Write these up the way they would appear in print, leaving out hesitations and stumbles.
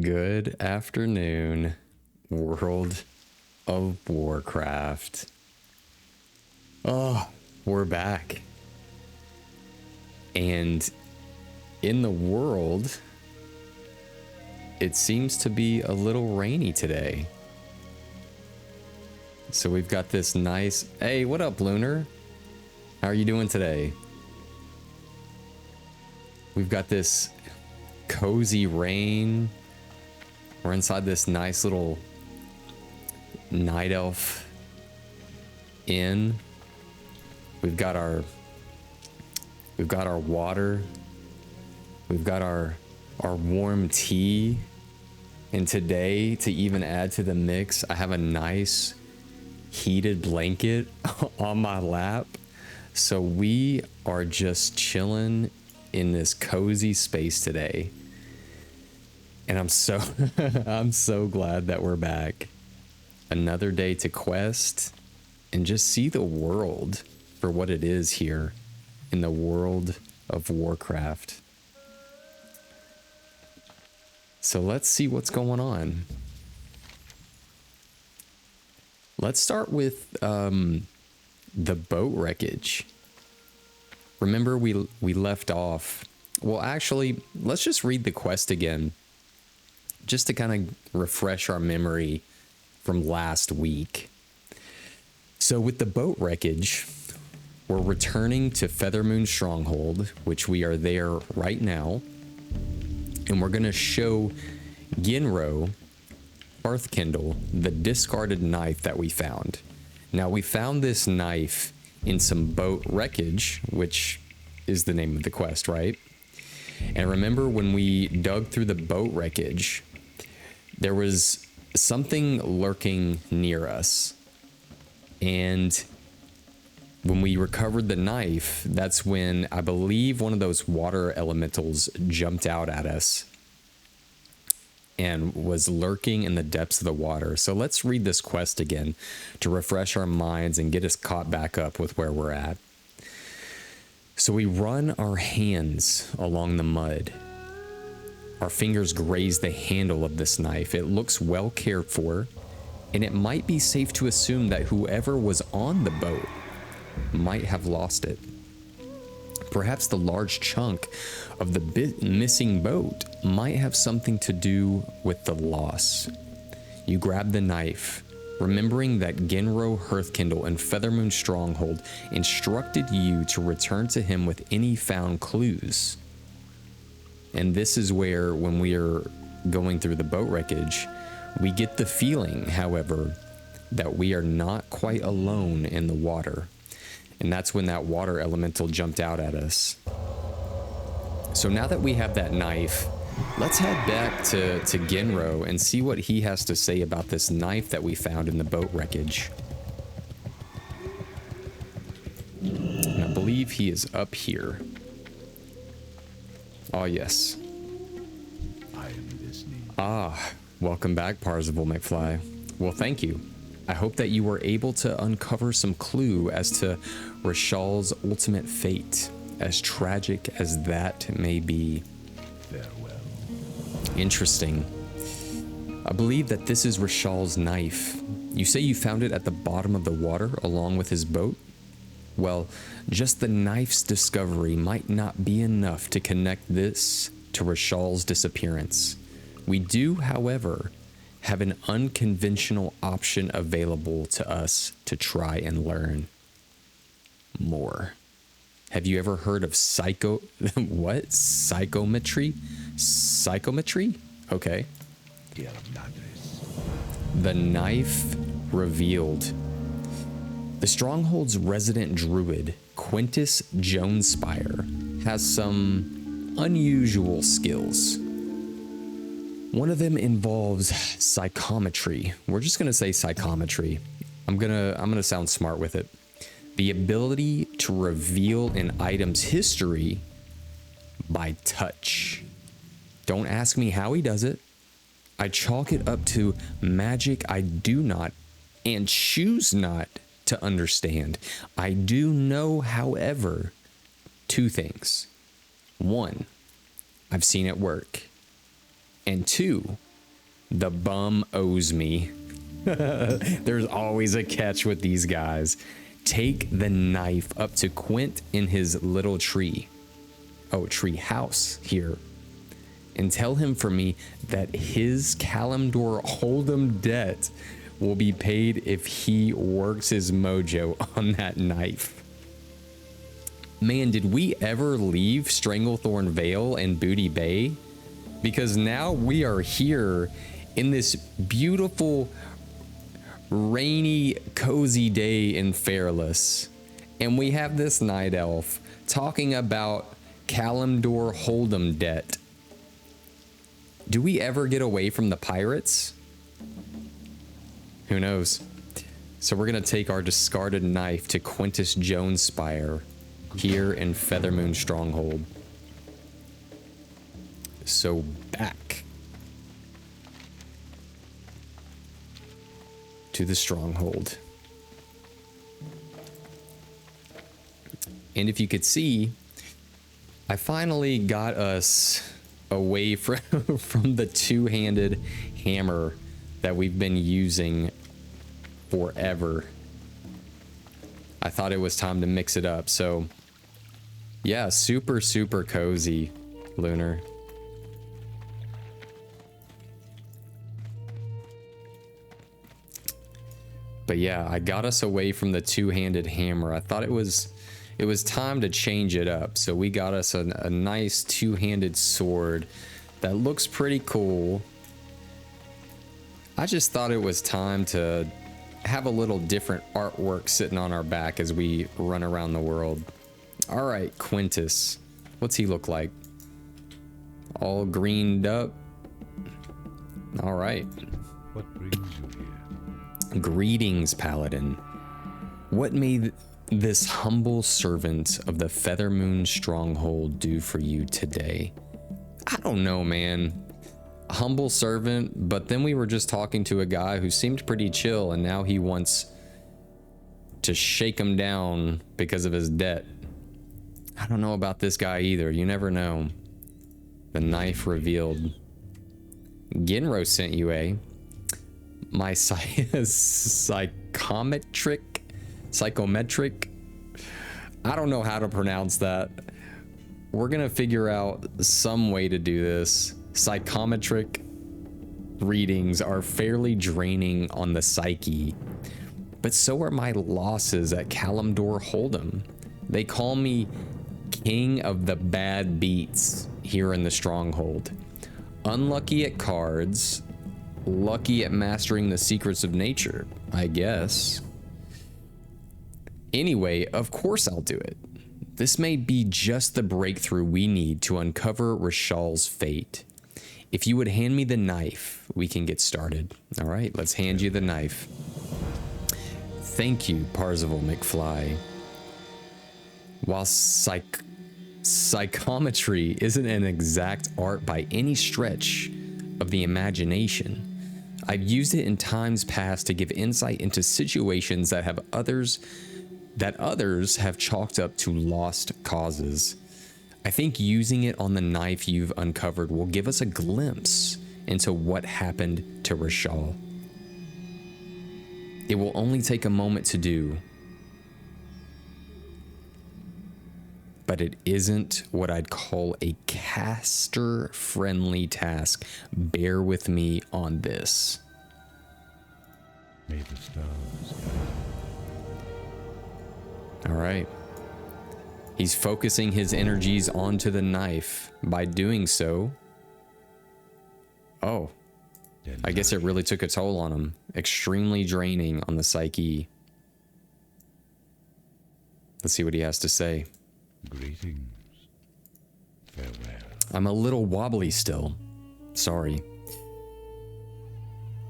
Good afternoon, World of Warcraft. Oh, we're back. And in the world, it seems to be a little rainy today. So we've got this nice... Hey, what up, Lunar? How are you doing today? We've got this cozy rain. We're inside this nice little night elf inn. We've got our water. We've got our warm tea. And today, to even add to the mix, I have a nice heated blanket on my lap. So we are just chilling in this cozy space today. And I'm so glad that we're back. Another day to quest and just see the world for what it is here in the world of Warcraft. So let's see what's going on. Let's start with the boat wreckage. Remember we left off. Well, actually, let's just read the quest again, just to kind of refresh our memory from last week. So with the boat wreckage, we're returning to Feathermoon Stronghold, which we are there right now. And we're going to show Ginro Hearthkindle the discarded knife that we found. Now, we found this knife in some boat wreckage, which is the name of the quest, right? And remember when we dug through the boat wreckage, there was something lurking near us. And when we recovered the knife, that's when I believe one of those water elementals jumped out at us and was lurking in the depths of the water. So let's read this quest again to refresh our minds and get us caught back up with where we're at. So we run our hands along the mud. Our fingers graze the handle of this knife. It looks well cared for, and it might be safe to assume that whoever was on the boat might have lost it. Perhaps the large chunk of the missing boat might have something to do with the loss. You grab the knife, remembering that Ginro Hearthkindle and Feathermoon Stronghold instructed you to return to him with any found clues. And this is where, when we are going through the boat wreckage, we get the feeling, however, that we are not quite alone in the water. And that's when that water elemental jumped out at us. So now that we have that knife, let's head back to Ginro and see what he has to say about this knife that we found in the boat wreckage. And I believe he is up here. Oh, yes. I am listening. Ah, welcome back, Parzival McFly. Well, thank you. I hope that you were able to uncover some clue as to Rashal's ultimate fate, as tragic as that may be. Farewell. Interesting. I believe that this is Rashal's knife. You say you found it at the bottom of the water along with his boat? Well, just the knife's discovery might not be enough to connect this to Rashal's disappearance. We do, however, have an unconventional option available to us to try and learn more. Have you ever heard of what? Psychometry? Psychometry? Okay. The knife revealed. The Stronghold's resident druid, Quintus Jonespire, has some unusual skills. One of them involves psychometry. We're just gonna say psychometry. I'm gonna sound smart with it. The ability to reveal an item's history by touch. Don't ask me how he does it. I chalk it up to magic I do not and choose not to understand. I do know, however, two things. One, I've seen it work. And two, The bum owes me. There's always a catch with these guys. Take the knife up to Quint in his little tree. Oh, tree house here. And tell him for me that his Kalimdor Hold'em debt will be paid if he works his mojo on that knife. Man, did we ever leave Stranglethorn Vale and Booty Bay? Because now we are here in this beautiful, rainy, cozy day in Fairless. And we have this night elf talking about Kalimdor Hold'em debt. Do we ever get away from the pirates? Who knows? So we're going to take our discarded knife to Quintus Jones Spire here in Feathermoon Stronghold. So back to the stronghold. And if you could see, I finally got us away from the two-handed hammer that we've been using forever. I thought it was time to mix it up. So yeah, super cozy, Lunar. But yeah, I got us away from the two-handed hammer. I thought it was time to change it up. So we got us a nice two-handed sword that looks pretty cool. I just thought it was time to have a little different artwork sitting on our back as we run around the world. All right, Quintus. What's he look like? All greened up. All right. What brings you here? Greetings, Paladin. What may this humble servant of the Feathermoon Stronghold do for you today? I don't know, man. Humble servant, but then we were just talking to a guy who seemed pretty chill, and now he wants to shake him down because of his debt. I don't know about this guy either. You never know. The knife revealed. Ginro sent you, eh? My psychometric. I don't know how to pronounce that. We're gonna figure out some way to do this. Psychometric readings are fairly draining on the psyche, but so are my losses at Kalimdor Hold'em. They call me King of the Bad Beats here in the Stronghold. Unlucky at cards, lucky at mastering the secrets of nature, I guess. Anyway, of course I'll do it. This may be just the breakthrough we need to uncover Rashal's fate. If you would hand me the knife, we can get started. All right, let's hand you the knife. Thank you, Parzival McFly. While psychometry isn't an exact art by any stretch of the imagination, I've used it in times past to give insight into situations that others have chalked up to lost causes. I think using it on the knife you've uncovered will give us a glimpse into what happened to Rashal. It will only take a moment to do, but it isn't what I'd call a caster-friendly task. Bear with me on this. May the stars guide. All right. He's focusing his energies onto the knife. By doing so, oh, I guess it really took a toll on him. Extremely draining on the psyche. Let's see what he has to say. Greetings. Farewell. I'm a little wobbly still. Sorry.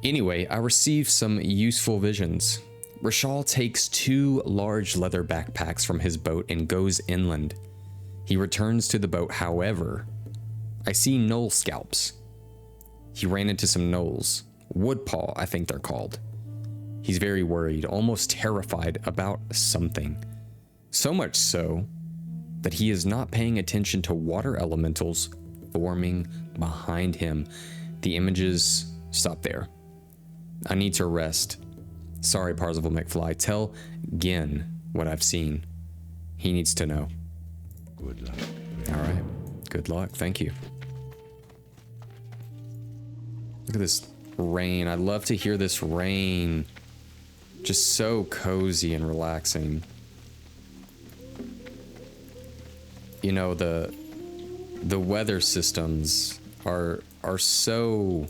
Anyway, I received some useful visions. Rashal takes 2 large leather backpacks from his boat and goes inland. He returns to the boat, however, I see gnoll scalps. He ran into some gnolls. Woodpaw, I think they're called. He's very worried, almost terrified about something. So much so that he is not paying attention to water elementals forming behind him. The images Stop there. I need to rest. Sorry, Parzival McFly. Tell Gin what I've seen. He needs to know. Good luck. All right. Good luck. Thank you. Look at this rain. I love to hear this rain. Just so cozy and relaxing. You know, the weather systems are so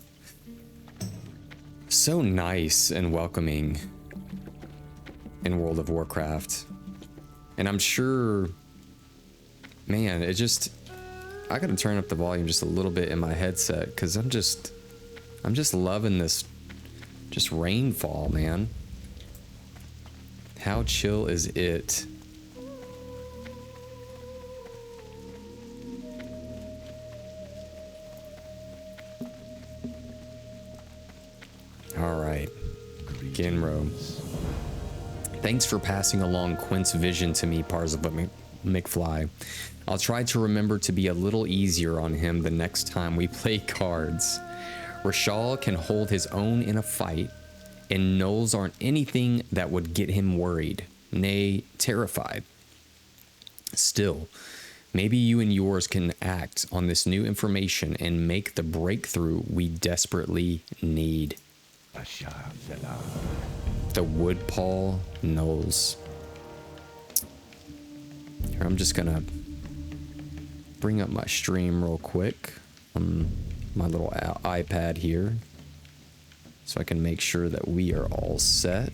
nice and welcoming in World of Warcraft. And I'm sure, man, I gotta turn up the volume just a little bit in my headset because I'm just loving this just rainfall, man. How chill is it? All right, Genro. Thanks for passing along Quint's vision to me, Parzival McFly. I'll try to remember to be a little easier on him the next time we play cards. Rashal can hold his own in a fight, and gnolls aren't anything that would get him worried, nay, terrified. Still, maybe you and yours can act on this new information and make the breakthrough we desperately need. The Woodpaw Gnolls. Here, I'm just gonna bring up my stream real quick on my little iPad here so I can make sure that we are all set.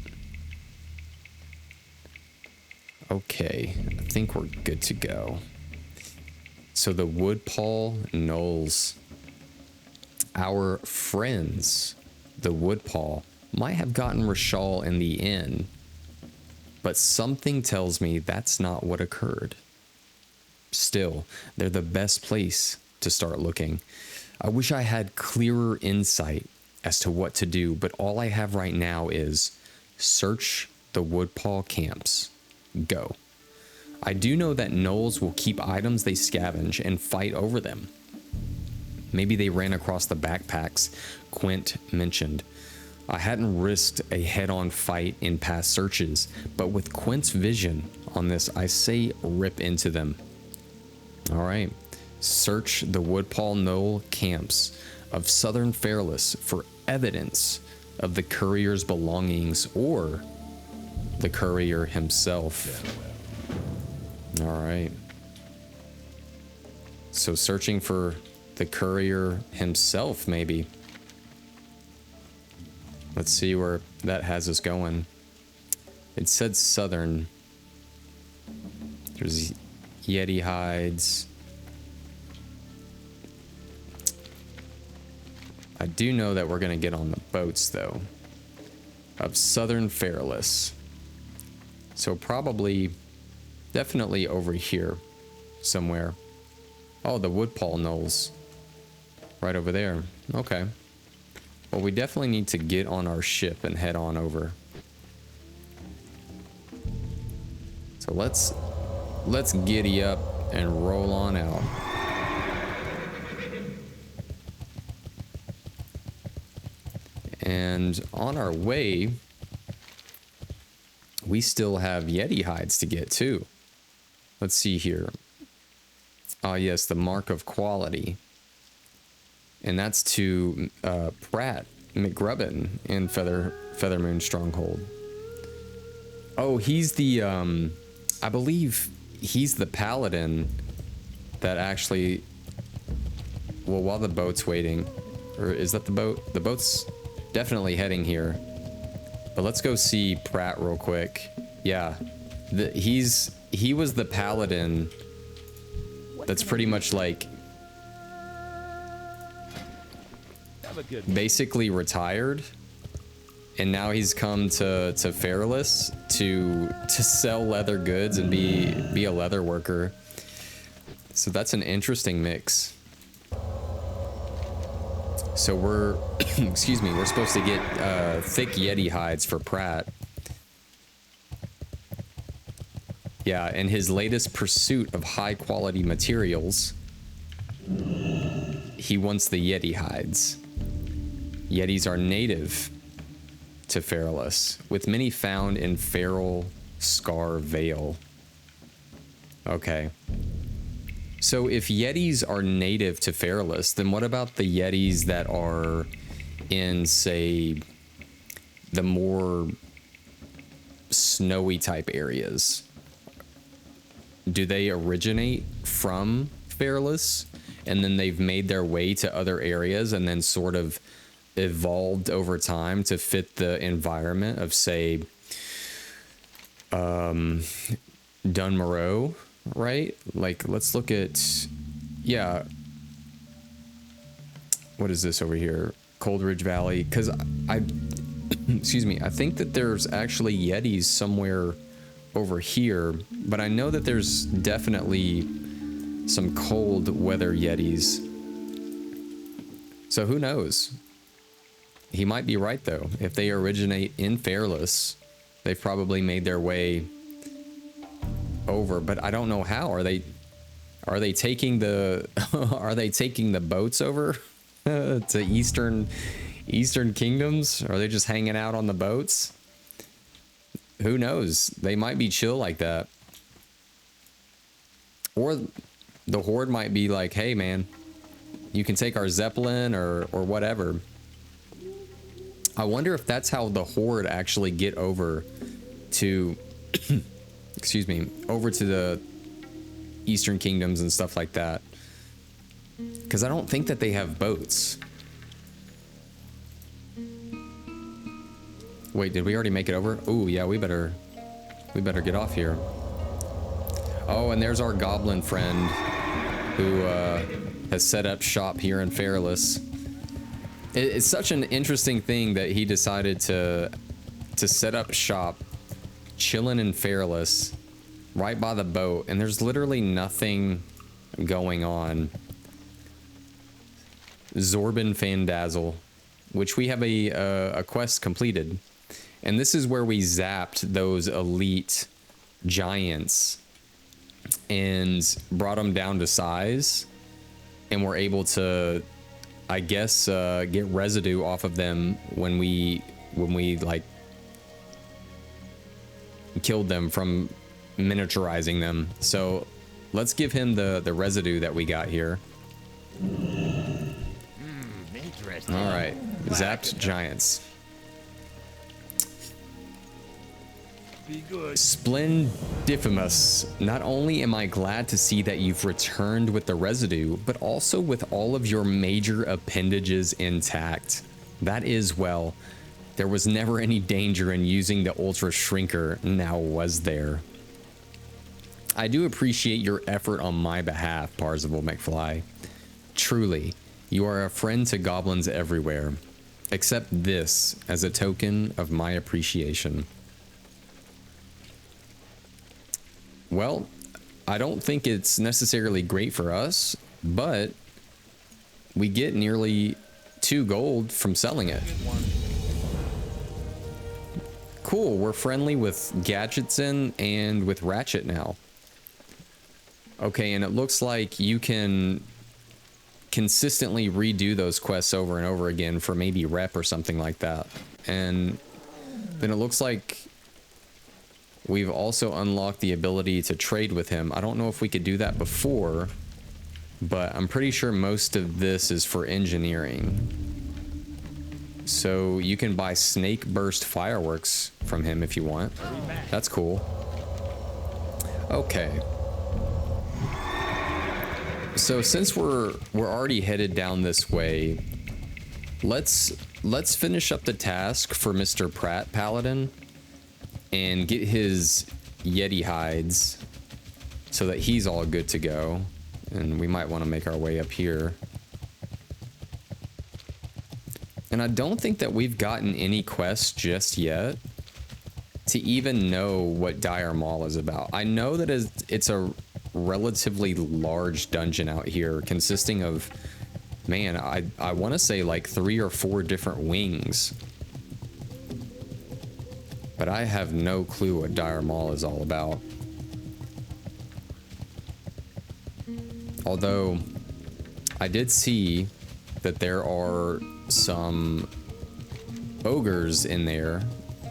Okay, I think we're good to go. So the Woodpaw Gnolls, our friends, the Woodpaw, might have gotten Rashal in the end, but something tells me that's not what occurred. Still, they're the best place to start looking. I wish I had clearer insight as to what to do, but all I have right now is search the Woodpaw camps. Go. I do know that gnolls will keep items they scavenge and fight over them. Maybe they ran across the backpacks Quint mentioned. I hadn't risked a head-on fight in past searches, but with Quint's vision on this, I say rip into them. All right. Search the Woodpaw Gnoll camps of Southern Fairless for evidence of the courier's belongings or the courier himself. All right. So searching for the courier himself, maybe. Let's see where that has us going. It said Southern. There's Yeti hides. I do know that we're going to get on the boats, though, of Southern Fairless. So probably, definitely over here somewhere. Oh, the Woodpaw Gnolls. Right over there. Okay. Well, we definitely need to get on our ship and head on over. So let's giddy up and roll on out. And on our way, we still have Yeti hides to get too. Let's see here. Ah, yes, the mark of quality. And that's to Pratt McGrubbin in Feathermoon Stronghold. Oh, he's the I believe he's the paladin that actually, well, while the boat's waiting, or is that the boat? The boat's definitely heading here. But let's go see Pratt real quick. Yeah. He was the paladin that's pretty much like basically retired, and now he's come to Fairless to sell leather goods and be a leather worker. So that's an interesting mix. So we're excuse me, we're supposed to get thick Yeti hides for Pratt. Yeah, in his latest pursuit of high quality materials, he wants the Yeti hides. Yetis are native to Fairless, with many found in Feral Scar Vale. Okay. So if Yetis are native to Fairless, then what about the Yetis that are in, say, the more snowy type areas? Do they originate from Fairless and then they've made their way to other areas and then sort of evolved over time to fit the environment of, say, Dunmoreau, right? Like, let's look at, yeah, what is this over here? Coldridge Valley, because I excuse me, I think that there's actually Yetis somewhere over here, but I know that there's definitely some cold weather Yetis. So who knows? He might be right though. If they originate in Fairless, they've probably made their way over, but I don't know how. Are they taking the are they taking the boats over to Eastern Kingdoms? Are they just hanging out on the boats? Who knows? They might be chill like that. Or the Horde might be like, hey man, you can take our Zeppelin or whatever. I wonder if that's how the Horde actually get over to excuse me, over to the Eastern Kingdoms and stuff like that. Because I don't think that they have boats. Wait, did we already make it over? Oh yeah, we better get off here. Oh, and there's our goblin friend who has set up shop here in Fairless. It's such an interesting thing that he decided to set up shop chilling in Fairless right by the boat, and there's literally nothing going on. Zorbin Fandazzle, which we have a quest completed, and this is where we zapped those elite giants and brought them down to size, and we're able to, I guess, get residue off of them when we like killed them from miniaturizing them. So let's give him the residue that we got here. Interesting. All right, zapped giants. Be good. Splendifimus. Not only am I glad to see that you've returned with the residue, but also with all of your major appendages intact. That is, well, there was never any danger in using the Ultra Shrinker, now was there? I do appreciate your effort on my behalf, Parzival McFly. Truly, you are a friend to goblins everywhere. Accept this as a token of my appreciation. Well, I don't think it's necessarily great for us, but we get nearly 2 gold from selling it. Cool, we're friendly with Gadgetson and with Ratchet now. Okay, and it looks like you can consistently redo those quests over and over again for maybe rep or something like that. And then it looks like we've also unlocked the ability to trade with him. I don't know if we could do that before, but I'm pretty sure most of this is for engineering. So you can buy snake burst fireworks from him if you want. That's cool. Okay. So since we're already headed down this way, let's finish up the task for Mr. Pratt Paladin and get his Yeti hides so that he's all good to go. And we might want to make our way up here. And I don't think that we've gotten any quests just yet to even know what Dire Maul is about. I know that it's a relatively large dungeon out here consisting of, man, I want to say like 3 or 4 different wings. But I have no clue what Dire Maul is all about. Although I did see that there are some ogres in there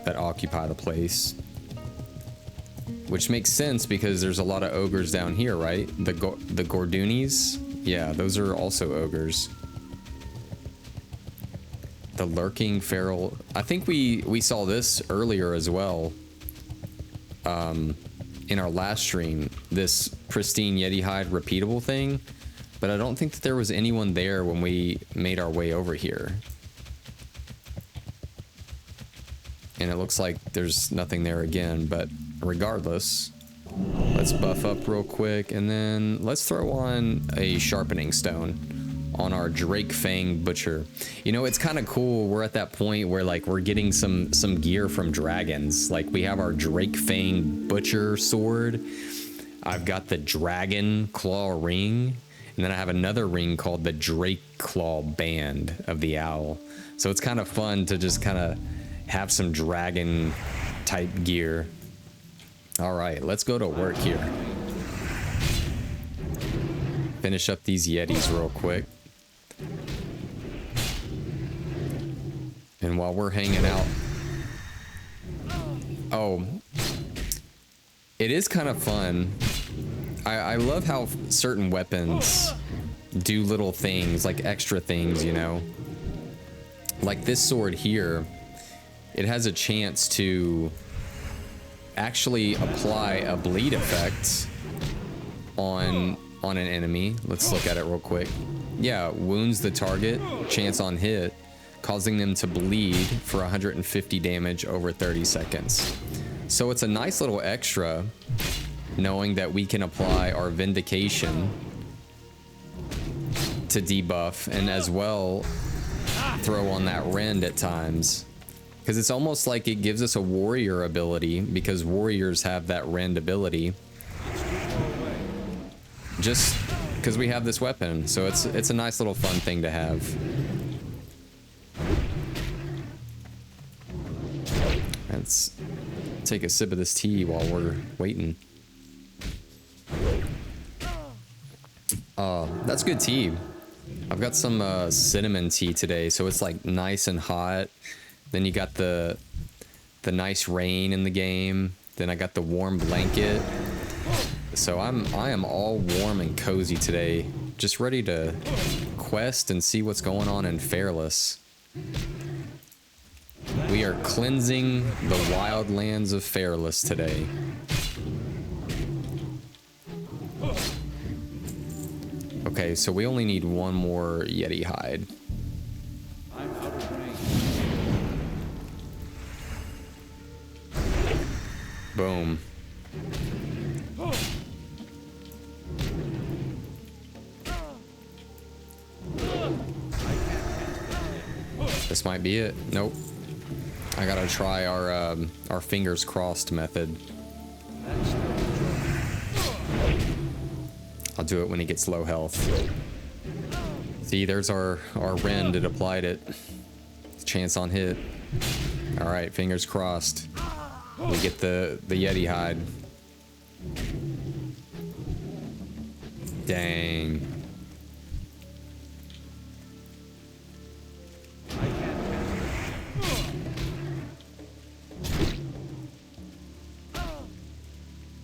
that occupy the place. Which makes sense because there's a lot of ogres down here, right? The Gordunis? Yeah, those are also ogres. The lurking feral. I think we saw this earlier as well. In our last stream, this pristine Yeti hide repeatable thing, but I don't think that there was anyone there when we made our way over here. And it looks like there's nothing there again, but regardless, let's buff up real quick, and then let's throw on a sharpening stone on our Drake Fang Butcher. You know, it's kind of cool. We're at that point where like we're getting some gear from dragons. Like we have our Drake Fang Butcher sword. I've got the Dragon Claw ring, and then I have another ring called the Drake Claw Band of the Owl. So it's kind of fun to just kind of have some dragon type gear. All right, let's go to work here. Finish up these Yetis real quick. And while we're hanging out, oh, it is kind of fun. I love how certain weapons do little things, like extra things, you know? Like this sword here, it has a chance to actually apply a bleed effect on an enemy. Let's look at it real quick. Yeah, wounds the target, chance on hit, causing them to bleed for 150 damage over 30 seconds. So it's a nice little extra, knowing that we can apply our Vindication to debuff, and as well throw on that Rend at times. Because it's almost like it gives us a warrior ability, because warriors have that Rend ability. Just because we have this weapon, so it's a nice little fun thing to have. Let's take a sip of this tea while we're waiting. That's good tea. I've got some cinnamon tea today, so it's like nice and hot. Then you got the nice rain in the game. Then I got the warm blanket. So I am all warm and cozy today, just ready to quest and see what's going on in Fairless. We are cleansing the wild lands of Fairless today. Okay, so we only need one more Yeti hide. I'm out of range. Boom. This might be it. Nope. I gotta try our fingers crossed method. I'll do it when he gets low health. See, there's our Rend. It applied it. Chance on hit. All right, fingers crossed. We get the Yeti hide. Dang.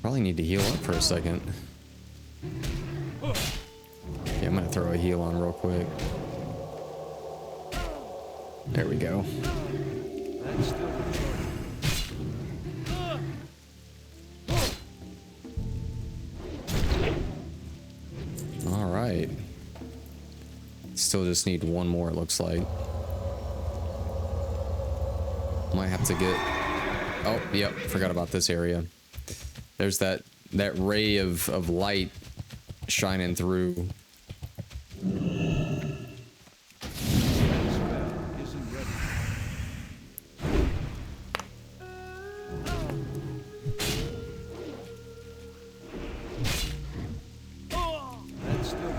Probably need to heal up for a second. Yeah, I'm gonna throw a heal on real quick. There we go. All right. Still just need one more, it looks like. Might have to get... Oh, yep, forgot about this area. There's that ray of light shining through.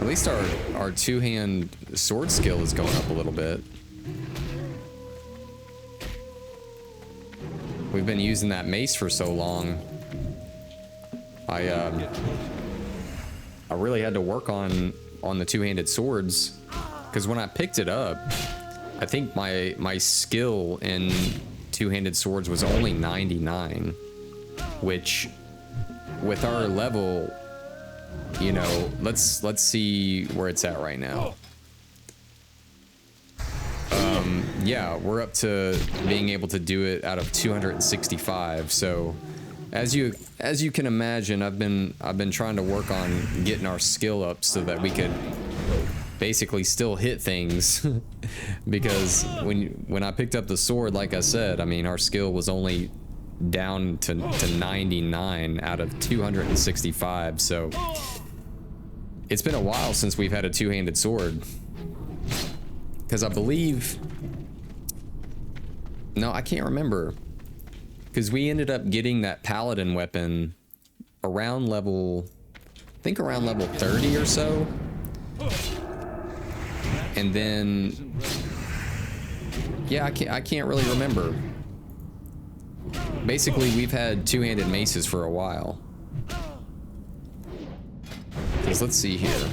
At least our two-hand sword skill is going up a little bit. We've been using that mace for so long. I really had to work on the two-handed swords, because when I picked it up, I think my skill in two-handed swords was only 99, which with our level, you know, let's see where it's at right now. Yeah, we're up to being able to do it out of 265. So as you can imagine, I've been trying to work on getting our skill up so that we could basically still hit things. Because when I picked up the sword, like I said, I mean, our skill was only down to 99 out of 265. So it's been a while since we've had a two-handed sword. Because I believe... No, I can't remember. Because we ended up getting that paladin weapon around level... I think around level 30 or so. And then... Yeah, I can't really remember. Basically, we've had two-handed maces for a while. Because let's see here.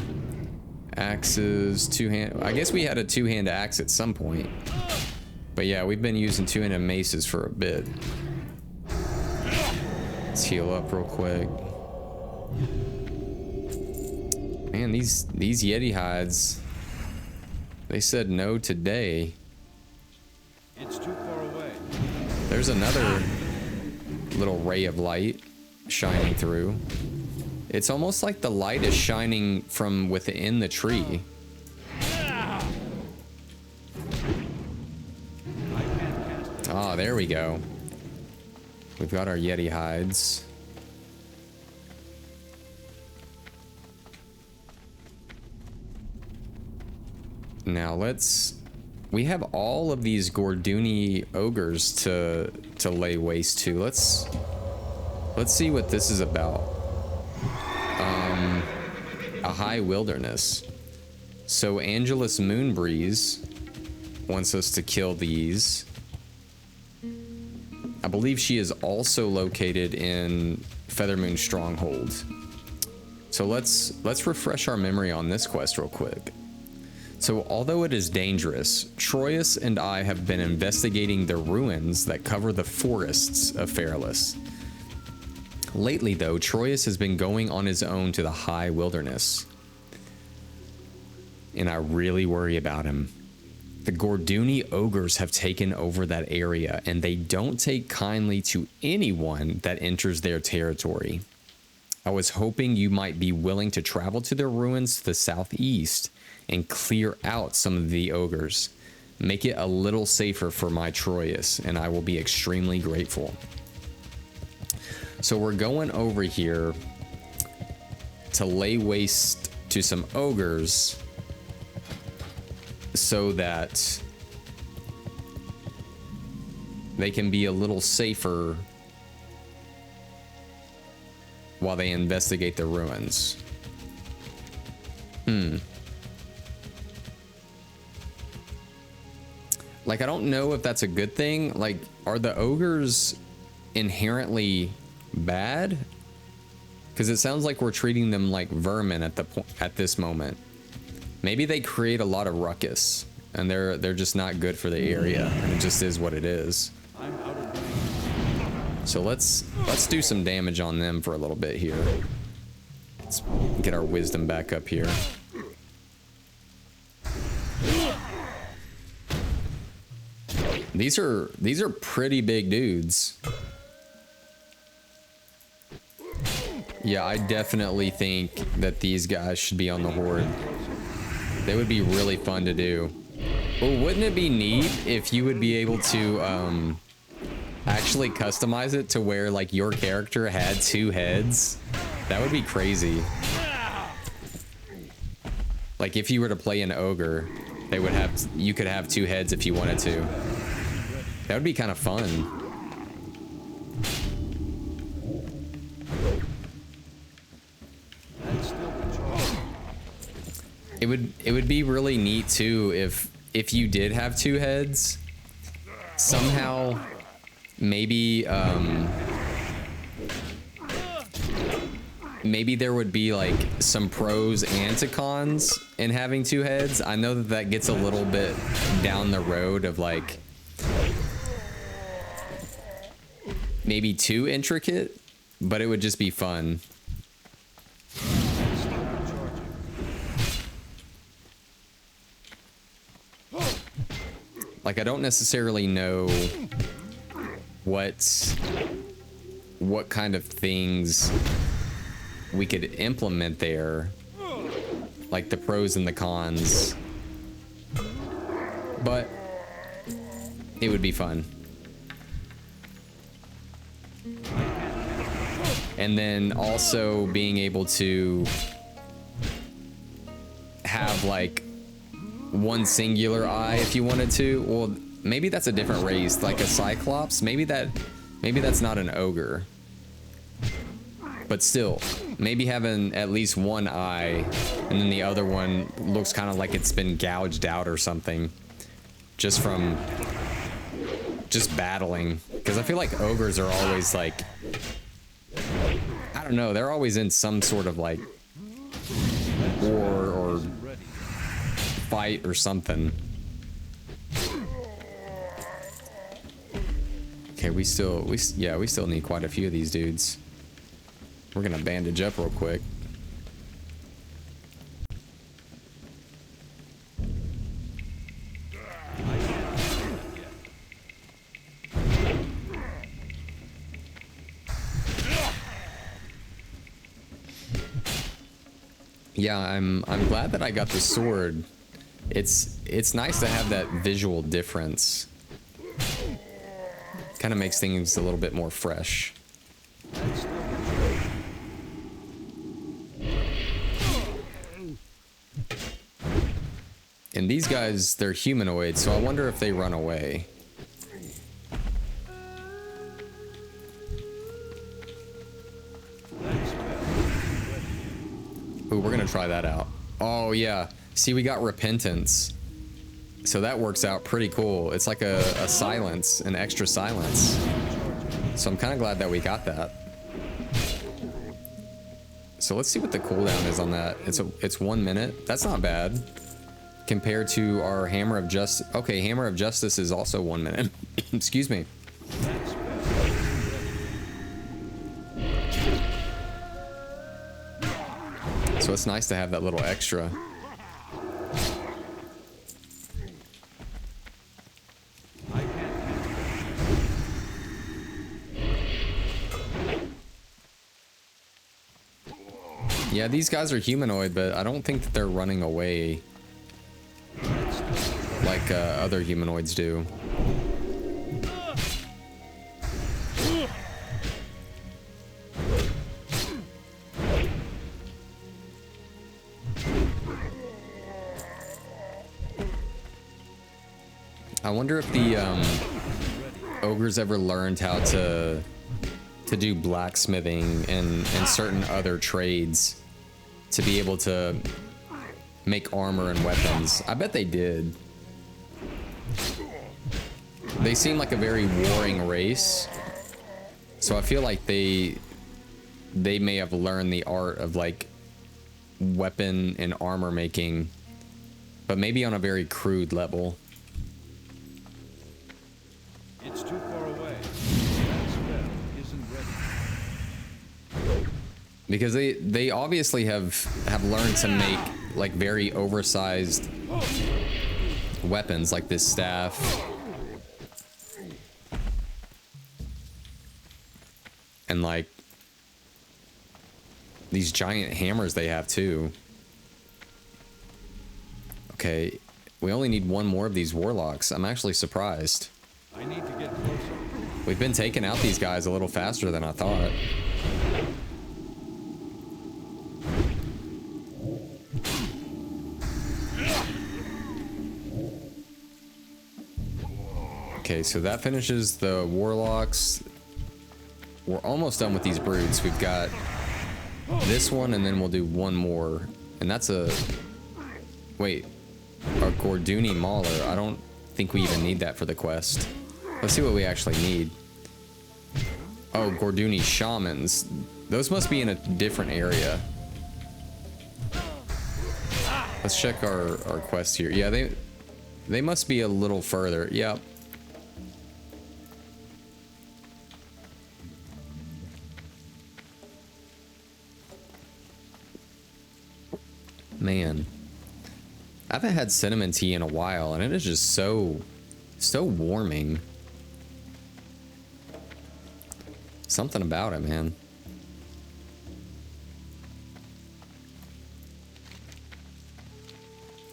Axes, two-hand... I guess we had a two-hand axe at some point. But yeah, we've been using two-handed maces for a bit. Let's heal up real quick. Man, these Yeti hides... They said no today. It's too far away. There's another little ray of light shining through. It's almost like the light is shining from within the tree. Ah, there we go. We've got our Yeti hides. Now we have all of these Gorduni ogres to lay waste to. Let's see what this is about. A high wilderness. So Angelus Moonbreeze wants us to kill these. I believe she is also located in Feathermoon Stronghold. So let's refresh our memory on this quest real quick. So although it is dangerous, Troyus and I have been investigating the ruins that cover the forests of Fairless. Lately though, Troyus has been going on his own to the high wilderness. And I really worry about him. The Gorduni ogres have taken over that area, and they don't take kindly to anyone that enters their territory. I was hoping you might be willing to travel to their ruins to the southeast and clear out some of the ogres. Make it a little safer for my Troyus, and I will be extremely grateful. So we're going over here to lay waste to some ogres so that they can be a little safer while they investigate the ruins. Like, I don't know if that's a good thing. Like, are the ogres inherently bad? Because it sounds like we're treating them like vermin at this moment. Maybe they create a lot of ruckus, and they're just not good for the area, and it just is what it is. I'm out of range. So let's do some damage on them for a little bit here. Let's get our wisdom back up here. These are pretty big dudes. Yeah, I definitely think that these guys should be on the horde. They would be really fun to do. Well, wouldn't it be neat if you would be able to actually customize it to where like your character had two heads? That would be crazy. Like if you were to play an ogre, you could have two heads if you wanted to. That would be kind of fun. It would be really neat too if you did have two heads. Somehow maybe maybe there would be like some pros and to cons in having two heads. I know that that gets a little bit down the road of like maybe too intricate, but it would just be fun. Like, I don't necessarily know what kind of things we could implement there, like the pros and the cons, but it would be fun. And then also being able to have like one singular eye if you wanted to. Well, maybe that's a different race, like a cyclops. Maybe that's not an ogre. But still, maybe having at least one eye and then the other one looks kind of like it's been gouged out or something just from battling. Because I feel like ogres are always like, I don't know, they're always in some sort of like war or fight or something. Okay, we still need quite a few of these dudes. We're gonna bandage up real quick. Yeah, I'm glad that I got the sword. It's nice to have that visual difference. Kind of makes things a little bit more fresh. And these guys, they're humanoid, so I wonder if they run away. Ooh, we're gonna try that out. Oh yeah, see, we got repentance. So that works out pretty cool. It's like a silence, an extra silence. So I'm kind of glad that we got that. So let's see what the cooldown is on that. It's 1 minute. That's not bad. Compared to our Hammer of Justice. Okay, Hammer of Justice is also 1 minute. Excuse me. So it's nice to have that little extra. Yeah, these guys are humanoid, but I don't think that they're running away like other humanoids do. I wonder if the ogres ever learned how to do blacksmithing and certain other trades to be able to make armor and weapons. I bet they did. They seem like a very warring race, so I feel like they may have learned the art of like weapon and armor making, but maybe on a very crude level. It's too far away. That spell isn't ready. Because they obviously have learned to make like very oversized weapons like this staff. And like these giant hammers they have too. Okay, we only need one more of these warlocks. I'm actually surprised. I need to get closer. We've been taking out these guys a little faster than I thought. Okay, so that finishes the warlocks. We're almost done with these brutes. We've got this one, and then we'll do one more. And that's a... Wait. A Gorduni Mauler. I don't think we even need that for the quest. Let's see what we actually need. Oh, Gorduni Shamans. Those must be in a different area. Let's check our quest here. Yeah, they must be a little further. Yep. Man, I haven't had cinnamon tea in a while, and it is just so warming. Something about it, man.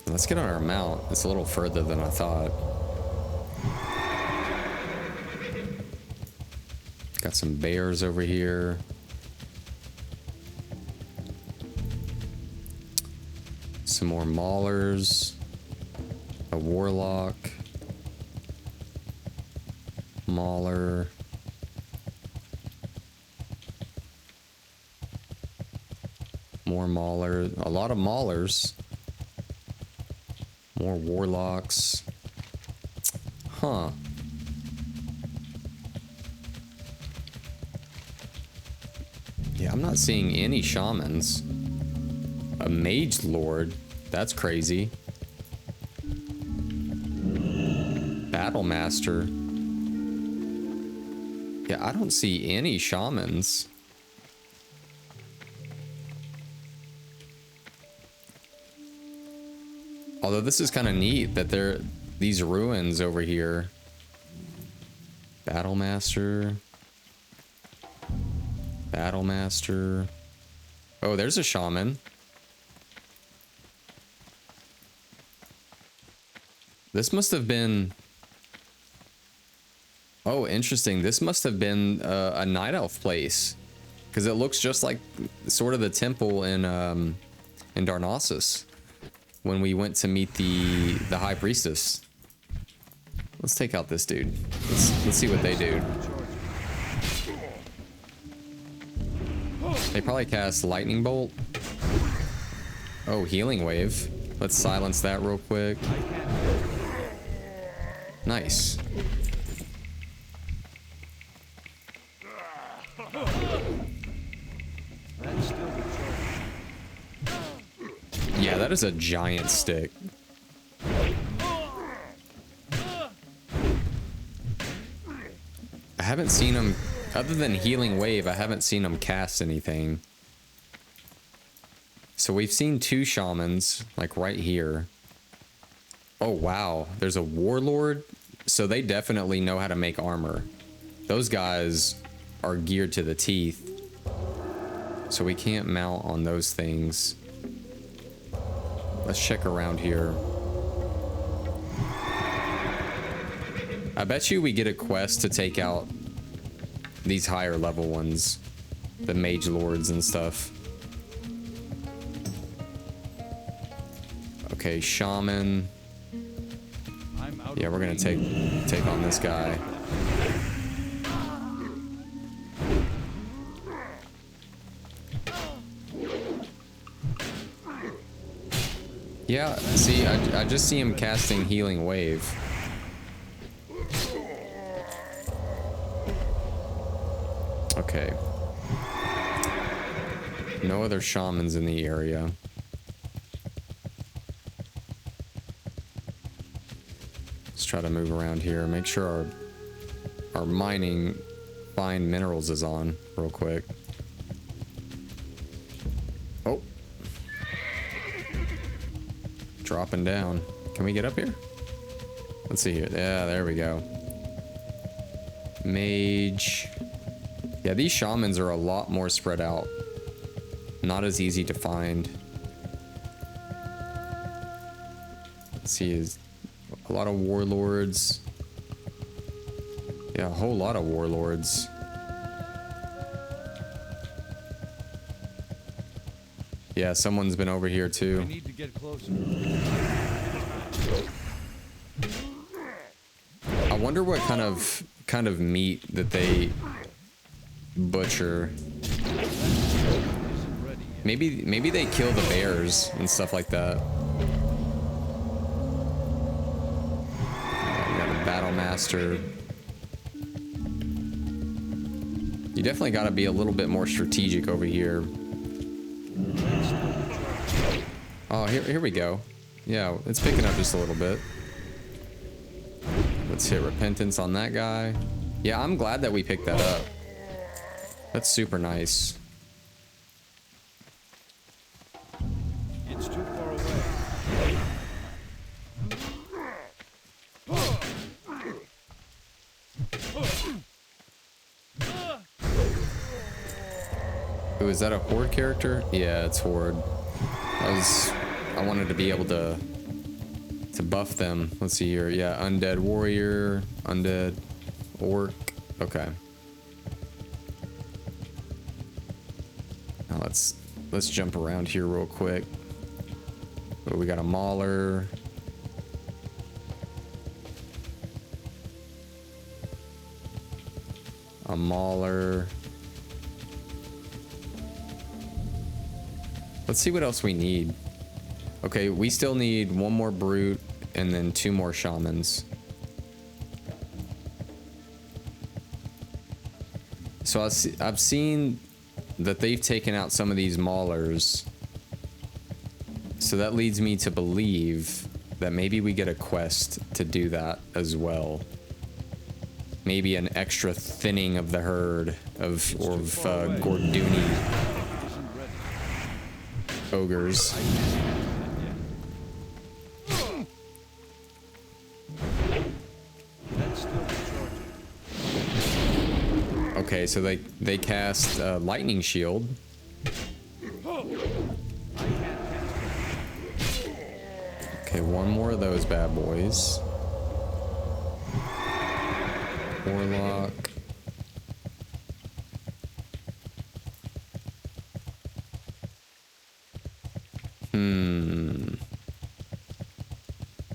Let's get on our mount. It's a little further than I thought. Got some bears over here. Some more maulers. A warlock. Mauler. More maulers. A lot of maulers. More warlocks. Huh. Yeah, I'm not seeing any shamans. A mage lord. That's crazy. Battle master. Yeah, I don't see any shamans. Although this is kind of neat that there these ruins over here. Battle master. Battle master. Oh, there's a shaman. This must have been... Oh, interesting. This must have been a night elf place. Because it looks just like sort of the temple in Darnassus. When we went to meet the high priestess. Let's take out this dude. Let's see what they do. They probably cast lightning bolt. Oh, healing wave. Let's silence that real quick. Nice. Yeah, that is a giant stick. I haven't seen him, other than healing wave, I haven't seen him cast anything. So we've seen two shamans, like right here. Oh wow, there's a warlord. So they definitely know how to make armor. Those guys are geared to the teeth. So we can't mount on those things. Let's check around here. I bet you we get a quest to take out these higher level ones. The mage lords and stuff. Okay, shaman. Yeah, we're gonna take on this guy. Yeah, see, I just see him casting healing wave. Okay. No other shamans in the area. Let's try to move around here. Make sure our mining fine minerals is on real quick. Oh. Dropping down. Can we get up here? Let's see here. Yeah, there we go. Mage. Yeah, these shamans are a lot more spread out. Not as easy to find. Let's see, is a lot of warlords. Yeah, a whole lot of warlords. Yeah, someone's been over here too. I need to get closer. I wonder what kind of meat that they butcher. Maybe they kill the bears and stuff like that. We got a battle master. You definitely got to be a little bit more strategic over here. Oh, here we go. Yeah, it's picking up just a little bit. Let's hit repentance on that guy. Yeah, I'm glad that we picked that up. That's super nice. It's too far away. Ooh, is that a horde character? Yeah, it's horde. I wanted to be able to buff them. Let's see here. Yeah, undead warrior, undead orc. Okay. Now let's jump around here real quick. Oh, we got a mauler. A mauler. Let's see what else we need. Okay, we still need one more brute and then 2 more shamans. So I've seen that they've taken out some of these maulers. So that leads me to believe that maybe we get a quest to do that as well. Maybe an extra thinning of the herd of Gorduni ogres. Okay, so they cast lightning shield. Okay, one more of those bad boys. Warlock.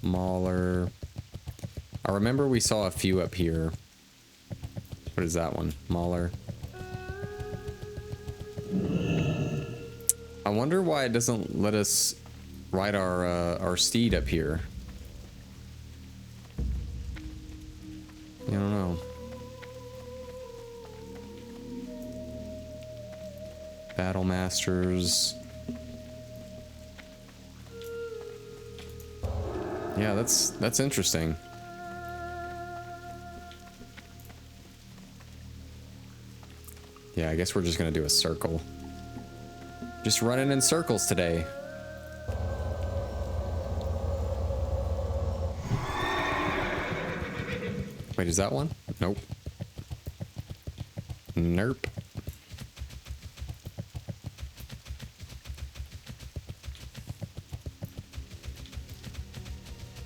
Mauler. I remember we saw a few up here. What is that one? Mauler. I wonder why it doesn't let us ride our steed up here. I don't know. Battle Masters. Yeah, that's interesting. Yeah, I guess we're just gonna do a circle. Just running in circles today. Wait, is that one? Nope. Nerp.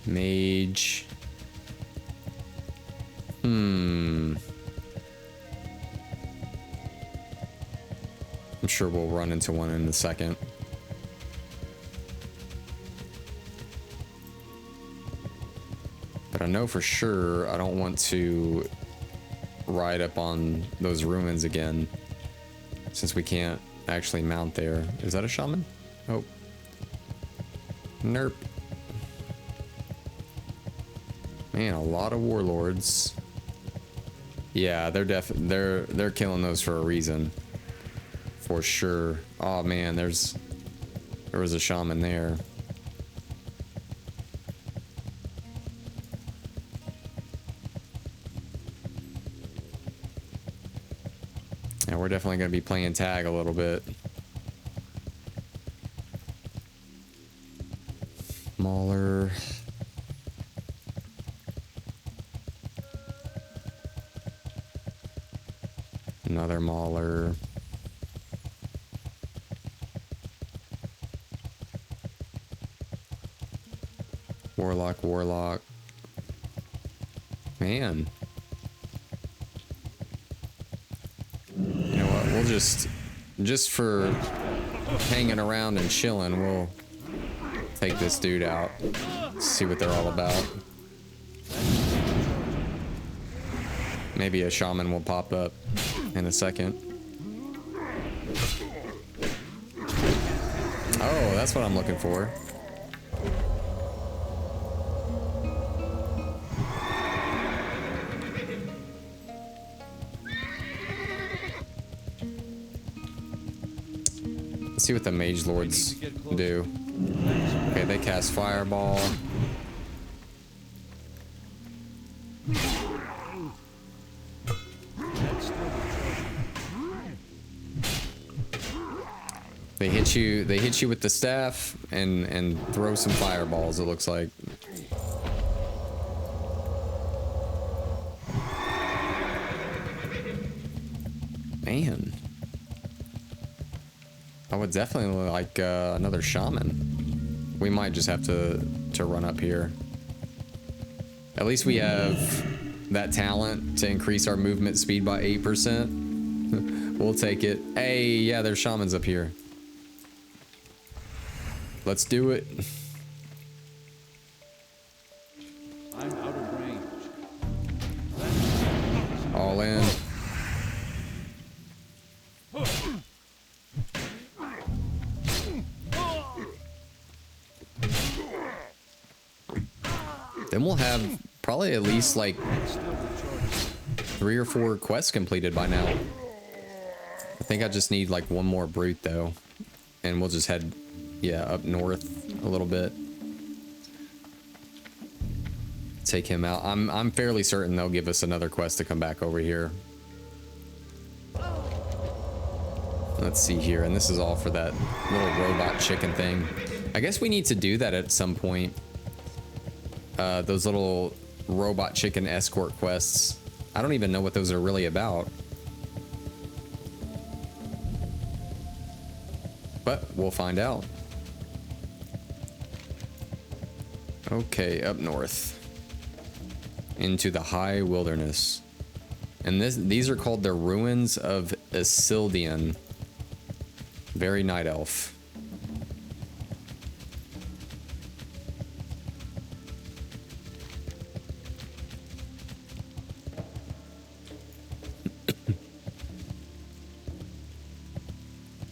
Mage. I'm sure we'll run into one in a second. But I know for sure I don't want to ride up on those ruins again, since we can't actually mount there. Is that a shaman? Oh. Nerp. Man, a lot of warlords. Yeah, they're killing those for a reason. For sure. Oh man, there was a shaman there. And we're definitely going to be playing tag a little bit. Mauler. Another mauler. Warlock. Man. You know what? We'll just for hanging around and chilling, we'll take this dude out. See what they're all about. Maybe a shaman will pop up in a second. Oh, that's what I'm looking for. Let's see what the mage lords do. Okay, they cast fireball. They hit you with the staff and throw some fireballs, it looks like. Man. I would definitely like another shaman. We might just have to run up here. At least we have that talent to increase our movement speed by 8%. We'll take it. Hey, yeah, there's shamans up here. Let's do it. I'm out of range. All in. Then we'll have probably at least like 3 or 4 quests completed by now. I think I just need like one more brute though. And we'll just head, yeah, up north a little bit. Take him out. I'm fairly certain they'll give us another quest to come back over here. Let's see here, and this is all for that little robot chicken thing. I guess we need to do that at some point. Those little robot chicken escort quests. I don't even know what those are really about. But we'll find out. Okay, up north. Into the high wilderness. And these are called the Ruins of Isildion. Very night elf.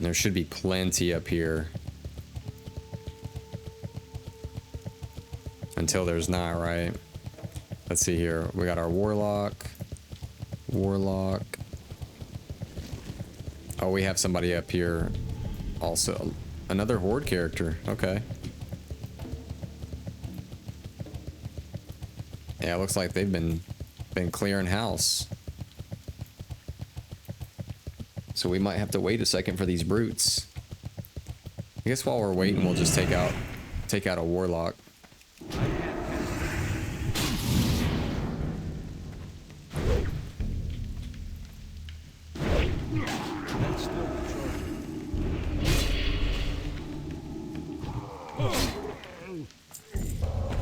There should be plenty up here. Until there's not, right? Let's see here. We got our warlock. Warlock. Oh, we have somebody up here. Also, another horde character. Okay. Yeah, it looks like they've been clearing house. So we might have to wait a second for these brutes. I guess while we're waiting, we'll just take out a warlock.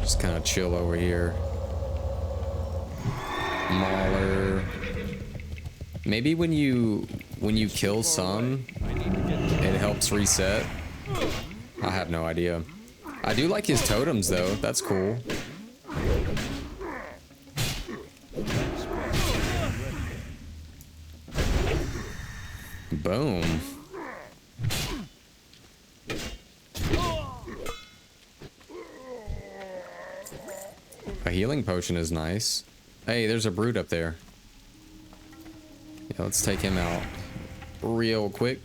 Just kind of chill over here. Mauler. Maybe when you kill some, it helps reset. I have no idea. I do like his totems though. That's cool. Boom. A healing potion is nice. Hey, there's a brute up there. Yeah, let's take him out real quick.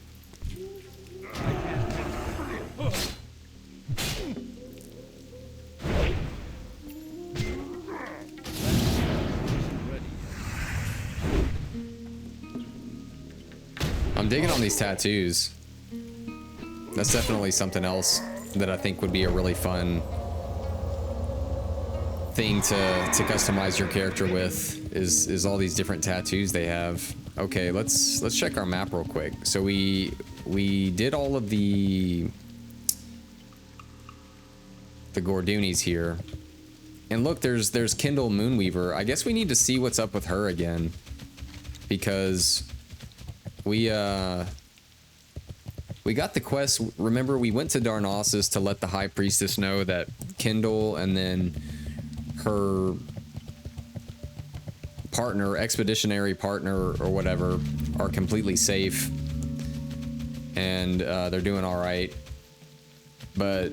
I'm digging on these tattoos. That's definitely something else that I think would be a really fun thing to customize your character with is all these different tattoos they have. Okay, let's check our map real quick. So we did all of the Gordoonies here. And look, there's Kindle Moonweaver. I guess we need to see what's up with her again. Because we got the quest. Remember, we went to Darnassus to let the High Priestess know that Kindle and then her partner, expeditionary partner or whatever, are completely safe. And they're doing all right. But,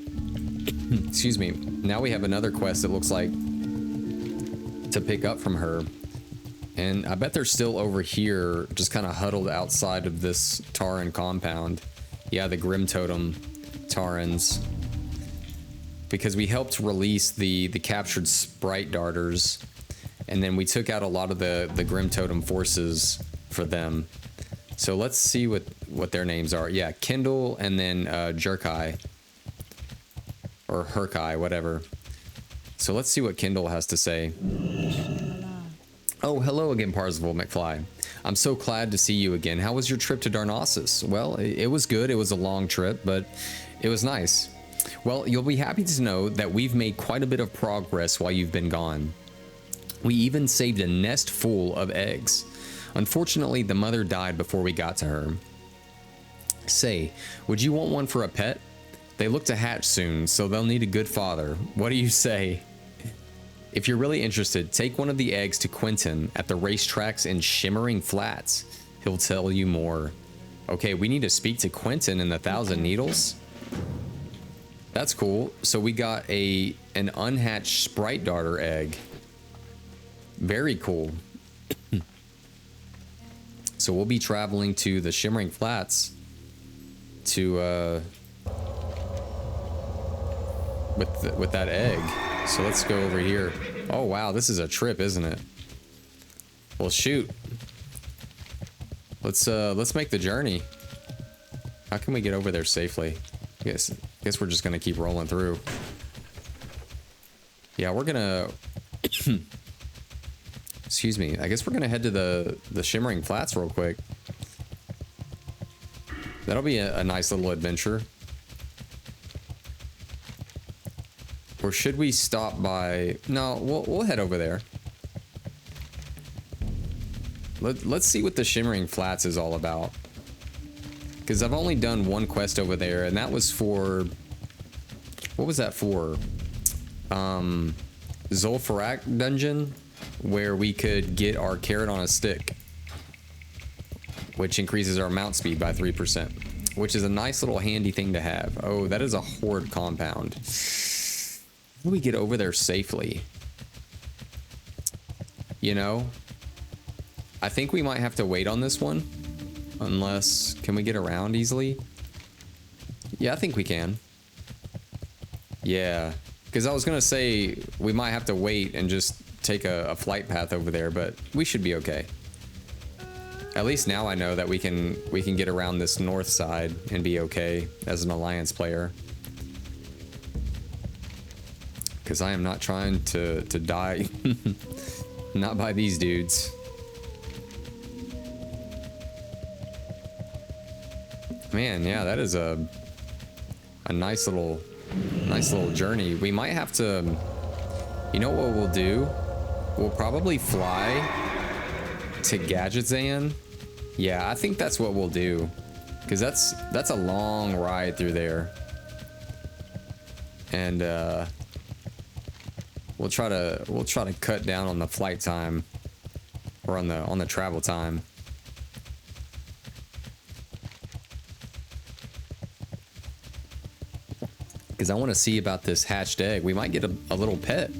excuse me, now we have another quest it looks like to pick up from her. And I bet they're still over here, just kind of huddled outside of this Taran compound. Yeah, the Grim Totem Tarans. Because we helped release the captured Sprite Darters, and then we took out a lot of the Grim Totem forces for them. So let's see what their names are. Yeah, Kindle and then Jerkai. Or Herkai, whatever. So let's see what Kindle has to say. Oh, hello again, Parzival McFly. I'm so glad to see you again. How was your trip to Darnassus? Well, it was good. It was a long trip, but it was nice. Well, you'll be happy to know that we've made quite a bit of progress while you've been gone. We even saved a nest full of eggs. Unfortunately, the mother died before we got to her. Say, would you want one for a pet? They look to hatch soon, so they'll need a good father. What do you say? If you're really interested, take one of the eggs to Quentin at the racetracks in Shimmering Flats. He'll tell you more. Okay, we need to speak to Quentin in the Thousand Needles. That's cool. So we got an unhatched Sprite Darter egg. Very cool. So we'll be traveling to the Shimmering Flats to with that egg. So let's go over here. Oh wow, this is a trip, isn't it? Well, shoot. Let's make the journey. How can we get over there safely? Guess we're just gonna keep rolling through. Yeah, we're gonna. Excuse me. I guess we're gonna head to the Shimmering Flats real quick. That'll be a nice little adventure. Or should we stop by? No, we'll head over there. Let's see what the Shimmering Flats is all about. Because I've only done one quest over there, and that was for... What was that for? Zul'Farrak dungeon, where we could get our carrot on a stick, which increases our mount speed by 3%, which is a nice little handy thing to have. Oh, that is a horde compound. How do we get over there safely? You know, I think we might have to wait on this one. Unless, can we get around easily? Yeah, I think we can. Yeah, because I was gonna say we might have to wait and just take a flight path over there, but we should be okay. At least now I know that we can get around this north side and be okay as an Alliance player. Because I am not trying to die. Not by these dudes. Man, yeah, that is a nice little journey. We might have to, you know what we'll do? We'll probably fly to Gadgetzan. Yeah, I think that's what we'll do, because that's a long ride through there, and we'll try to cut down on the flight time, or on the travel time. Because I want to see about this hatched egg. We might get a little pet.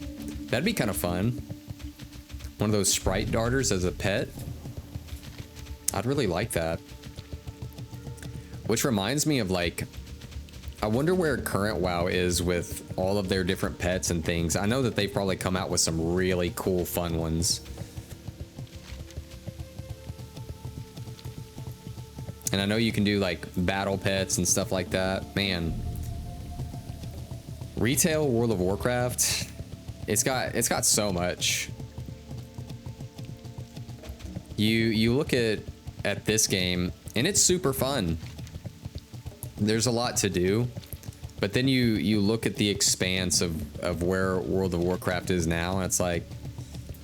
That'd be kind of fun. One of those Sprite Darters as a pet. I'd really like that. Which reminds me of, like, I wonder where current WoW is with all of their different pets and things. I know that they've probably come out with some really cool, fun ones. And I know you can do, like, battle pets and stuff like that. Man. Retail World of Warcraft, it's got so much. You look at this game and it's super fun. There's a lot to do, but then you look at the expanse of where World of Warcraft is now, and it's like,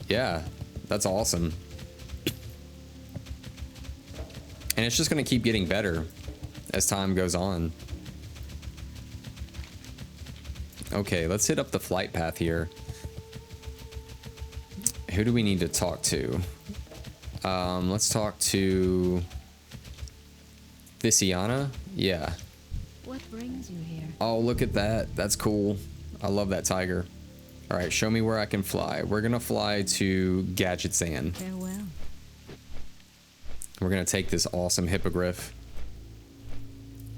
yeah, that's awesome. And it's just gonna keep getting better as time goes on. Okay, let's hit up the flight path here. Who do we need to talk to? Let's talk to Thisiana. Yeah. What brings you here? Oh, look at that. That's cool. I love that tiger. All right, show me where I can fly. We're gonna fly to Gadgetzan. Farewell. We're gonna take this awesome hippogriff.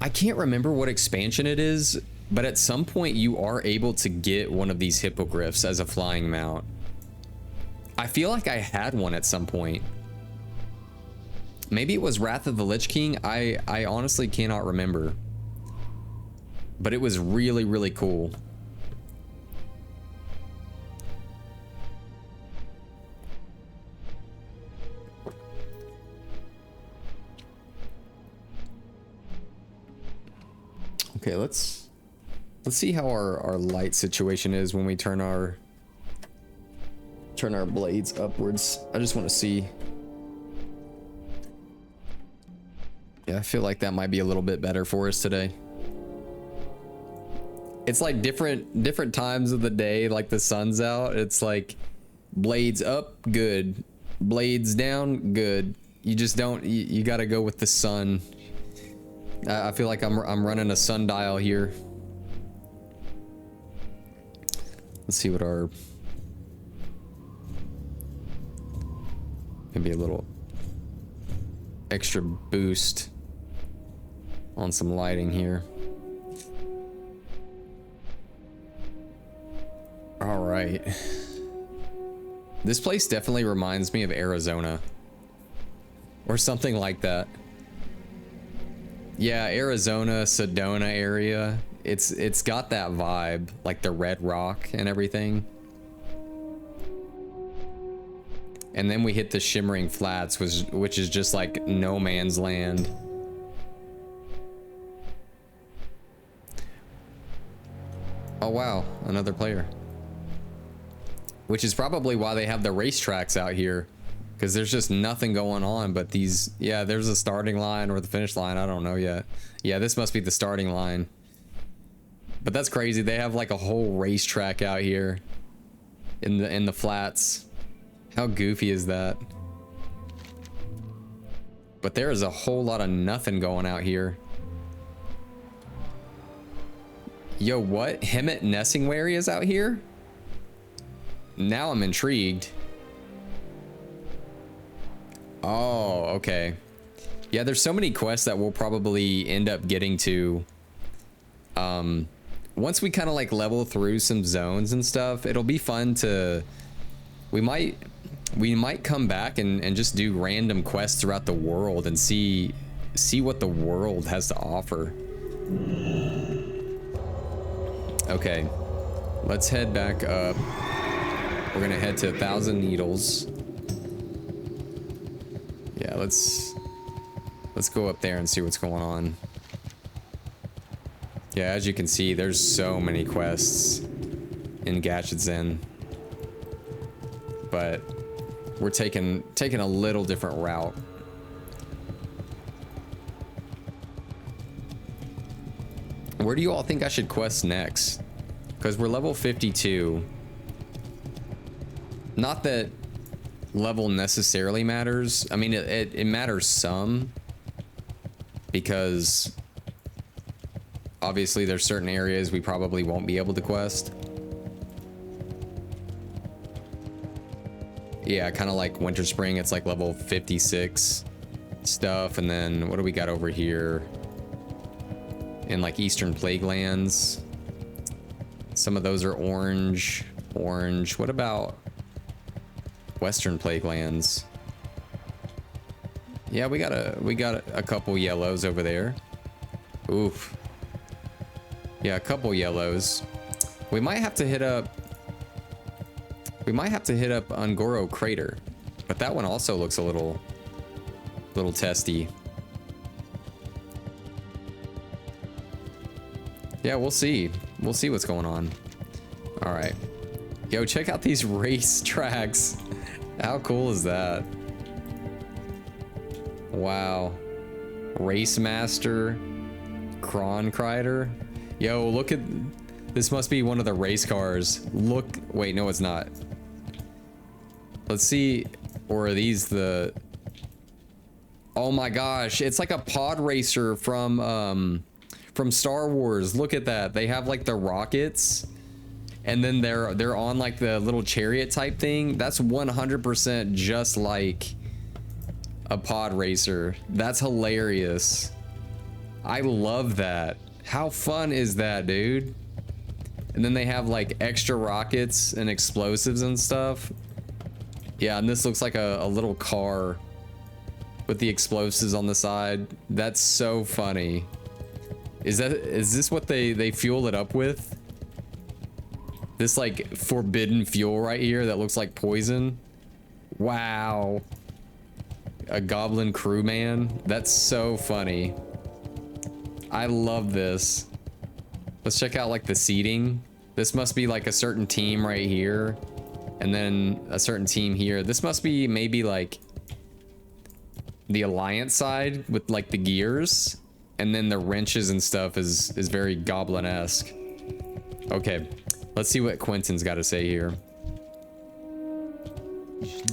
I can't remember what expansion it is, but at some point you are able to get one of these hippogriffs as a flying mount. I feel like I had one at some point. Maybe it was Wrath of the Lich King. I honestly cannot remember. But it was really, really cool. Okay, let's see how our light situation is when we turn our blades upwards. I just want to see. Yeah, I feel like that might be a little bit better for us today. It's like different times of the day, like the sun's out. It's like blades up, good. Blades down, good. You just don't, you got to go with the sun. I feel like I'm running a sundial here. Let's see what our, maybe a little extra boost on some lighting here. All right. This place definitely reminds me of Arizona or something like that. Yeah, Arizona, Sedona area. It's got that vibe, like the red rock and everything. And then we hit the Shimmering Flats, which is just like no man's land. Oh wow, another player. Which is probably why they have the racetracks out here, because there's just nothing going on but these. Yeah, there's a starting line or the finish line, I don't know yet. Yeah, this must be the starting line. But that's crazy, they have like a whole racetrack out here in the flats. How goofy is that? But there is a whole lot of nothing going out here. Yo, what? Hemet Nessingwary is out here? Now I'm intrigued. Oh, okay. Yeah, there's so many quests that we'll probably end up getting to. Once we kind of like level through some zones and stuff, it'll be fun to... We might come back and just do random quests throughout the world and see what the world has to offer. Okay, let's head back up. We're gonna head to 1,000 Needles. Yeah, let's go up there and see what's going on. Yeah, as you can see, there's so many quests in Gatchetson, but we're taking a little different route. Where do you all think I should quest next? Because we're level 52. Not that level necessarily matters. I mean, it matters some, because obviously there's certain areas we probably won't be able to quest. Yeah, kind of like Winter Spring, it's like level 56 stuff. And then what do we got over here? In like Eastern Plaguelands. Some of those are orange. What about Western Plaguelands? Yeah, we got a couple yellows over there. Oof. Yeah, a couple yellows. We might have to hit up Ungoro Crater, but that one also looks a little testy. Yeah, we'll see. We'll see what's going on. All right. Yo, check out these race tracks. How cool is that? Wow. Race Master. Kronkrider. Yo, look at... This must be one of the race cars. Look... Wait, no, it's not. Let's see. Or are these the... Oh my gosh. It's like a pod racer from Star Wars. Look at that. They have like the rockets. And then they're on like the little chariot type thing. That's 100% just like a pod racer. That's hilarious. I love that. How fun is that, dude? And then they have like extra rockets and explosives and stuff. Yeah, and this looks like a little car with the explosives on the side. That's so funny. Is this what they fuel it up with? This like forbidden fuel right here that looks like poison. Wow. A goblin crewman. That's so funny. I love this. Let's check out like the seating. This must be like a certain team right here. And then a certain team here. This must be maybe like the Alliance side with like the gears. And then the wrenches and stuff is very goblin-esque. Okay, let's see what Quentin's got to say here.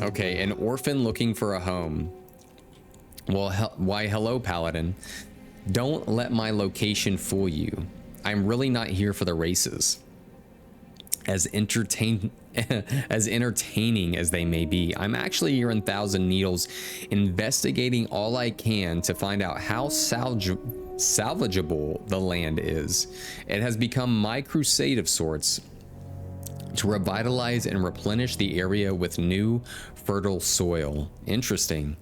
Okay, an orphan looking for a home. Well, why hello, Paladin. Don't let my location fool you. I'm really not here for the races. As entertaining as they may be, I'm actually here in Thousand Needles, investigating all I can to find out how salvageable the land is. It has become my crusade of sorts to revitalize and replenish the area with new, fertile soil. Interesting.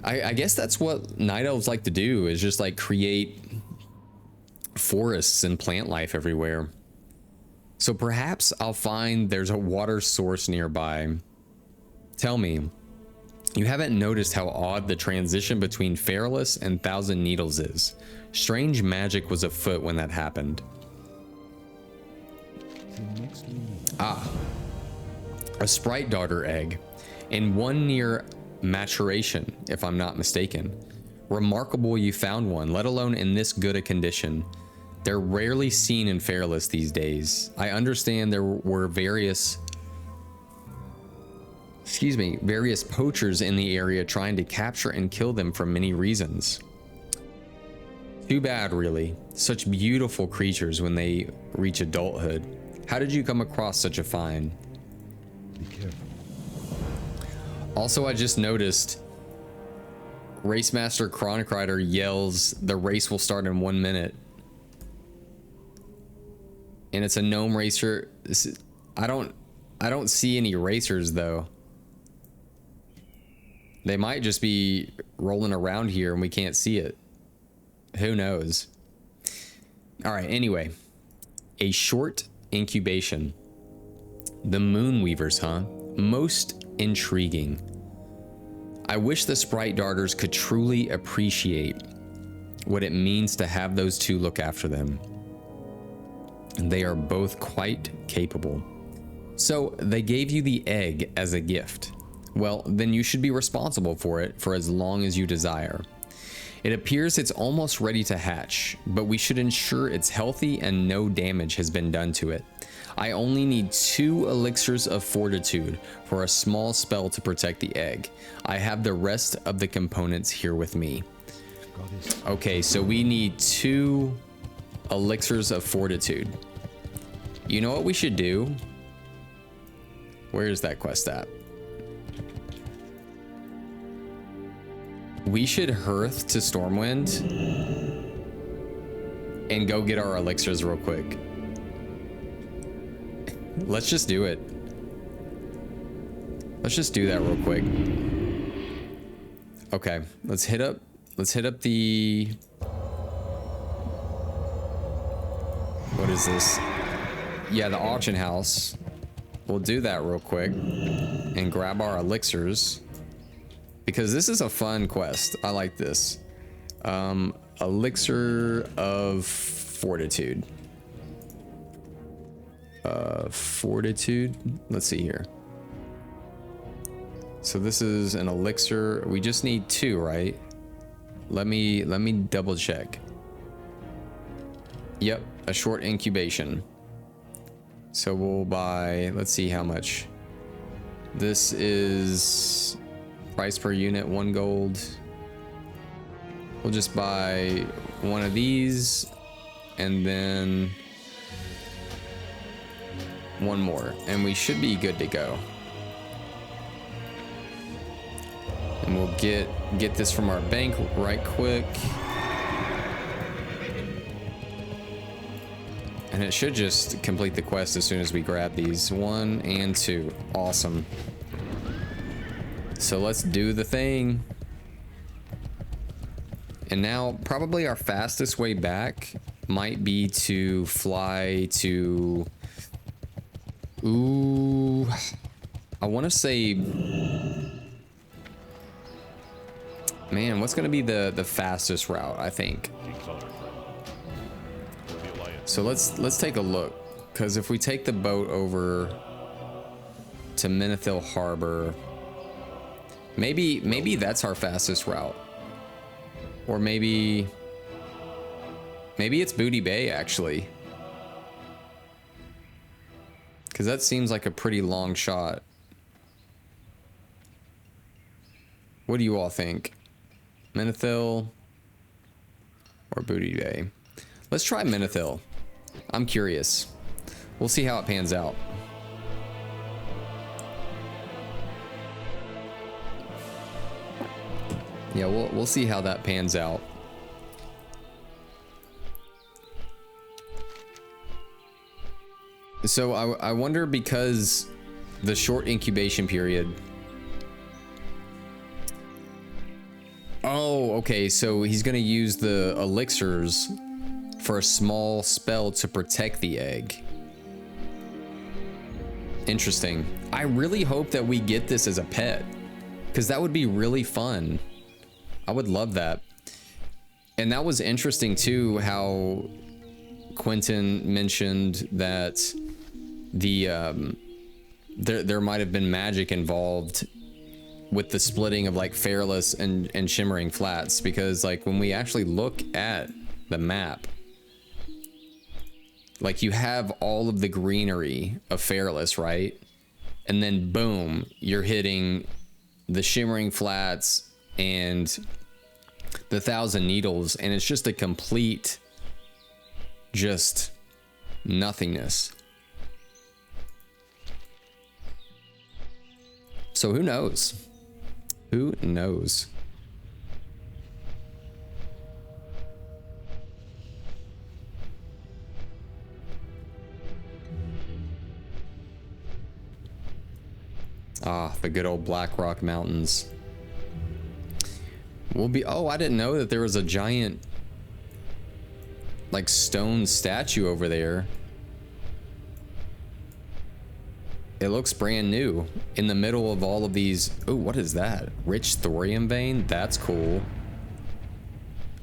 I guess that's what night elves like to do, is just like create forests and plant life everywhere. So perhaps I'll find there's a water source nearby. Tell me, you haven't noticed how odd the transition between Fairless and Thousand Needles is. Strange magic was afoot when that happened. Ah, a Sprite Darter egg, and one near maturation, if I'm not mistaken. Remarkable you found one, let alone in this good a condition. They're rarely seen in Fairless these days. I understand there were various poachers in the area trying to capture and kill them for many reasons. Too bad, really. Such beautiful creatures when they reach adulthood. How did you come across such a find? Be careful. Also, I just noticed Race Master Chronic Rider yells, the race will start in 1 minute. And it's a gnome racer. I don't see any racers though. They might just be rolling around here and we can't see it. Who knows? All right, anyway. A short incubation. The Moonweavers, huh? Most intriguing. I wish the Sprite Darters could truly appreciate what it means to have those two look after them. They are both quite capable. So they gave you the egg as a gift. Well, then you should be responsible for it for as long as you desire. It appears it's almost ready to hatch, but we should ensure it's healthy and no damage has been done to it. I only need 2 elixirs of fortitude for a small spell to protect the egg. I have the rest of the components here with me. Okay, so we need 2 elixirs of fortitude. You know what we should do? Where is that quest at? We should hearth to Stormwind and go get our elixirs real quick. Let's just do it. Let's just do that real quick. Okay, let's hit up the, what is this? Yeah, the auction house. We'll do that real quick and grab our elixirs because this is a fun quest. I like this. Elixir of fortitude. Fortitude. Let's see here. So this is an elixir. We just need 2, right? Let me double check. Yep, a short incubation. So we'll buy, let's see how much. This is price per unit, 1 gold. We'll just buy 1 of these and then 1 more, and we should be good to go. And we'll get this from our bank right quick. And it should just complete the quest as soon as we grab these. 1 and 2. Awesome. So let's do the thing. And now probably our fastest way back might be to fly to... Ooh... I want to say... Man, what's going to be the fastest route, I think? So let's take a look, because if we take the boat over to Menethil Harbor, maybe that's our fastest route, or maybe it's Booty Bay actually, because that seems like a pretty long shot. What do you all think? Menethil or Booty Bay? Let's try Menethil. I'm curious. We'll see how it pans out. Yeah, we'll see how that pans out. So I wonder, because the short incubation period. Oh, okay, so he's gonna use the elixirs for a small spell to protect the egg. Interesting. I really hope that we get this as a pet, because that would be really fun. I would love that. And that was interesting too, how Quentin mentioned that the there might have been magic involved with the splitting of like Fairless and Shimmering Flats, because like when we actually look at the map, like you have all of the greenery of Fairless, right? And then boom, you're hitting the Shimmering Flats and the Thousand Needles, and it's just a complete just nothingness. So who knows? Who knows? Ah, the good old Black Rock Mountains. We'll be... Oh, I didn't know that there was a giant, like, stone statue over there. It looks brand new in the middle of all of these. Oh, what is that? Rich thorium vein? That's cool.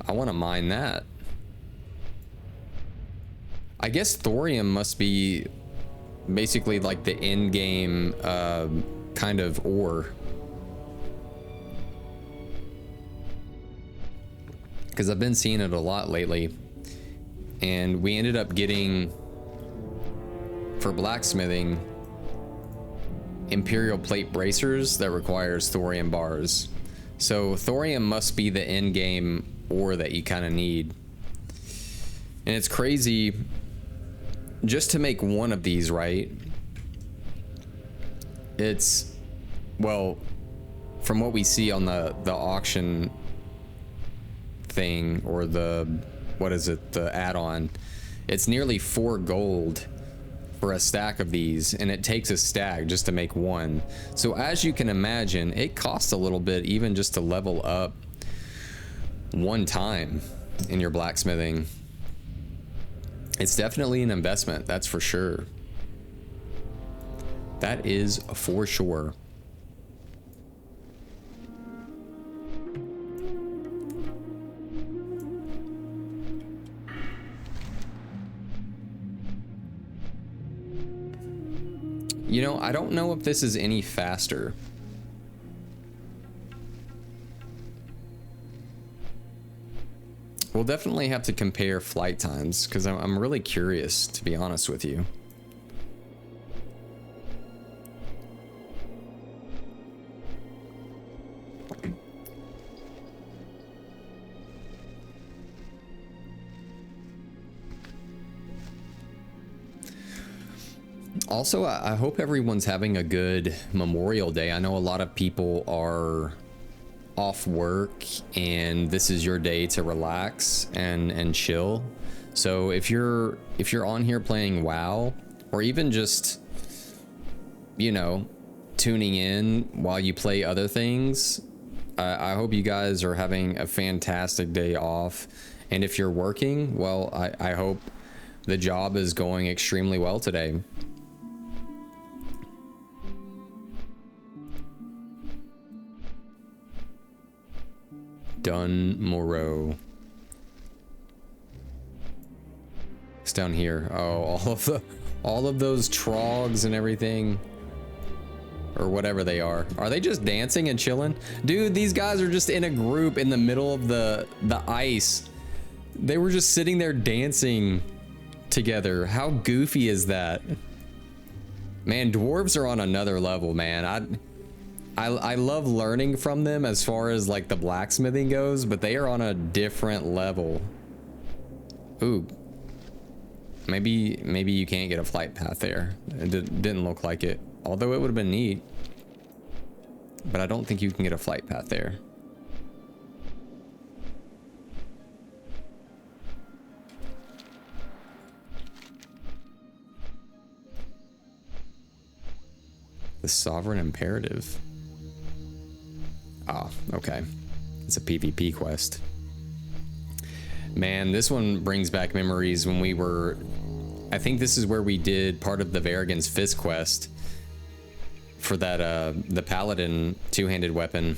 I want to mine that. I guess thorium must be basically like the end game kind of ore, because I've been seeing it a lot lately. And we ended up getting, for blacksmithing, Imperial plate bracers that requires thorium bars. So thorium must be the end game ore that you kind of need. And it's crazy, just to make one of these, right? It's, well, from what we see on the auction thing, or the, what is it, the add-on, it's nearly 4 gold for a stack of these, and it takes a stack just to make one. So as you can imagine, it costs a little bit even just to level up one time in your blacksmithing. It's definitely an investment, that's for sure. That is for sure. You know, I don't know if this is any faster. We'll definitely have to compare flight times, because I'm really curious, to be honest with you. Also, I hope everyone's having a good Memorial Day. I know a lot of people are off work, and this is your day to relax and chill. So if you're on here playing WoW, or even just, you know, tuning in while you play other things, I hope you guys are having a fantastic day off. And if you're working, well, I hope the job is going extremely well today. Dun Moreau. It's down here. Oh, all of those trogs and everything. Or whatever they are. Are they just dancing and chilling? Dude, these guys are just in a group in the middle of the ice. They were just sitting there dancing together. How goofy is that? Man, dwarves are on another level, man. I love learning from them as far as like the blacksmithing goes, but they are on a different level. Ooh. Maybe you can't get a flight path there. It didn't look like it. Although it would have been neat. But I don't think you can get a flight path there. The Sovereign Imperative. Ah, okay. It's a PvP quest. Man, this one brings back memories when we were... I think this is where we did part of the Varigan's Fist quest for that, the Paladin two-handed weapon.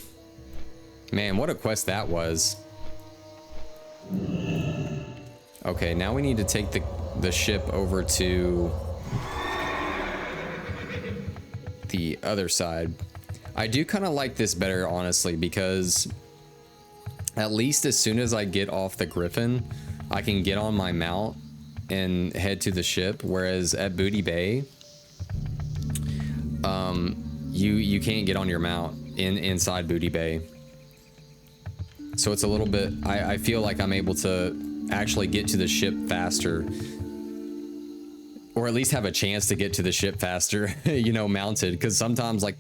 Man, what a quest that was. Okay, now we need to take the ship over to the other side. I do kind of like this better, honestly, because at least as soon as I get off the Griffin, I can get on my mount and head to the ship, whereas at Booty Bay, you can't get on your mount inside Booty Bay. So it's a little bit, I feel like I'm able to actually get to the ship faster, or at least have a chance to get to the ship faster, you know, mounted. Because sometimes, like,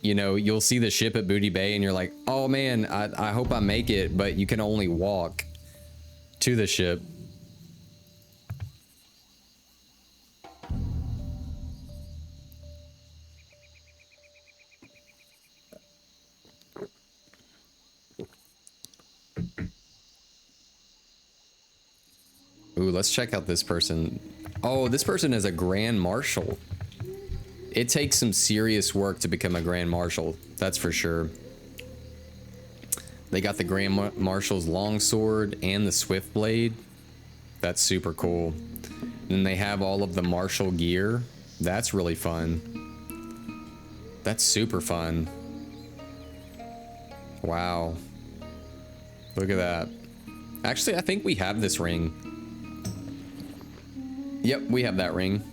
you know, you'll see the ship at Booty Bay and you're like, oh man, I hope I make it, but you can only walk to the ship. Ooh, let's check out this person. Oh, this person is a Grand Marshal. It takes some serious work to become a Grand Marshal, that's for sure. They got the Grand Marshal's longsword and the swift blade. That's super cool. And they have all of the martial gear. That's really fun. That's super fun. Wow. Look at that. Actually, I think we have this ring. Yep, we have that ring.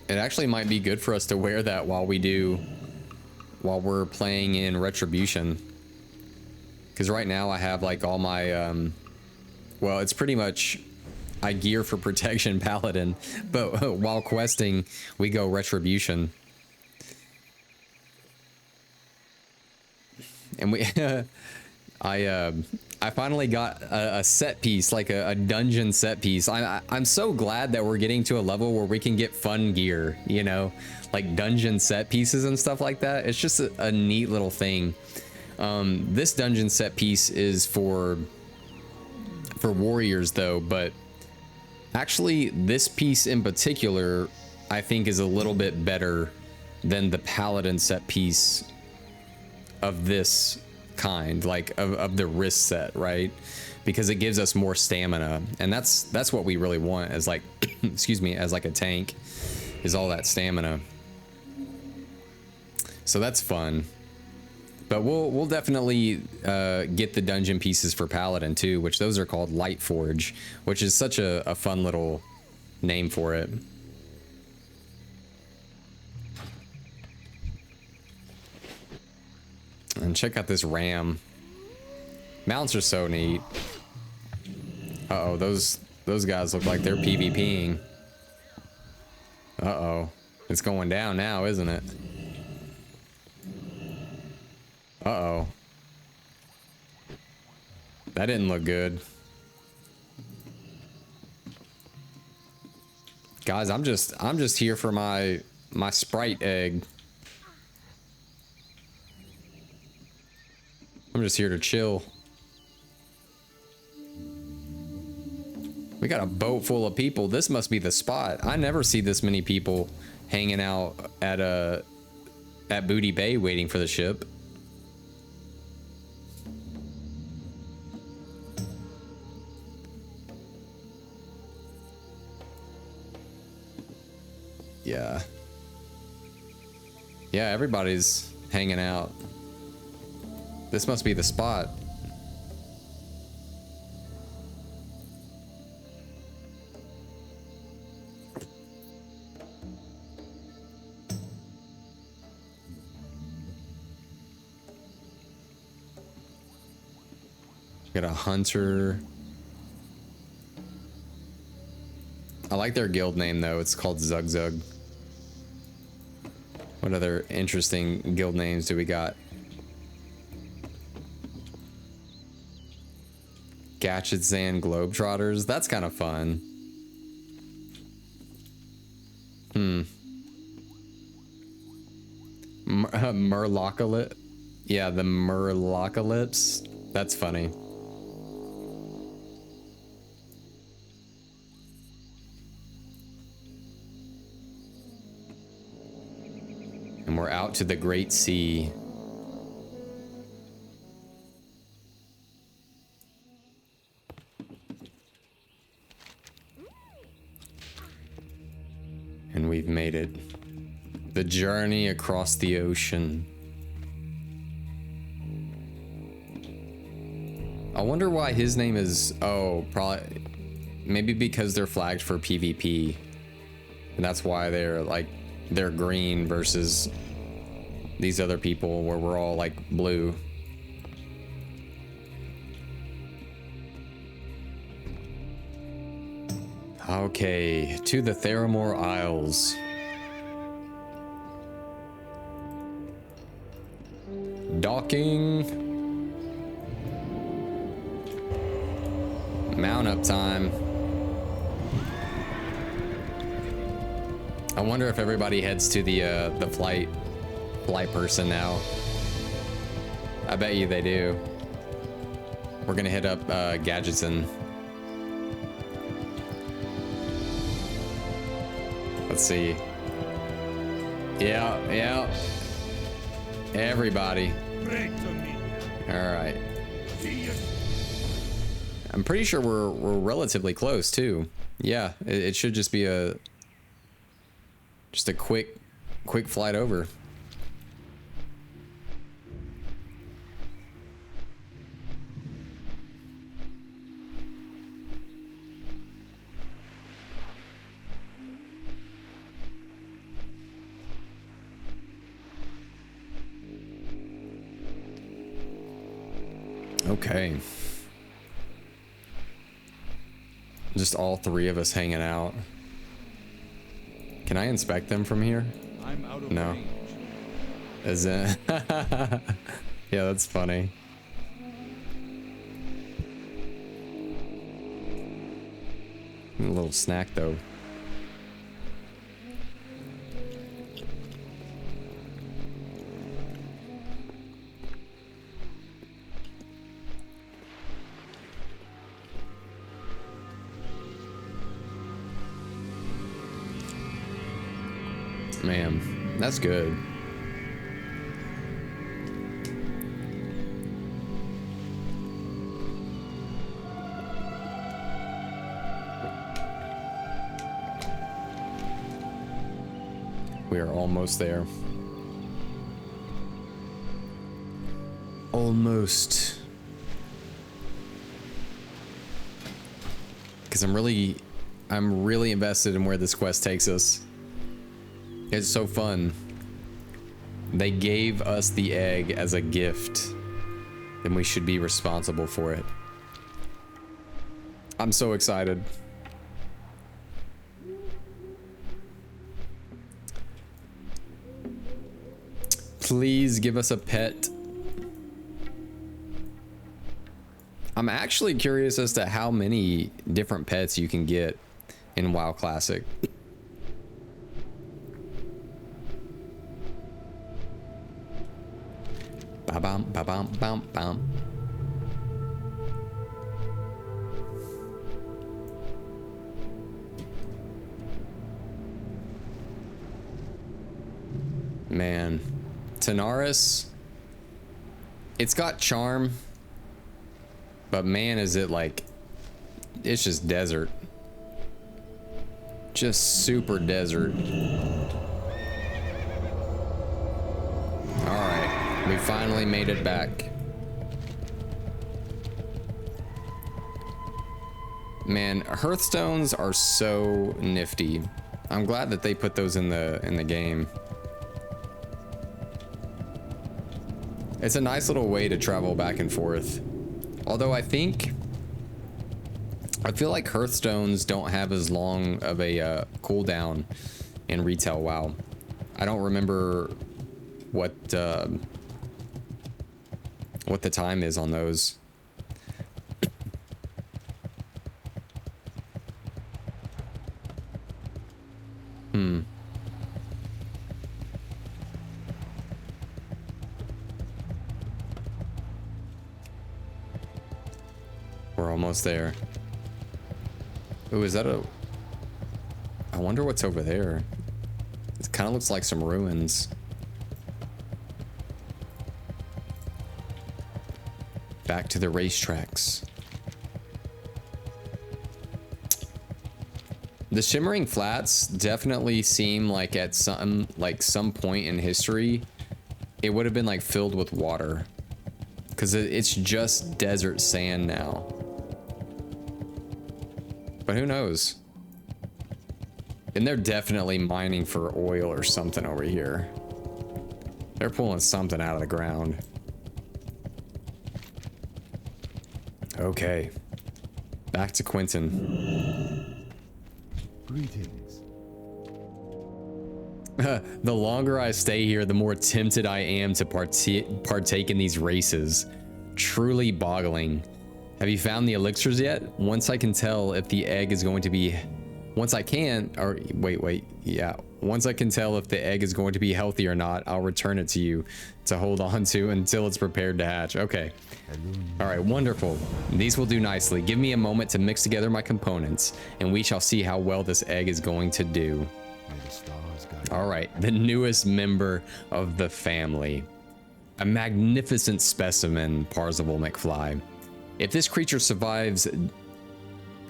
It actually might be good for us to wear that while we're playing in Retribution. Because right now I have like all my, well, it's pretty much, I gear for Protection Paladin, but while questing, we go Retribution. And we, I finally got a set piece, like a dungeon set piece. I'm so glad that we're getting to a level where we can get fun gear, you know, like dungeon set pieces and stuff like that. It's just a neat little thing. This dungeon set piece is for warriors though, but actually this piece in particular, I think is a little bit better than the paladin set piece of this kind, like of the wrist set, right? Because it gives us more stamina, and that's what we really want as like excuse me, as like a tank, is all that stamina. So that's fun. But we'll definitely get the dungeon pieces for Paladin too, which those are called Light Forge, which is such a fun little name for it. And check out this ram. Mounts are so neat. Uh-oh, those guys look like they're PvPing. Uh-oh. It's going down now, isn't it? Uh-oh. That didn't look good. Guys, I'm just here for my sprite egg. I'm just here to chill. We got a boat full of people. This must be the spot. I never see this many people hanging out at Booty Bay waiting for the ship. Yeah. Yeah, everybody's hanging out. This must be the spot. Got a hunter. I like their guild name though. It's called Zug Zug. What other interesting guild names do we got? Gatchetzan Globetrotters. That's kind of fun. Murlocalypse. Yeah, the Murlocalypse. That's funny. And we're out to the Great Sea. And we've made it. The journey across the ocean. I wonder why his name is... Oh, probably... Maybe because they're flagged for PvP. And that's why they're green versus these other people where we're all like blue. Okay, to the Theramore Isles. Docking. Mount up time. I wonder if everybody heads to the flight person now. I bet you they do. We're gonna hit up Gadgetzan. Let's see. Yeah. Everybody. All right. I'm pretty sure we're relatively close too. Yeah, it should just be a quick flight over. Okay. Just all three of us hanging out. Can I inspect them from here? I'm out of No. range. Is it? Yeah, that's funny. A little snack though. Man, that's good. We are almost there. Almost. Because I'm really invested in where this quest takes us. It's so fun. They gave us the egg as a gift, and we should be responsible for it. I'm so excited. Please give us a pet. I'm actually curious as to how many different pets you can get in WoW Classic. bum ba bum bum bum. Man, Tanaris, it's got charm, but man, is it like, it's just desert. Just super desert. Alright, we finally made it back. Man, Hearthstones are so nifty. I'm glad that they put those in the game. It's a nice little way to travel back and forth. Although I feel like Hearthstones don't have as long of a cooldown in retail WoW. I don't remember what the time is on those. We're almost there. Ooh, is that a... I wonder what's over there. It kind of looks like some ruins. Back to the racetracks. The Shimmering Flats definitely seem like at some point in history, it would have been like filled with water. Because it's just desert sand now. But who knows? And they're definitely mining for oil or something over here. They're pulling something out of the ground. Okay. Back to Quentin. Greetings. The longer I stay here, the more tempted I am to partake in these races. Truly boggling. Have you found the elixirs yet? Once I can tell if the egg is going to be... Once I can... Or wait. Yeah. Once I can tell if the egg is going to be healthy or not, I'll return it to you to hold on to until it's prepared to hatch. Okay. All right, wonderful. These will do nicely. Give me a moment to mix together my components, and we shall see how well this egg is going to do. May the stars guide you. All right, the newest member of the family. A magnificent specimen, Parzival McFly. If this creature survives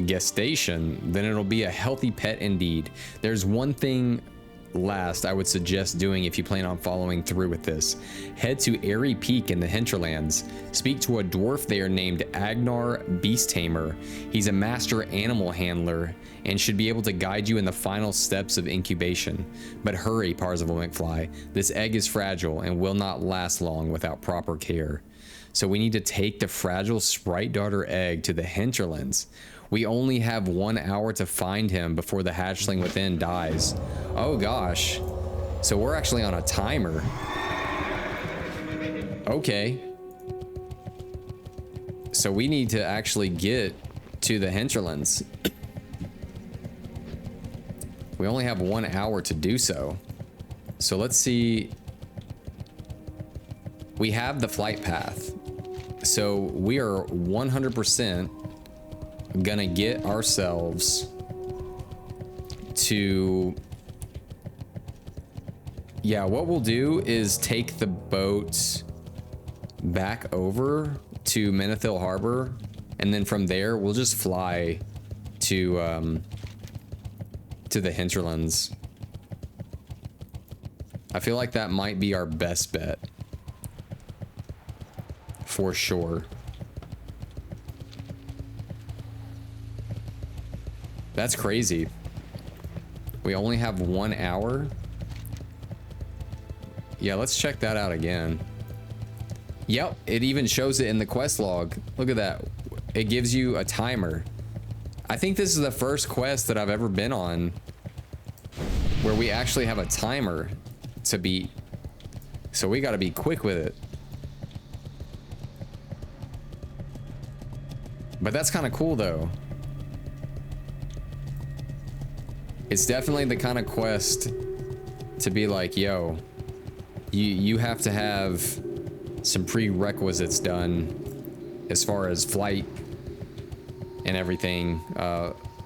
gestation, then it'll be a healthy pet indeed. There's one thing last I would suggest doing if you plan on following through with this. Head to Airy Peak in the Hinterlands. Speak to a dwarf there named Agnar Beast Tamer. He's a master animal handler and should be able to guide you in the final steps of incubation. But hurry, Parzival McFly. This egg is fragile and will not last long without proper care. So we need to take the fragile Sprite Daughter egg to the Hinterlands. We only have 1 hour to find him before the hatchling within dies. Oh gosh. So we're actually on a timer. Okay. So we need to actually get to the Hinterlands. We only have 1 hour to do so. So let's see. We have the flight path. So we are 100% gonna get ourselves to... Yeah, what we'll do is take the boat back over to Menethil Harbor, and then from there we'll just fly to the Hinterlands. I feel like that might be our best bet. For sure. That's crazy. We only have 1 hour. Yeah, let's check that out again. Yep, it even shows it in the quest log. Look at that. It gives you a timer. I think this is the first quest that I've ever been on where we actually have a timer to beat. So we gotta be quick with it. But that's kind of cool though. It's definitely the kind of quest to be like, yo, you have to have some prerequisites done as far as flight and everything.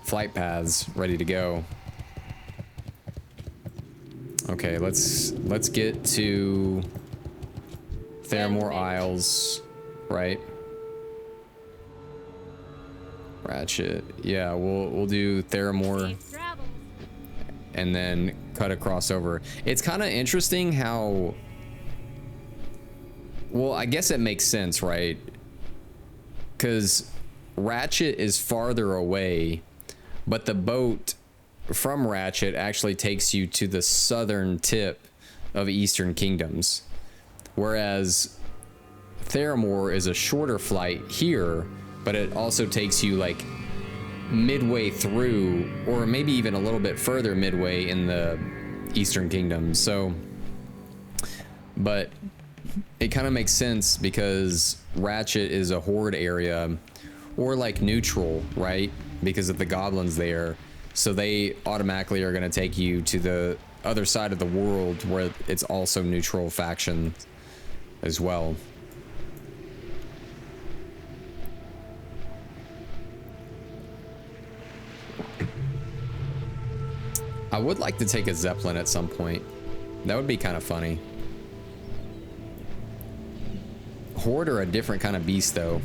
Flight paths ready to go. Okay, let's get to Theramore Isles, right? Ratchet. Yeah, we'll do Theramore and then cut across over. It's kind of interesting how, well, I guess it makes sense, right? Because Ratchet is farther away, but the boat from Ratchet actually takes you to the southern tip of Eastern Kingdoms, whereas Theramore is a shorter flight here, but it also takes you like midway through, or maybe even a little bit further midway in the Eastern Kingdoms. So, but it kind of makes sense because Ratchet is a horde area, or like neutral, right? Because of the goblins there. So they automatically are going to take you to the other side of the world where it's also neutral faction as well. I would like to take a Zeppelin at some point. That would be kind of funny. Horde are a different kind of beast though.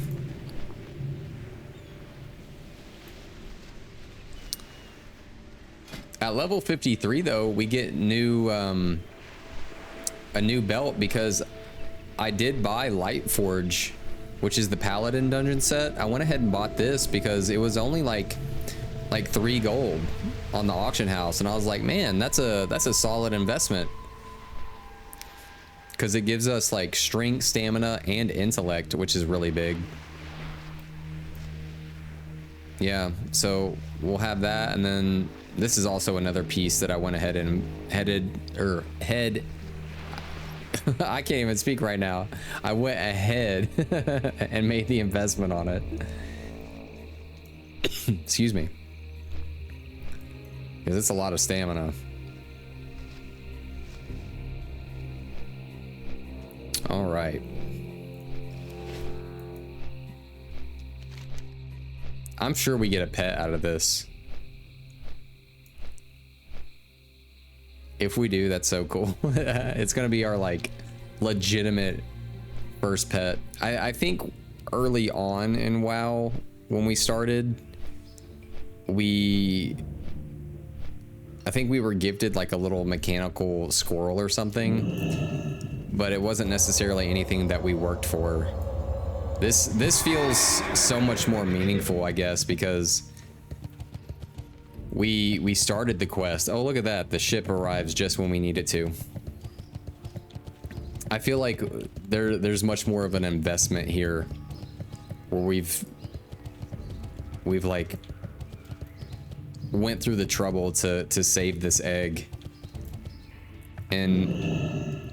At level 53 though, we get a new belt because I did buy Lightforge, which is the Paladin dungeon set. I went ahead and bought this because it was only like 3 gold on the auction house, and I was like, man, that's a solid investment because it gives us like strength, stamina, and intellect, which is really big. Yeah, so we'll have that, and then this is also another piece that I went ahead and I can't even speak right now. I went ahead and made the investment on it. Excuse me. Because it's a lot of stamina. All right. I'm sure we get a pet out of this. If we do, that's so cool. It's gonna be our like legitimate first pet. I think early on in WoW, when we started, I think we were gifted like a little mechanical squirrel or something, but it wasn't necessarily anything that we worked for. This feels so much more meaningful, I guess, because we started the quest. Oh, look at that. The ship arrives just when we need it to. I feel like there's much more of an investment here where we've like went through the trouble to save this egg. And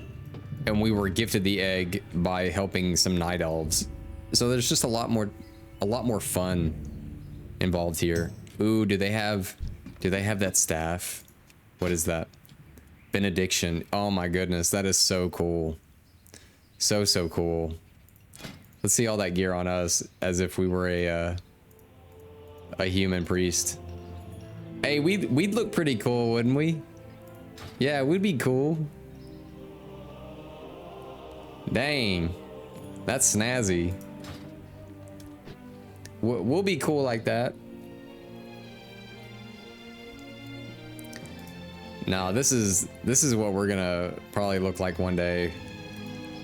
we were gifted the egg by helping some night elves. So there's just a lot more fun involved here. Ooh, do they have that staff? What is that? Benediction. Oh my goodness, that is so cool. So cool. Let's see all that gear on us as if we were a human priest. Hey, we'd look pretty cool, wouldn't we? Yeah, we'd be cool. Dang. That's snazzy. We'll be cool like that. No, this is what we're gonna probably look like one day.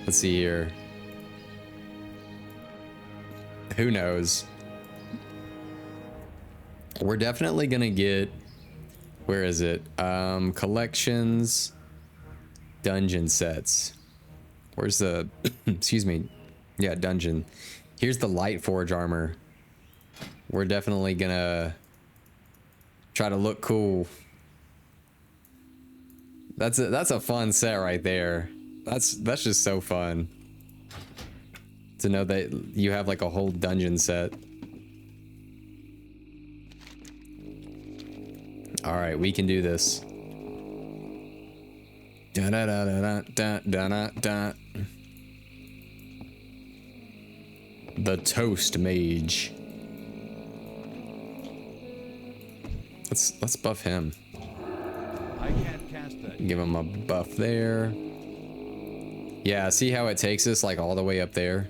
Let's see here. Who knows? We're definitely gonna get, where is it? Collections, dungeon sets. Where's the, excuse me. Yeah, dungeon. Here's the Lightforge armor. We're definitely gonna try to look cool. That's a fun set right there. That's just so fun to know that you have like a whole dungeon set. All right, we can do this. Da da da da da da da da. The Toast Mage. Let's buff him. I can't cast that. Give him a buff there. Yeah, see how it takes us like all the way up there?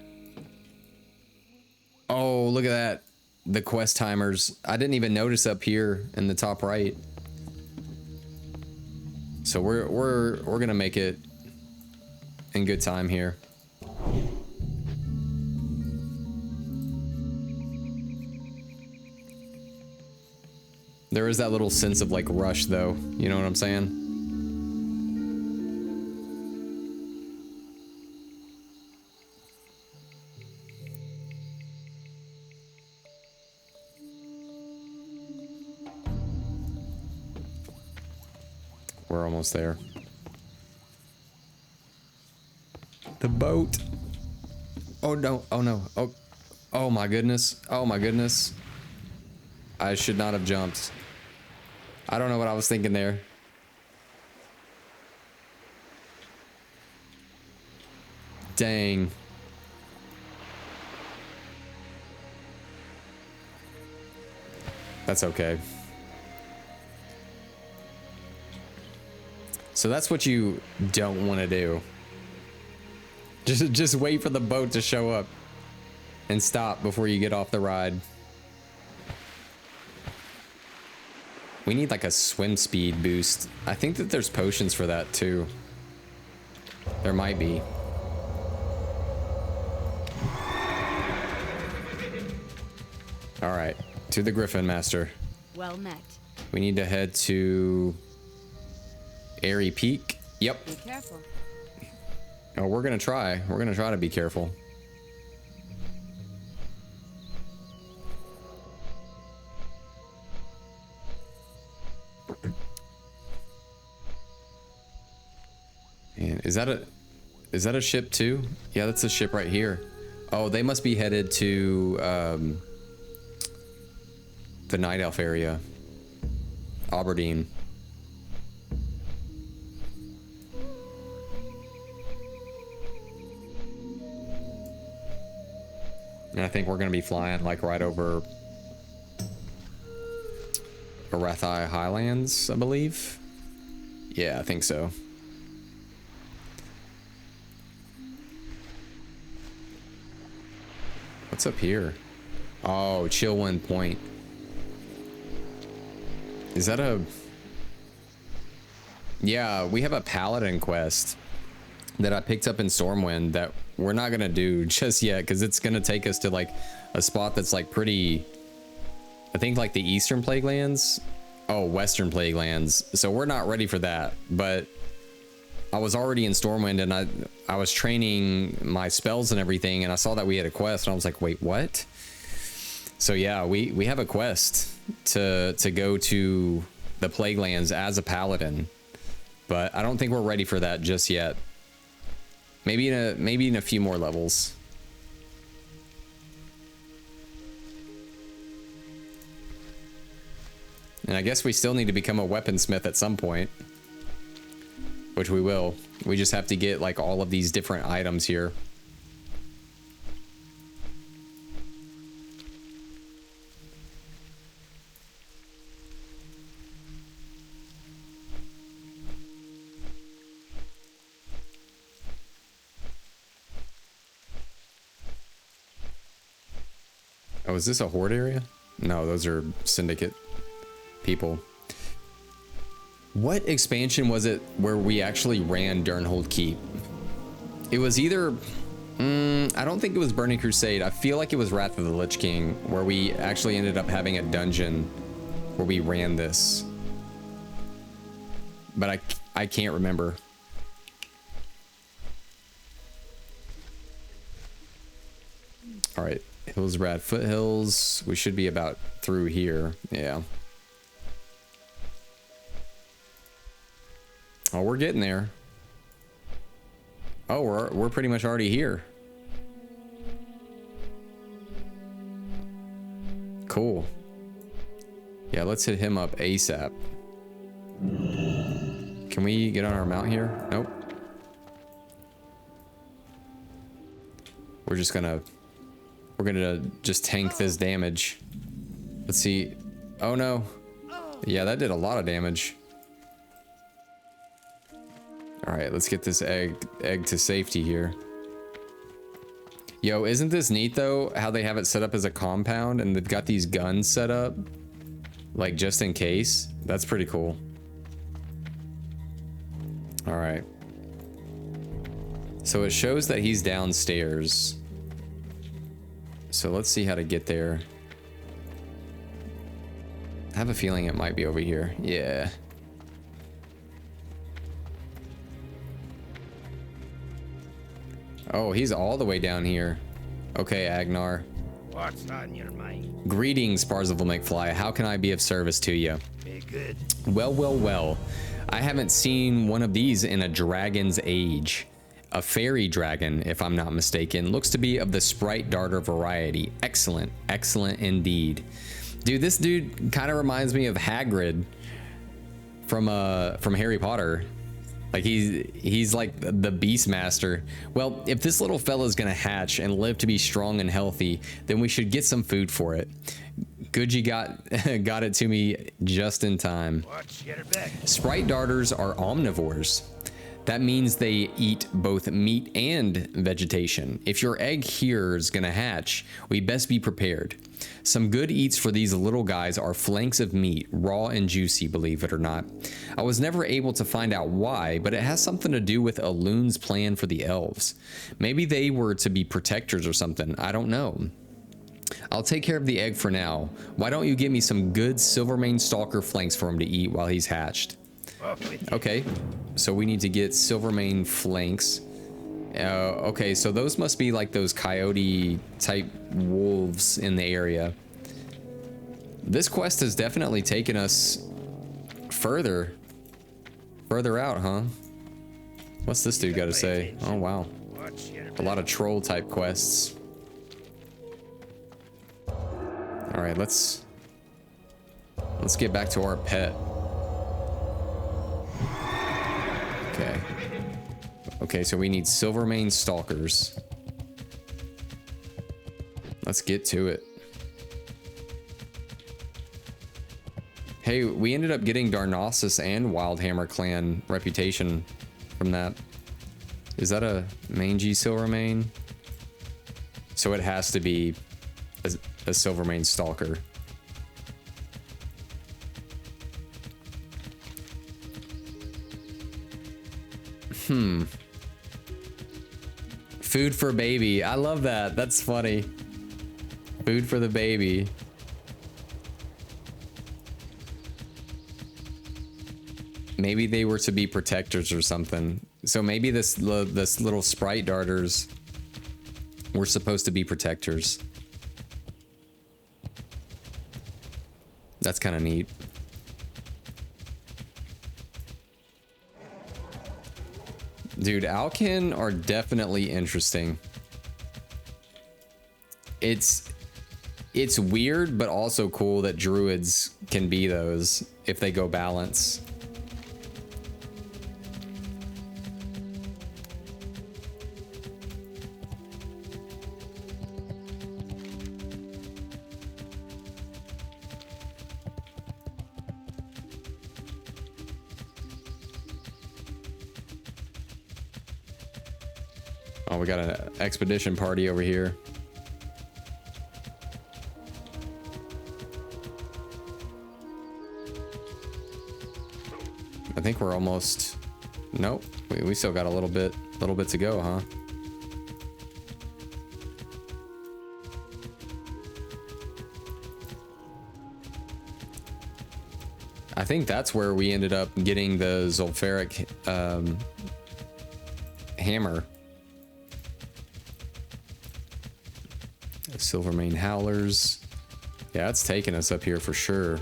Oh, look at that. The quest timers. I didn't even notice up here in the top right. So we're gonna make it in good time here. There is that little sense of like rush though, you know what I'm saying? We're almost there. The boat. Oh no, oh no, oh my goodness, oh my goodness. I should not have jumped. I don't know what I was thinking there. Dang. That's okay. So that's what you don't want to do. Just wait for the boat to show up and stop before you get off the ride. We need like a swim speed boost. I think that there's potions for that too. There might be. All right, to the Griffin Master. Well met. We need to head to Airy Peak. Yep. Be careful. Oh, we're gonna try. We're gonna try to be careful. And is that a ship too? Yeah, that's a ship right here. Oh, they must be headed to the Night Elf area. Aberdeen. And I think we're gonna be flying like right over Arathi Highlands, I believe. Yeah, I think so. What's up here? Oh, Chillwind Point. Is that a... Yeah, we have a Paladin quest that I picked up in Stormwind that we're not gonna do just yet because it's gonna take us to like a spot that's like pretty... I think like the Eastern Plaguelands? Oh, Western Plaguelands. So we're not ready for that, but I was already in Stormwind and I was training my spells and everything, and I saw that we had a quest and I was like, wait, what? So yeah, we have a quest to go to the Plaguelands as a Paladin, but I don't think we're ready for that just yet. Maybe in a few more levels. And I guess we still need to become a weaponsmith at some point, which we will. We just have to get like all of these different items here. Oh, is this a horde area? No, those are syndicate people. What expansion was it where we actually ran Durnhold Keep? It was either... I don't think it was Burning Crusade. I feel like it was Wrath of the Lich King, where we actually ended up having a dungeon where we ran this. But I can't remember. All right, Hillsbrad Foothills. We should be about through here. Yeah. Oh, we're getting there. Oh, we're pretty much already here. Cool. Yeah, let's hit him up ASAP. Can we get on our mount here? Nope. We're just gonna We're gonna just tank this damage. Let's see. Oh no. Yeah, that did a lot of damage. All right, let's get this egg to safety here. Yo, isn't this neat though? How they have it set up as a compound and they've got these guns set up, like just in case. That's pretty cool. All right. So it shows that he's downstairs. So let's see how to get there. I have a feeling it might be over here. Yeah. Oh, he's all the way down here. Okay, Agnar. What's on your mind? Greetings, Parzival McFly. How can I be of service to you? Be good. Well, well, well. I haven't seen one of these in a dragon's age. A fairy dragon, if I'm not mistaken. Looks to be of the sprite darter variety. Excellent. Excellent indeed. Dude, this dude kind of reminds me of Hagrid from Harry Potter. Like he's like the Beastmaster. Well, if this little fella's gonna hatch and live to be strong and healthy, then we should get some food for it. Good you got it to me just in time. Watch your back. Sprite darters are omnivores. That means they eat both meat and vegetation. If your egg here is gonna hatch, we best be prepared. Some good eats for these little guys are flanks of meat, raw and juicy, believe it or not. I was never able to find out why, but it has something to do with Elun's plan for the elves. Maybe they were to be protectors or something, I don't know. I'll take care of the egg for now. Why don't you give me some good Silvermane Stalker flanks for him to eat while he's hatched? Okay, so we need to get Silvermane flanks. Okay, so those must be like those coyote type wolves in the area. This quest has definitely taken us further out, huh? What's this dude got to say? Oh wow, a lot of troll type quests. All right, let's get back to our pet. Okay. Okay, so we need Silvermane Stalkers. Let's get to it. Hey, we ended up getting Darnassus and Wildhammer clan reputation from that. Is that a mangy Silvermane? So it has to be a Silvermane Stalker. Food for baby. I love that. That's funny. Food for the baby. Maybe they were to be protectors or something. So maybe this little sprite darters were supposed to be protectors. That's kind of neat. Dude, Alkin are definitely interesting. It's weird, but also cool that druids can be those if they go balance. Oh, we got an expedition party over here. I think we're almost... Nope. We still got a little bit to go, huh? I think that's where we ended up getting the Zulfaric hammer. Silvermane Howlers. Yeah, it's taking us up here for sure.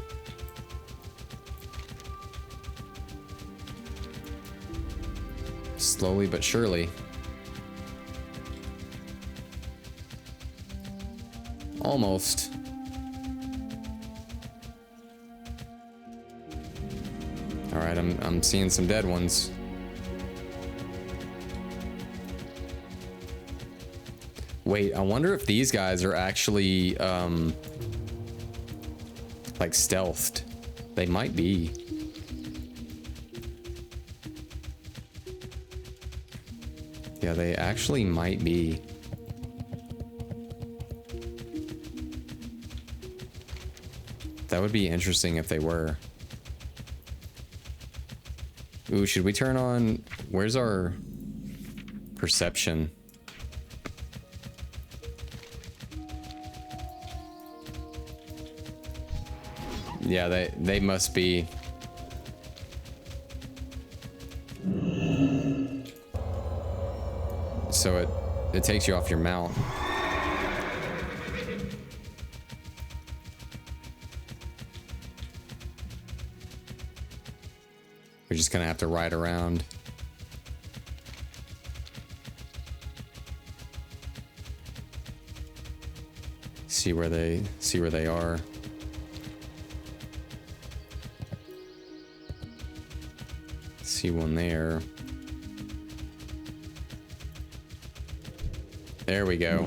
Slowly but surely. Almost. All right, I'm seeing some dead ones. Wait, I wonder if these guys are actually, like stealthed. They might be. Yeah, they actually might be. That would be interesting if they were. Ooh, should we turn on... Where's our perception? Yeah, they must be. So it takes you off your mount. We're just gonna have to ride around. See where they are. See one there. There we go.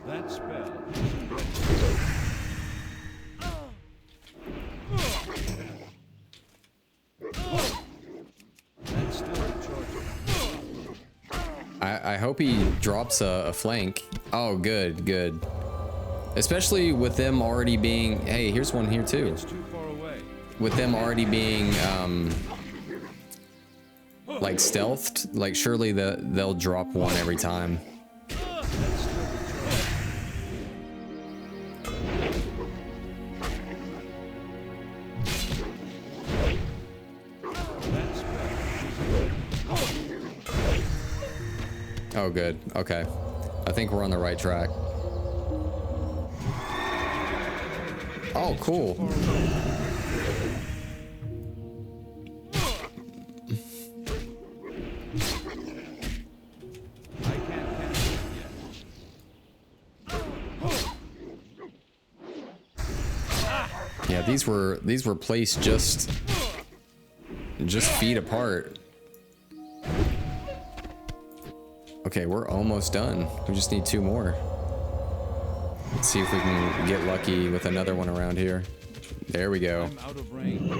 That spell. That's still charging. I hope he drops a flank. Oh, good, good. Especially with them already being... Hey, here's one here too. It's too far away. With them already being, like stealthed, like surely they'll drop one every time. Oh, good. Okay. I think we're on the right track. Oh, cool. Yeah, these were placed just feet apart. Okay, we're almost done. We just need 2 more. Let's see if we can get lucky with another one around here. There we go. I'm out of range.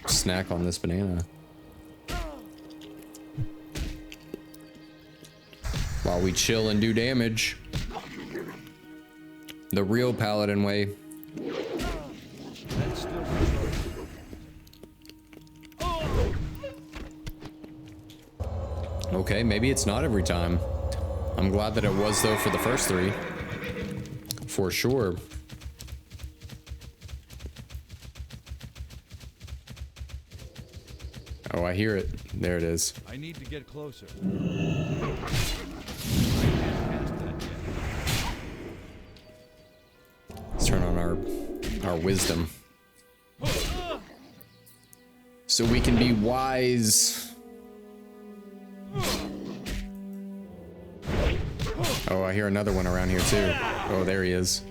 Snack on this banana. While we chill and do damage. The real paladin way. That's still charging. Okay, maybe it's not every time. I'm glad that it was though for the first 3. For sure. Oh, I hear it. There it is. I need to get closer. I can't cast that yet. Let's turn on our wisdom. So we can be wise. Oh, I hear another one around here too. Oh, there he is.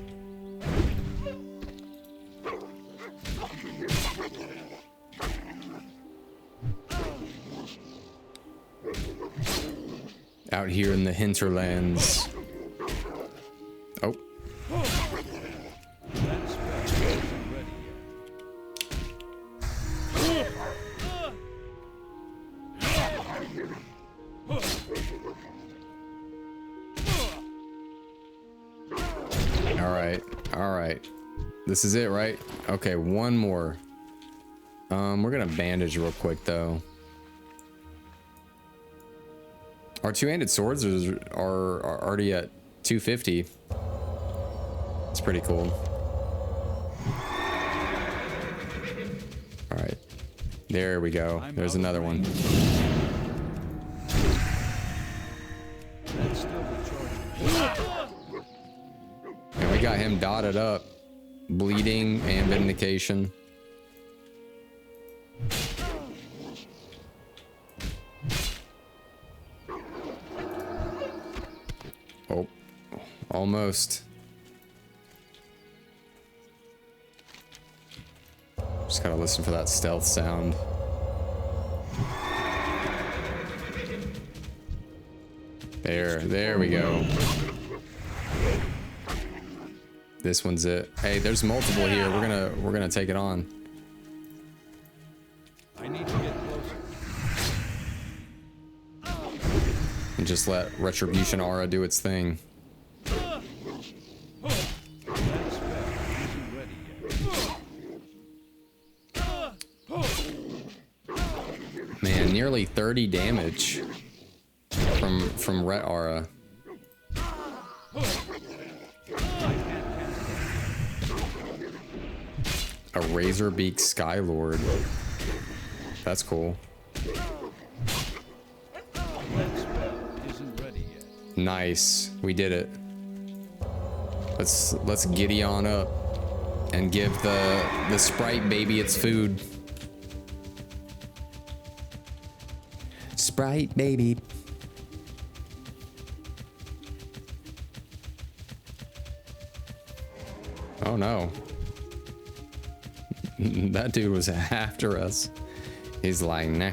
Out here in the hinterlands. Oh. That spell isn't ready yet. All right. All right. This is it, right? Okay, one more. We're gonna bandage real quick though. Our 2-handed swords are already at 250. It's pretty cool. All right, there we go. There's another one. That's still charging. And we got him dotted up, bleeding and vindication. Almost. Just gotta listen for that stealth sound. There we go. This one's it. Hey, there's multiple here. We're gonna take it on. I need to get closer. And just let Retribution Aura do its thing. That spell isn't ready yet. Man, nearly 30 damage from Ret Aura. A Razorbeak Skylord. That's cool. That spell isn't ready yet. Nice. We did it. Let's giddy on up and give the Sprite baby its food. Sprite baby. Oh no. That dude was after us. He's like, nah.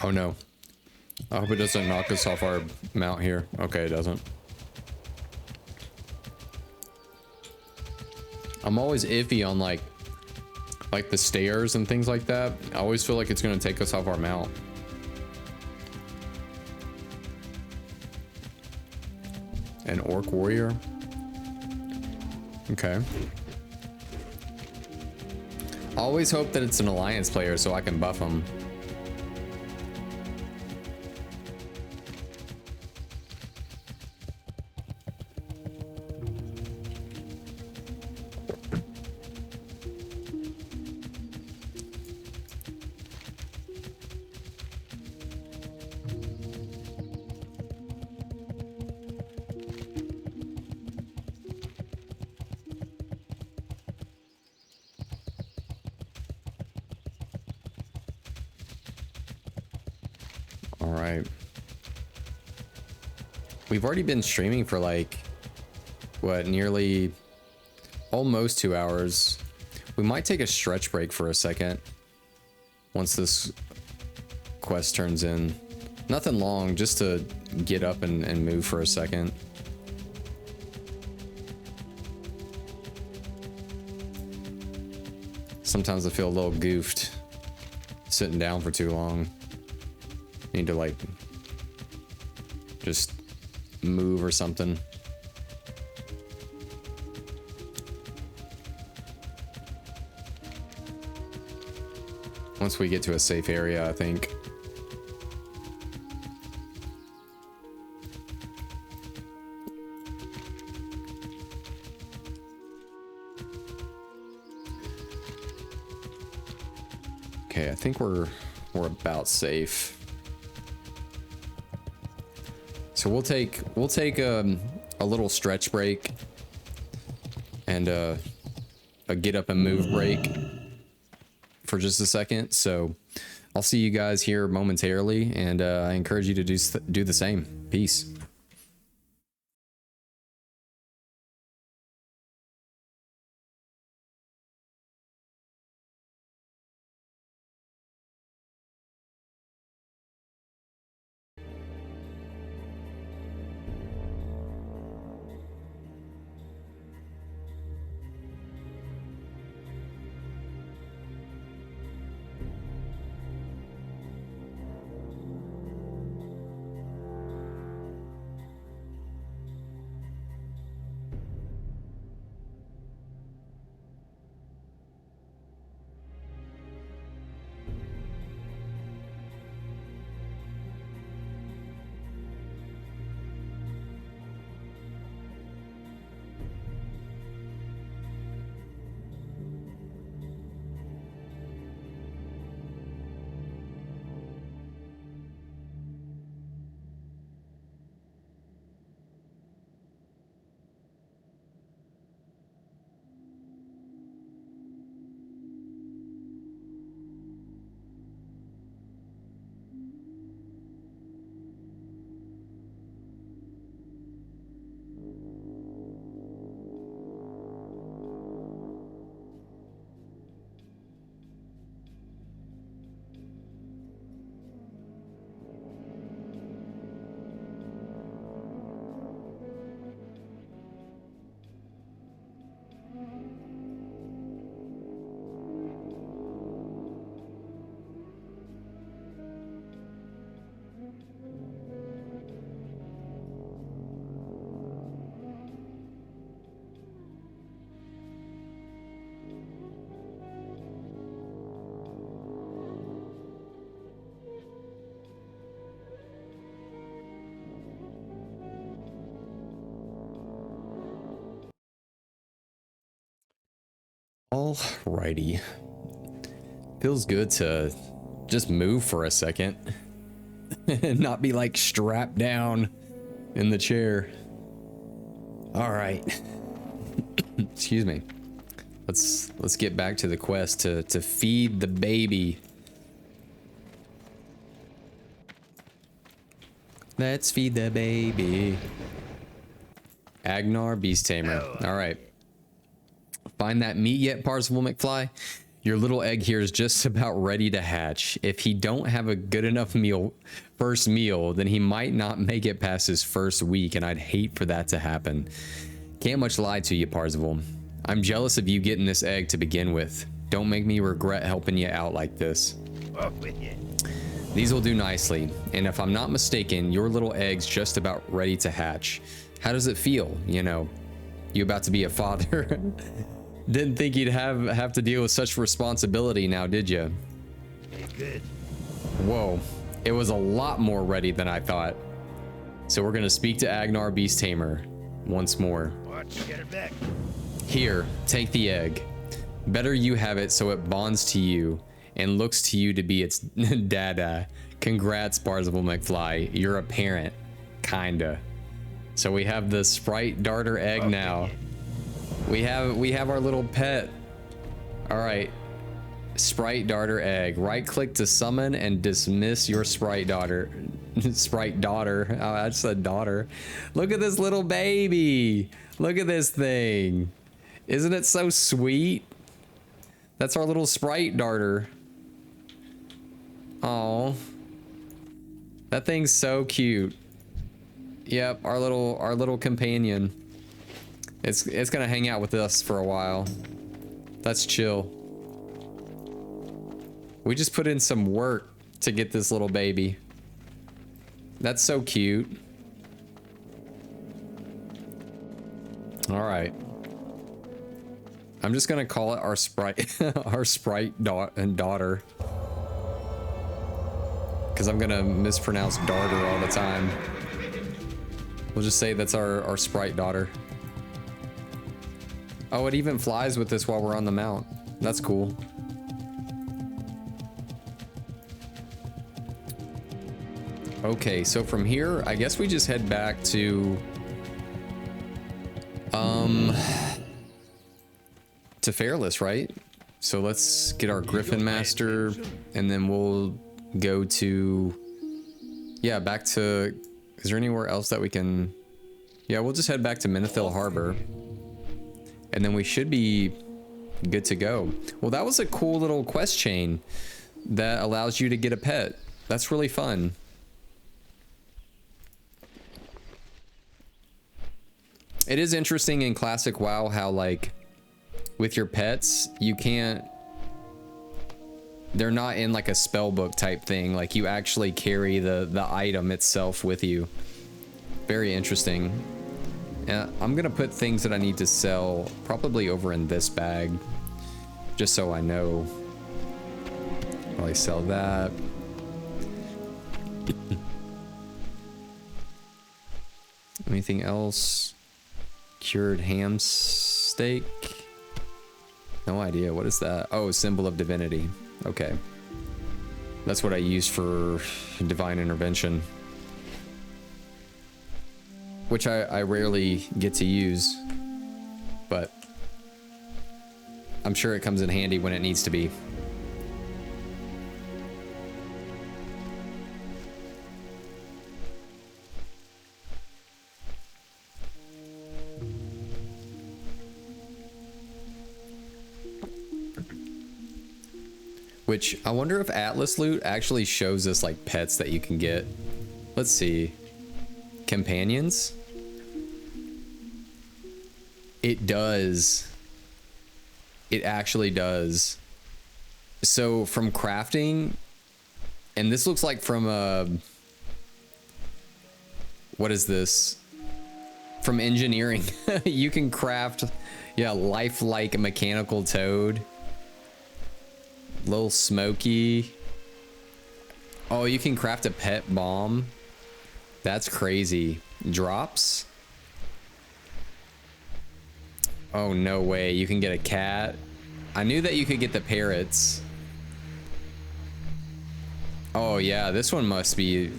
Oh no. I hope it doesn't knock us off our mount here. Okay, it doesn't. I'm always iffy on like the stairs and things like that. I always feel like it's gonna take us off our mount. An Orc Warrior. Okay. I always hope that it's an Alliance player so I can buff them. We've already been streaming for like, what, nearly almost 2 hours. We might take a stretch break for a second once this quest turns in. Nothing long, just to get up and move for a second. Sometimes I feel a little goofed sitting down for too long. Need to like just move or something. Once we get to a safe area, I think. Okay, I think we're about safe. So we'll take a little stretch break and a get up and move break for just a second. So I'll see you guys here momentarily, and I encourage you to do the same. Peace. Alrighty. Feels good to just move for a second and not be like strapped down in the chair. All right. Excuse me. Let's get back to the quest to feed the baby. Let's feed the baby. Agnar Beast Tamer. All right. Find that meat yet, Parzival McFly? Your little egg here is just about ready to hatch. If he don't have a good enough first meal, then he might not make it past his first week, and I'd hate for that to happen. Can't much lie to you, Parzival. I'm jealous of you getting this egg to begin with. Don't make me regret helping you out like this. Off with you. These will do nicely, and if I'm not mistaken, your little egg's just about ready to hatch. How does it feel, you know? You about to be a father? Didn't think you'd have to deal with such responsibility now, did you? Hey, good. Whoa, it was a lot more ready than I thought. So we're gonna speak to Agnar Beast Tamer once more. Watch, get her back. Here, take the egg. Better you have it so it bonds to you and looks to you to be its dada. Congrats, Parzival McFly. You're a parent. Kinda. So we have the Sprite Darter egg now. We have our little pet. All right. Sprite Darter egg. Right click to summon and dismiss your Sprite Daughter. Sprite Daughter. Oh, I just said daughter. Look at this little baby. Look at this thing. Isn't it so sweet? That's our little Sprite Darter. Oh, that thing's so cute. Yep, our little companion. It's gonna hang out with us for a while. That's chill. We just put in some work to get this little baby. That's so cute. All right. I'm just gonna call it our Sprite, our Sprite daughter. Because I'm gonna mispronounce darter all the time. We'll just say that's our Sprite Daughter. Oh, it even flies with this while we're on the mount. That's cool. Okay, so from here, I guess we just head back to Fairless, right? So let's get our Griffin Master, and then we'll go to, yeah, back to, is there anywhere else that we can, yeah, we'll just head back to Menethil Harbor, and then we should be good to go. Well, that was a cool little quest chain that allows you to get a pet. That's really fun. It is interesting in classic WoW how, like, with your pets, you can't, they're not in like a spell book type thing. Like, you actually carry the item itself with you. Very interesting. I'm gonna put things that I need to sell probably over in this bag, just so I know. Probably sell that. Anything else? Cured ham steak? No idea. What is that? Oh, symbol of divinity. Okay. That's what I use for divine intervention. Which I rarely get to use. But I'm sure it comes in handy when it needs to be. Which, I wonder if Atlas loot actually shows us like pets that you can get. Let's see. Companions? It does. It actually does. So from crafting, and this looks like from a, what is this? From engineering, you can craft, yeah, lifelike mechanical toad. Little Smoky. Oh, you can craft a pet bomb. That's crazy. Drops? Oh, no way. You can get a cat. I knew that you could get the parrots. Oh yeah, this one must be,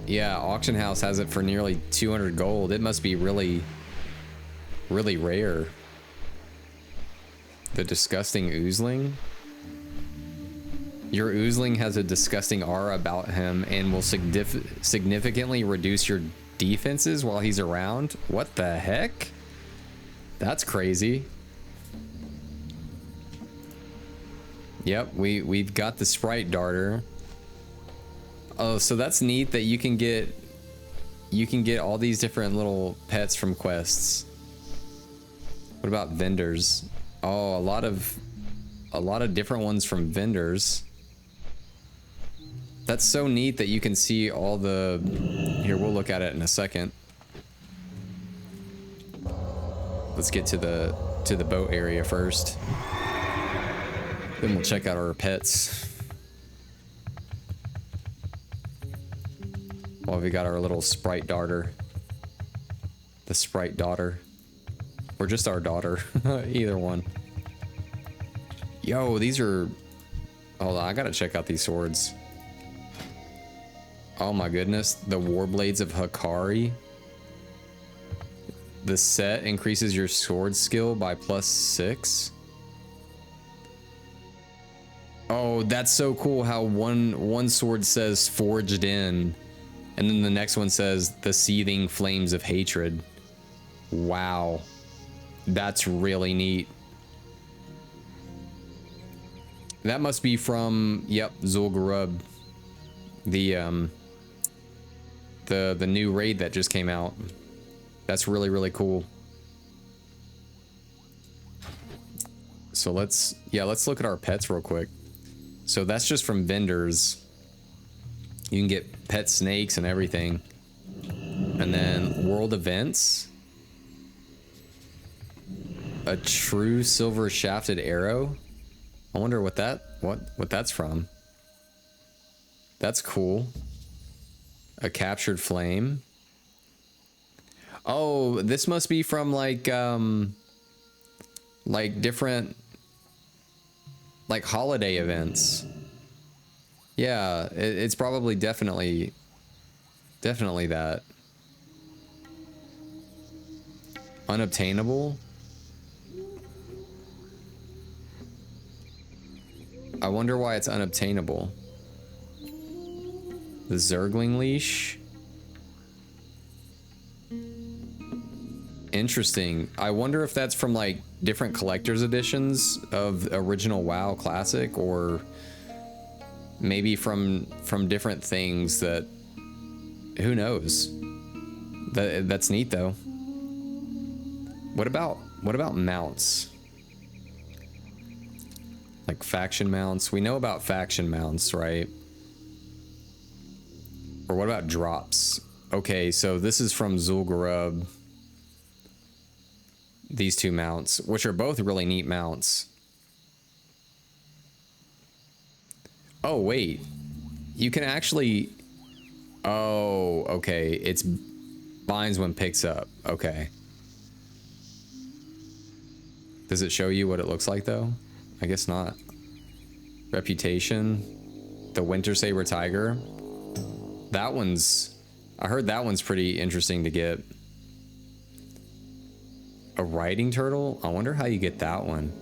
yeah, auction house has it for nearly 200 gold. It must be really rare. The disgusting oozling. Your oozling has a disgusting aura about him and will significantly reduce your defenses while he's around. What the heck? That's crazy. Yep, we've got the sprite darter. Oh, so that's neat that you can get all these different little pets from quests. What about vendors? Oh, a lot of different ones from vendors. That's so neat that you can see all the... Here, we'll look at it in a second. Let's get to the boat area first. Then we'll check out our pets. Well, we got our little sprite darter. The sprite daughter. Or just our daughter. Either one. Yo, these are... Hold on, I gotta check out these swords. Oh my goodness. The Warblades of Hakari. The set increases your sword skill by +6. Oh, that's so cool how one sword says forged in, and then the next one says the seething flames of hatred. Wow. That's really neat. That must be from, yep, Zul'Gurub. The new raid that just came out. That's really cool. So let's look at our pets real quick. So that's just from vendors. You can get pet snakes and everything. And then world events. A true silver shafted arrow. I wonder what that's from. That's cool. A captured flame. Oh, this must be from like different like holiday events. Yeah, it's probably definitely that. Unobtainable. I wonder why it's unobtainable. The Zergling leash. Interesting. I wonder if that's from like different collector's editions of original WoW Classic, or maybe from different things that, who knows. That's neat though. What about mounts? Like faction mounts. We know about faction mounts, right? Or what about drops? Okay, so this is from Zul'Gurub. These two mounts, which are both really neat mounts. Oh, wait. You can actually... Oh, okay. It's binds when picks up. Okay. Does it show you what it looks like, though? I guess not. Reputation. The Winter Saber Tiger. That one's... I heard that one's pretty interesting to get. A riding turtle? I wonder how you get that one.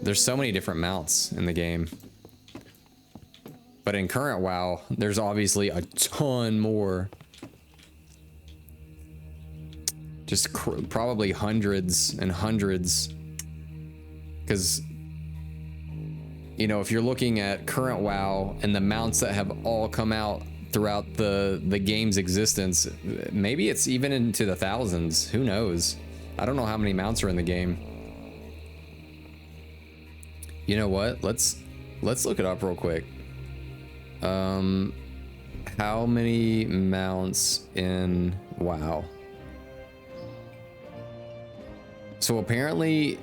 There's so many different mounts in the game. But in current WoW, there's obviously a ton more. Just probably hundreds and hundreds. Because, you know, if you're looking at current WoW and the mounts that have all come out throughout the game's existence, maybe it's even into the thousands. Who knows? I don't know how many mounts are in the game. You know what? Let's look it up real quick. How many mounts in WoW? So apparently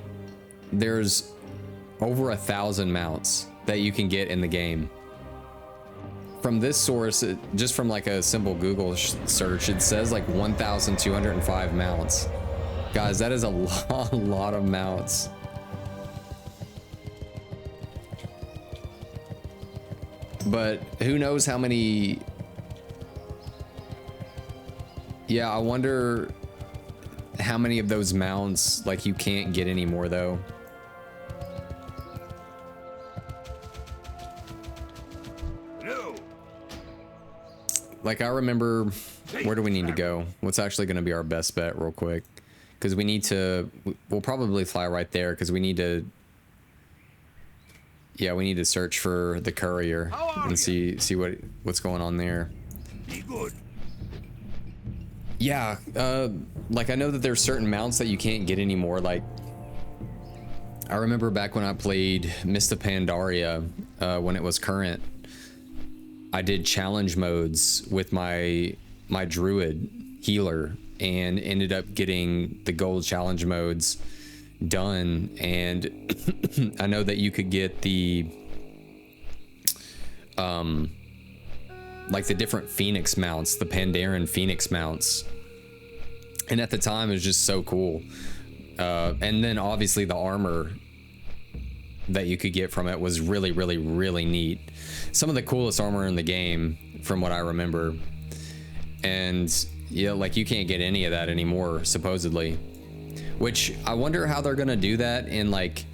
there's over 1,000 mounts that you can get in the game. From this source, just from like a simple Google search, it says like 1,205 mounts. Guys, that is a lot of mounts. But who knows how many... Yeah, I wonder how many of those mounts, like, you can't get anymore, though. No. Like, I remember... Where do we need to go? What's actually going to be our best bet real quick? Because we need to... We'll probably fly right there because we need to... Yeah, we need to search for the courier and see what's going on there. Be good. Yeah, like I know that there's certain mounts that you can't get anymore. Like, I remember back when I played Mist of Pandaria, when it was current, I did challenge modes with my druid healer and ended up getting the gold challenge modes done. And I know that you could get the like the different Phoenix mounts, the Pandaren Phoenix mounts, and at the time it was just so cool. And then obviously the armor that you could get from it was really neat. Some of the coolest armor in the game from what I remember. And yeah, like you can't get any of that anymore supposedly, which I wonder how they're gonna do that in like,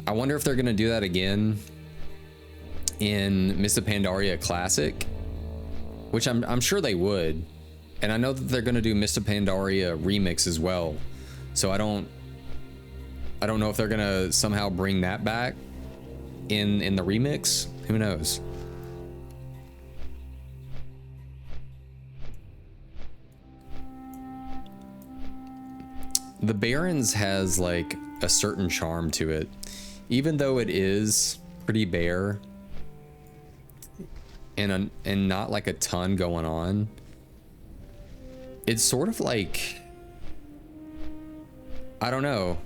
I wonder if they're gonna do that again in Mist of Pandaria Classic, which I'm sure they would. And I know that they're gonna do Mist of Pandaria Remix as well. So I don't know if they're gonna somehow bring that back in the remix. Who knows? The Barrens has like a certain charm to it, even though it is pretty bare and not like a ton going on. It's sort of like, I don't know,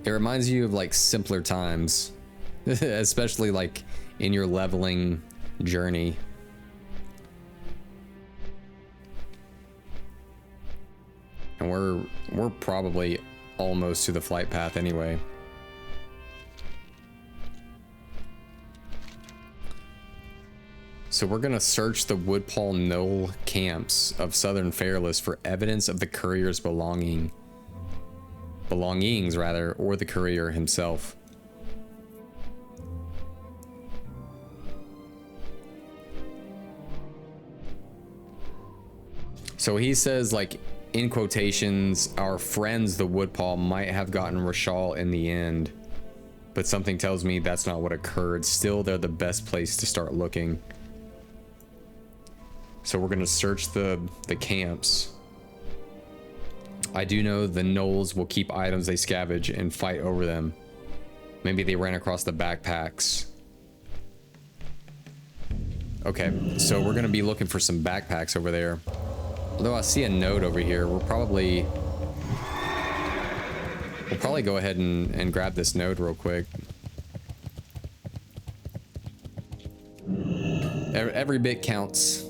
it reminds you of like simpler times, especially like in your leveling journey. And we're probably almost to the flight path anyway. So we're gonna search the Woodpall Knoll camps of Southern Fairless for evidence of the courier's belongings, rather, or the courier himself. So he says, like, in quotations, our friends, the Woodpall, might have gotten Rashal in the end, but something tells me that's not what occurred. Still, they're the best place to start looking. So we're gonna search the camps. I do know the gnolls will keep items they scavenge and fight over them. Maybe they ran across the backpacks. Okay, so we're gonna be looking for some backpacks over there. Although I see a node over here, we'll probably go ahead and grab this node real quick. Every bit counts.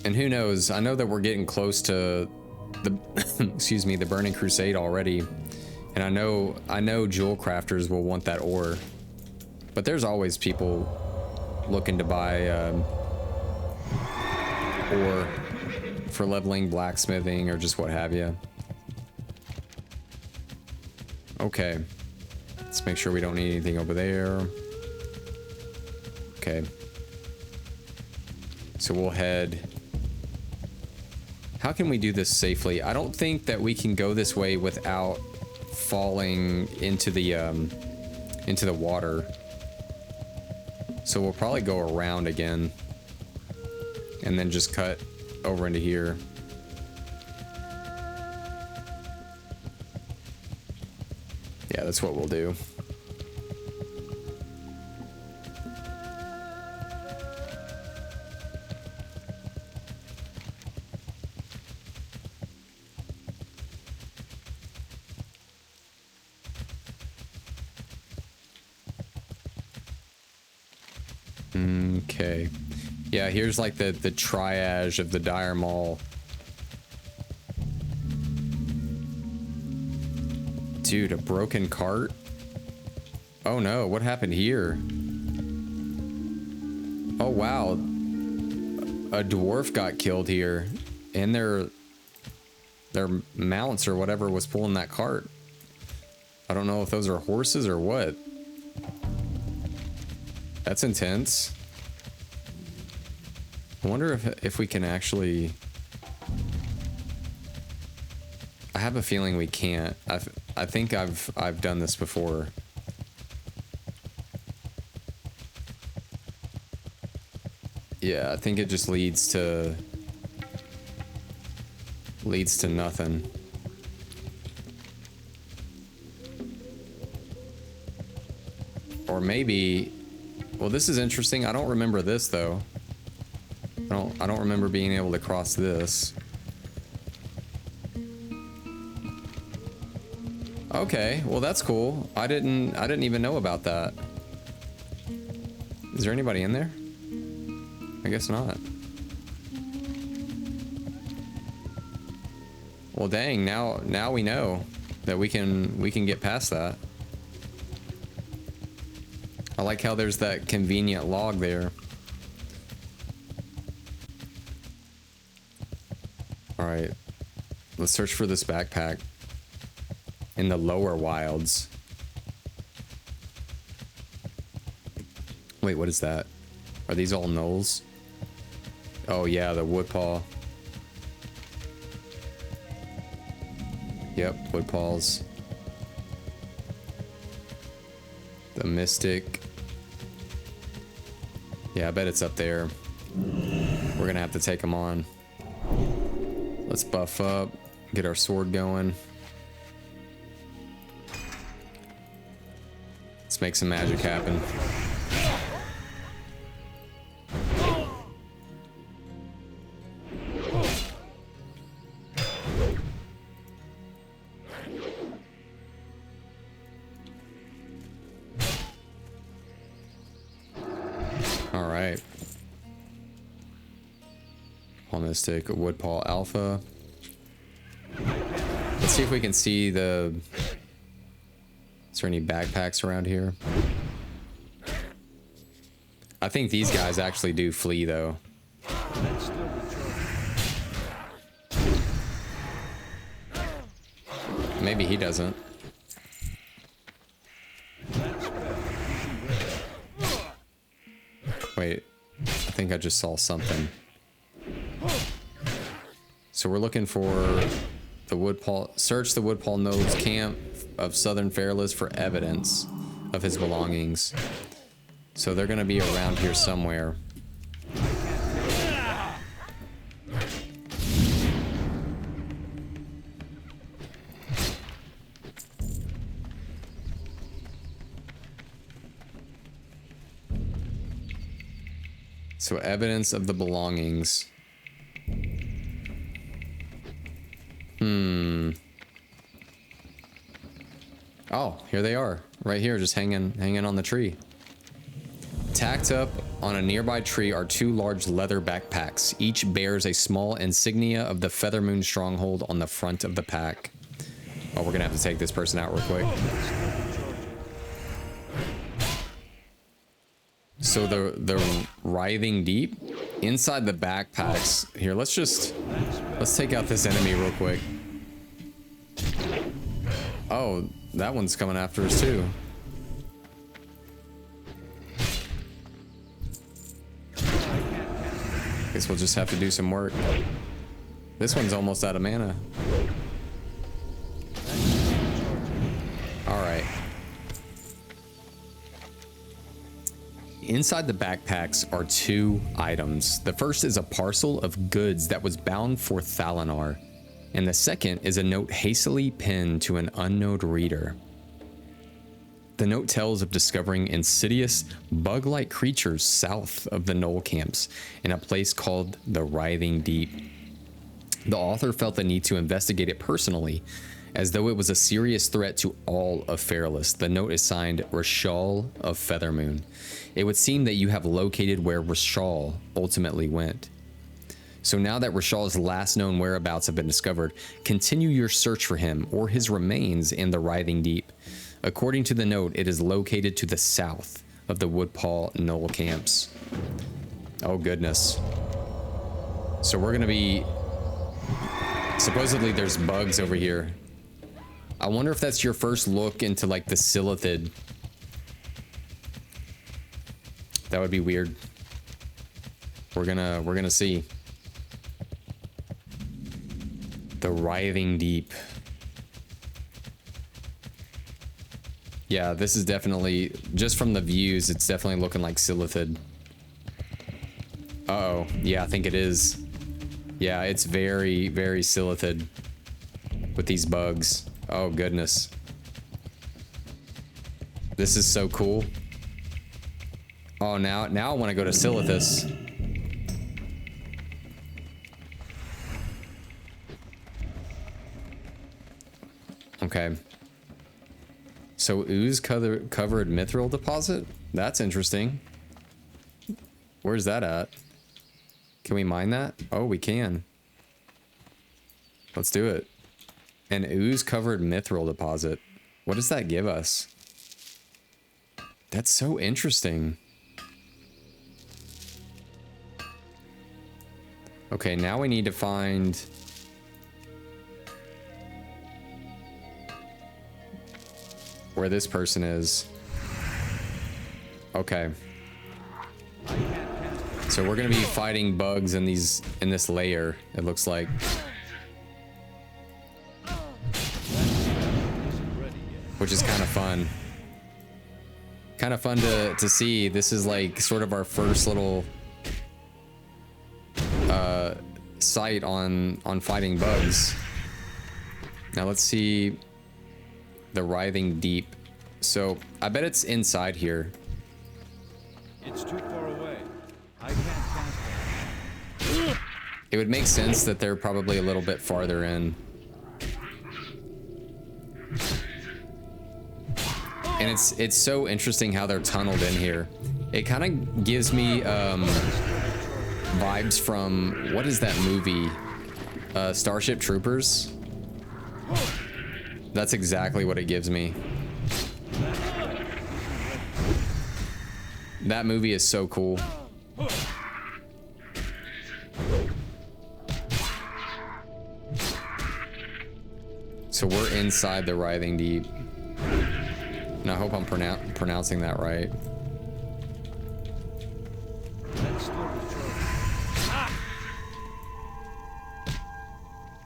And who knows? I know that we're getting close to the excuse me, the Burning Crusade already, and I know jewel crafters will want that ore. But there's always people looking to buy ore for leveling, blacksmithing, or just what have you. Okay. Let's make sure we don't need anything over there. Okay. So we'll head... How can we do this safely? I don't think that we can go this way without falling into the water. So we'll probably go around again and then just cut over into here. Yeah, that's what we'll do. Okay. Yeah, here's like the triage of the dire maul. Dude, a broken cart? Oh no, what happened here? Oh wow. A dwarf got killed here. And their mounts or whatever was pulling that cart. I don't know if those are horses or what. That's intense. I wonder if we can actually... I have a feeling we can't. I think I've done this before. Yeah, I think it just leads to nothing. Or maybe, well, this is interesting. I don't remember this though. I don't remember being able to cross this. Okay, well that's cool. I didn't even know about that. Is there anybody in there? I guess not. Well, dang, now we know that we can get past that. I like how there's that convenient log there. All right, let's search for this backpack in the lower wilds. Wait, what is that? Are these all gnolls? Oh yeah, the woodpaw. Yep, woodpaws. The mystic. Yeah, I bet it's up there. We're gonna have to take them on. Let's buff up, get our sword going. Let's make some magic happen. All right. Mystic, Woodpaw Alpha. Let's see if we can see the... Is there any backpacks around here? I think these guys actually do flee though. Maybe he doesn't. Wait, I think I just saw something. So we're looking for the Woodpaw. Search the Woodpaw Node's camp of Southern Fairless for evidence of his belongings. So they're gonna be around here somewhere. So evidence of the belongings. Oh, here they are. Right here, just hanging on the tree. Tacked up on a nearby tree are two large leather backpacks. Each bears a small insignia of the Feathermoon stronghold on the front of the pack. Oh, we're gonna have to take this person out real quick. So the writhing deep inside the backpacks. Here, let's take out this enemy real quick. Oh, that one's coming after us too. Guess we'll just have to do some work. This one's almost out of mana. All right. Inside the backpacks are two items. The first is a parcel of goods that was bound for Thalinar, and the second is a note hastily pinned to an unknown reader. The note tells of discovering insidious, bug-like creatures south of the Gnoll camps in a place called the Writhing Deep. The author felt the need to investigate it personally, as though it was a serious threat to all of Fairless. The note is signed Rashal of Feathermoon. It would seem that you have located where Rashal ultimately went. So now that Rashal's last known whereabouts have been discovered, continue your search for him or his remains in the Writhing Deep. According to the note, it is located to the south of the Woodpaw Knoll camps. Oh goodness. So we're gonna be... Supposedly there's bugs over here. I wonder if that's your first look into like the Silithid. That would be weird. We're gonna see. The Writhing Deep. Yeah, this is definitely, just from the views, it's definitely looking like Silithid. Uh-oh. Yeah, I think it is. Yeah, it's very, very Silithid with these bugs. Oh, goodness. This is so cool. Oh, now I want to go to Silithus. Okay. So ooze covered mithril deposit? That's interesting. Where's that at? Can we mine that? Oh, we can. Let's do it. An ooze covered mithril deposit. What does that give us? That's so interesting. Okay, now we need to find... where this person is. Okay. So we're gonna be fighting bugs in this layer, it looks like. Which is kind of fun. Kind of fun to see. This is like sort of our first little sight on fighting bugs. Now let's see the Writhing Deep. So I bet it's inside here. It's too far away. I can't cast it. It would make sense that they're probably a little bit farther in. And it's so interesting how they're tunneled in here. It kind of gives me vibes from, what is that movie? Starship Troopers? That's exactly what it gives me. That movie is so cool. So we're inside the Writhing Deep. And I hope I'm pronouncing that right.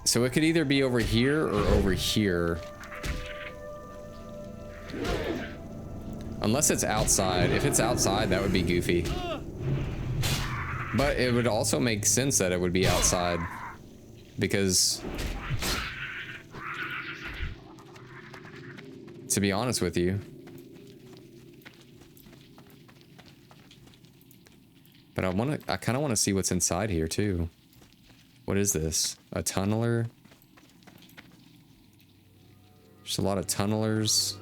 So it could either be over here or over here. Unless it's outside. If it's outside, that would be goofy. But it would also make sense that it would be outside. Because... to be honest with you. But I kind of want to see what's inside here too. What is this? A tunneler? There's a lot of tunnelers.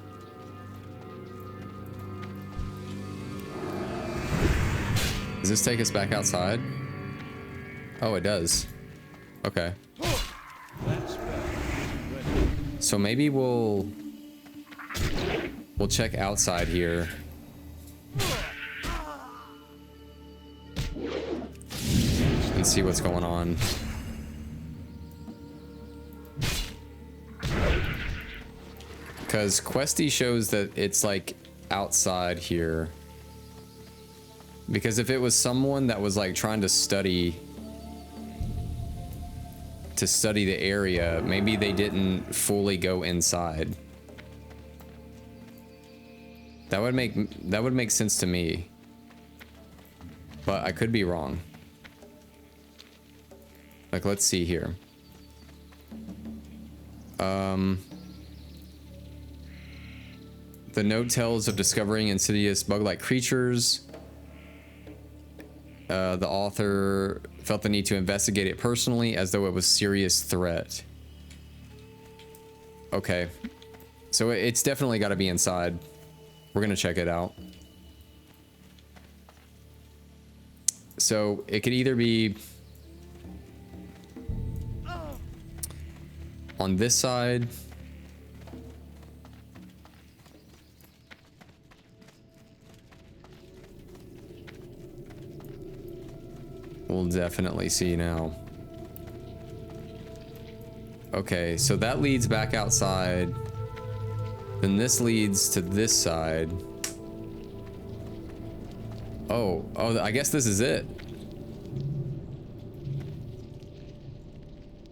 Does this take us back outside? Oh, it does. Okay. So maybe we'll check outside here. And see what's going on. Because Questy shows that it's like outside here. Because if it was someone that was like trying to study the area, maybe they didn't fully go inside. That would make sense to me. But I could be wrong. Like, let's see here. The note tells of discovering insidious bug-like creatures. The author felt the need to investigate it personally as though it was a serious threat. Okay. So it's definitely got to be inside. We're going to check it out. So it could either be on this side. We'll definitely see now. Okay, so that leads back outside. Then this leads to this side. Oh, I guess this is it.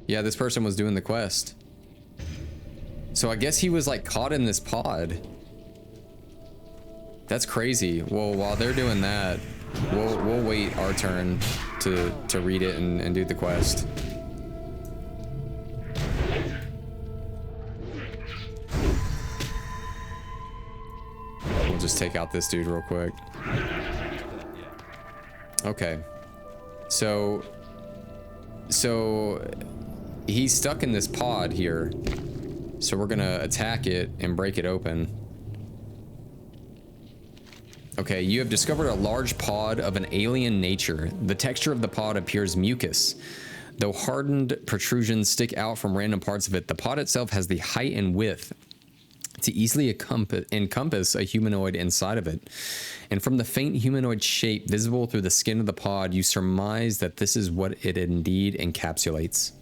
Yeah, this person was doing the quest. So I guess he was like caught in this pod. That's crazy. Well, while they're doing that, we'll wait our turn to read it and do the quest. We'll just take out this dude real quick. Okay. So he's stuck in this pod here. So we're gonna attack it and break it open. Okay, you have discovered a large pod of an alien nature. The texture of the pod appears mucus. Though hardened protrusions stick out from random parts of it, the pod itself has the height and width to easily encompass a humanoid inside of it. And from the faint humanoid shape visible through the skin of the pod, you surmise that this is what it indeed encapsulates.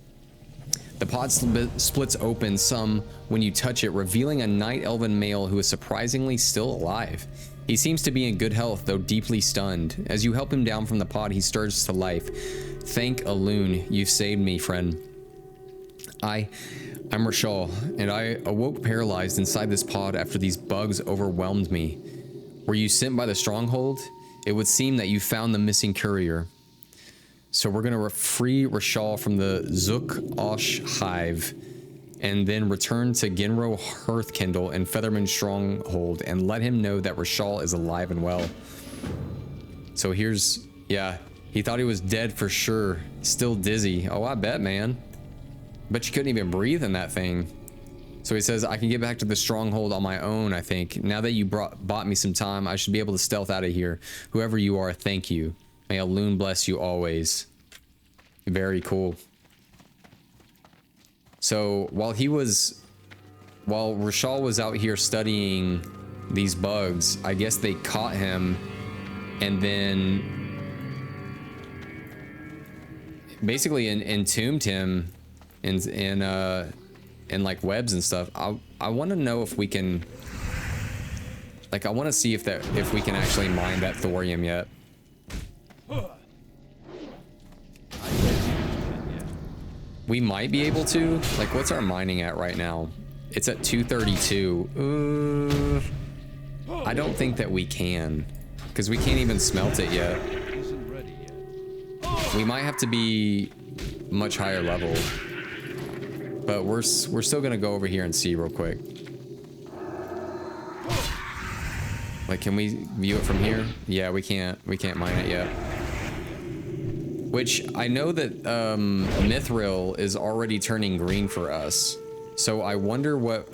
The pod splits open some when you touch it, revealing a night elven male who is surprisingly still alive. He seems to be in good health, though deeply stunned. As you help him down from the pod, he stirs to life. Thank Alun, you've saved me, friend. I'm Rashal, and I awoke paralyzed inside this pod after these bugs overwhelmed me. Were you sent by the stronghold? It would seem that you found the missing courier. So we're gonna free Rashal from the Zuk Osh hive, and then return to Genro Hearthkindle and Featherman Stronghold and let him know that Rashal is alive and well. So here's, yeah, he thought he was dead for sure. Still dizzy. Oh, I bet, man. But you couldn't even breathe in that thing. So he says, I can get back to the stronghold on my own, I think. Now that you bought me some time, I should be able to stealth out of here. Whoever you are, thank you. May Alun bless you always. Very cool. So while Rashal was out here studying these bugs, I guess they caught him and then basically entombed him in like webs and stuff. I want to know if we can, like, I want to see if we can actually mine that thorium yet. We might be able to. Like, what's our mining at right now? It's at 232. I don't think that we can, because we can't even smelt it yet. We might have to be much higher level, but we're still gonna go over here and see real quick. Like, can we view it from here? Yeah, we can't mine it yet. Which I know that Mithril is already turning green for us. So I wonder what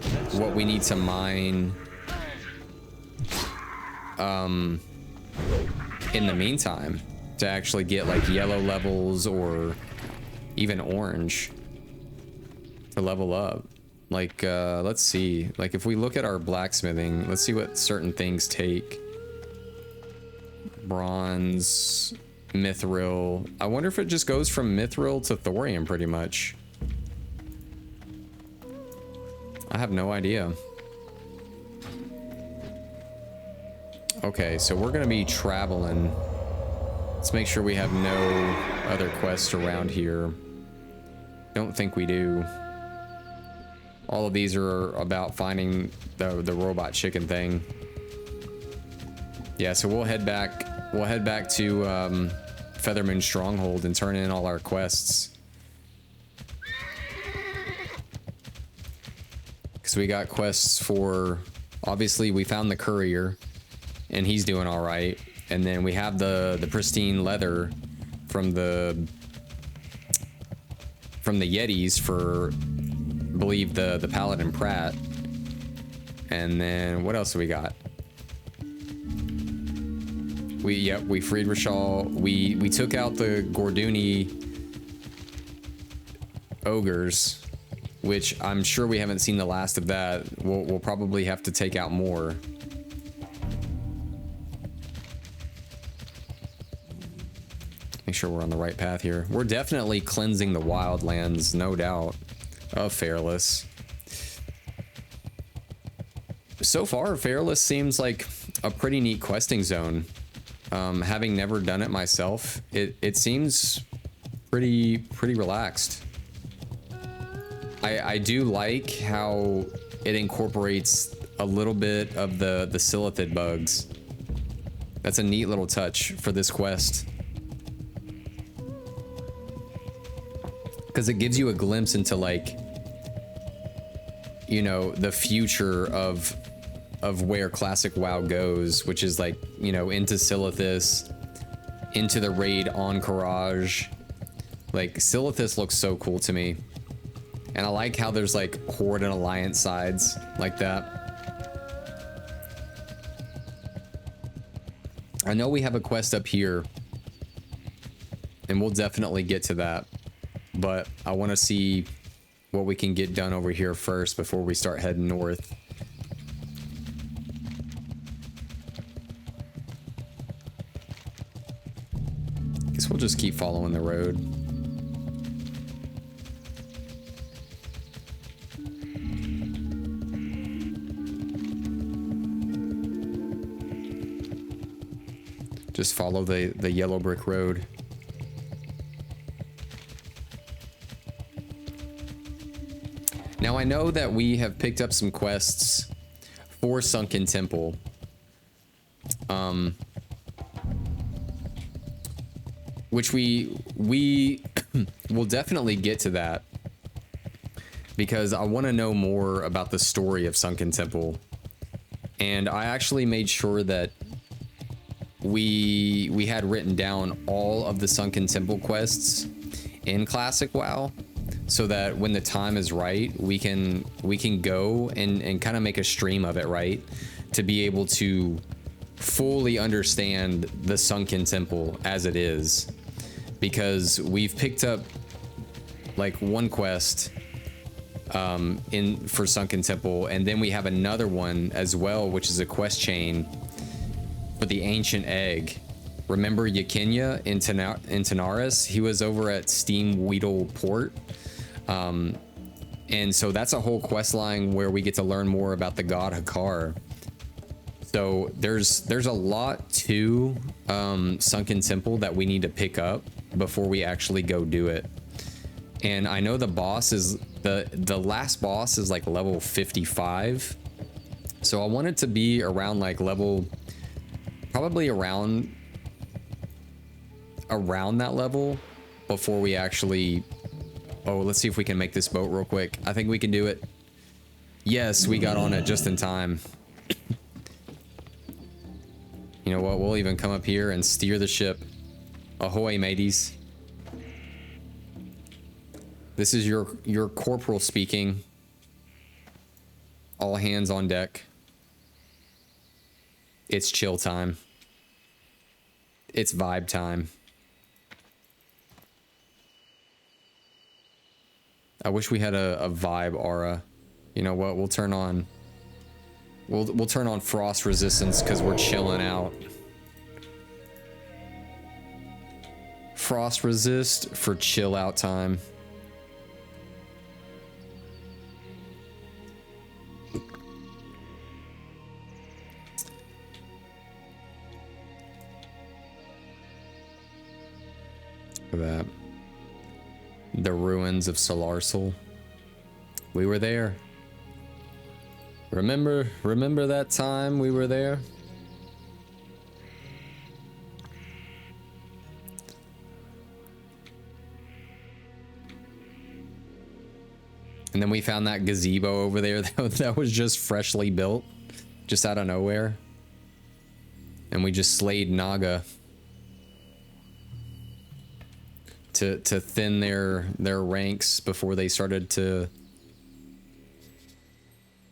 we need to mine in the meantime to actually get like yellow levels or even orange to level up. Like let's see, like if we look at our blacksmithing, let's see what certain things take. Bronze, mithril. I wonder if it just goes from mithril to thorium pretty much. I have no idea. Okay, so we're gonna be traveling. Let's make sure we have no other quests around here. Don't think we do. All of these are about finding the robot chicken thing. Yeah, so we'll head back to Featherman Stronghold and turn in all our quests. Because we got quests for, obviously we found the courier and he's doing all right. And then we have the pristine leather from the Yetis for believe the Paladin Pratt. And then what else do we got? We freed Rashal. We took out the Gorduni ogres, which I'm sure we haven't seen the last of that. We'll probably have to take out more. Make sure we're on the right path here. We're definitely cleansing the wildlands, no doubt, of Fairless. So far, Fairless seems like a pretty neat questing zone. Having never done it myself, it seems pretty relaxed. I do like how it incorporates a little bit of the Silithid bugs. That's a neat little touch for this quest. Because it gives you a glimpse into, like, you know, the future of where classic WoW goes, which is like, you know, into Silithus, into the raid on Courage. Like, Silithus looks so cool to me. And I like how there's like Horde and Alliance sides like that. I know we have a quest up here, and we'll definitely get to that, but I want to see what we can get done over here first before we start heading north. Guess we'll just keep following the road. Just follow the yellow brick road. Now I know that we have picked up some quests for Sunken Temple. Which we will definitely get to that, because I want to know more about the story of Sunken Temple. And I actually made sure that we had written down all of the Sunken Temple quests in Classic WoW, so that when the time is right, we can go and kind of make a stream of it, right? To be able to fully understand the Sunken Temple as it is. Because we've picked up like one quest for Sunken Temple, and then we have another one as well, which is a quest chain for the Ancient Egg. Remember Yakinya in Tanaris? He was over at Steam Weedle Port. And so that's a whole quest line where we get to learn more about the god Hakar. So there's a lot to Sunken Temple that we need to pick up before we actually go do it. And I know the boss is the last boss is like level 55. So I want it to be around like level, probably around that level before we actually, oh, let's see if we can make this boat real quick. I think we can do it. Yes, we got on it just in time. You know what? We'll even come up here and steer the ship. Ahoy, mateys. This is your corporal speaking. All hands on deck. It's chill time. It's vibe time. I wish we had a vibe aura. You know what? We'll turn on frost resistance because we're chilling out. Frost resist for chill out time. That the ruins of Solarsal. We were there. Remember that time we were there? And then we found that gazebo over there that was just freshly built, just out of nowhere. And we just slayed Naga to thin their ranks before they started to